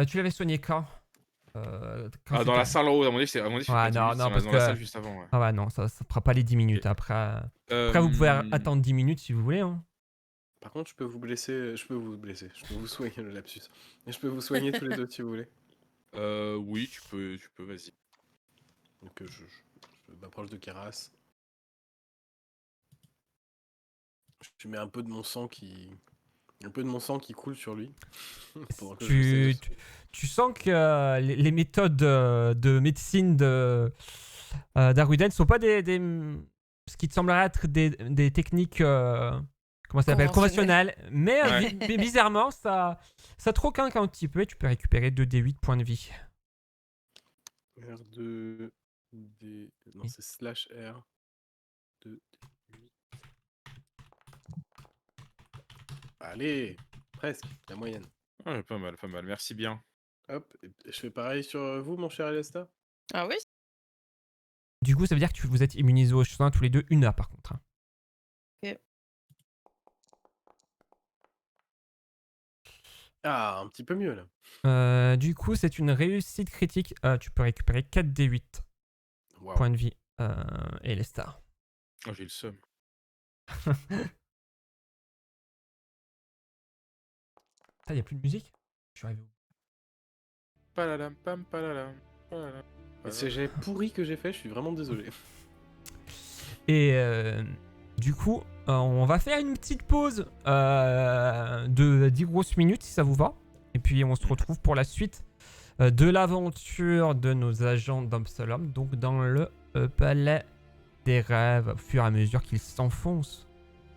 Tu l'avais soigné quand Ah, dans la salle en haut, à mon avis, c'est Ouais, pas 10 non, minutes, non, c'est parce dans la que... salle juste avant. Ouais. Ah ouais, non, ça fera pas les 10 minutes. Ok. Après, vous pouvez attendre 10 minutes si vous voulez. Hein. Par contre, je peux vous blesser, je peux vous soigner le lapsus. Et je peux vous soigner tous les deux si vous voulez. Oui, tu peux, vas-y. Donc je m'approche de Keras. Je mets un peu de mon sang qui coule sur lui. Pendant que j'essaie de Tu sens que les méthodes de médecine d'Aruden ne sont pas ce qui te semblerait être des techniques comment ça s'appelle, conventionnelles, mais Ouais. bizarrement ça te requinque un petit peu et tu peux récupérer 2d8 points de vie. R2 D. Non, c'est slash R 2 D8. Allez, presque, la moyenne. Ouais, pas mal, pas mal. Merci bien. Hop, et je fais pareil sur vous, mon cher Alesta. Ah oui? Du coup, ça veut dire que vous êtes immunisés au soin tous les deux 1 heure par contre. Hein. Ok. Ah, un petit peu mieux là. Du coup, c'est une réussite critique. Tu peux récupérer 4d8 Waouh. points de vie et les stars. Oh, j'ai le seum. Il n'y a plus de musique? Je suis arrivé où? Palalam, pam, palalam, palalam, Et ces jets pourris que j'ai fait, je suis vraiment désolé. Et du coup, on va faire une petite pause de 10 grosses minutes si ça vous va. Et puis on se retrouve pour la suite de l'aventure de nos agents d'Absalom, donc dans le palais des rêves, au fur et à mesure qu'ils s'enfoncent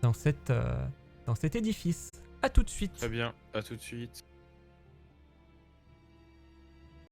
dans cet édifice. A tout de suite. Très bien, à tout de suite.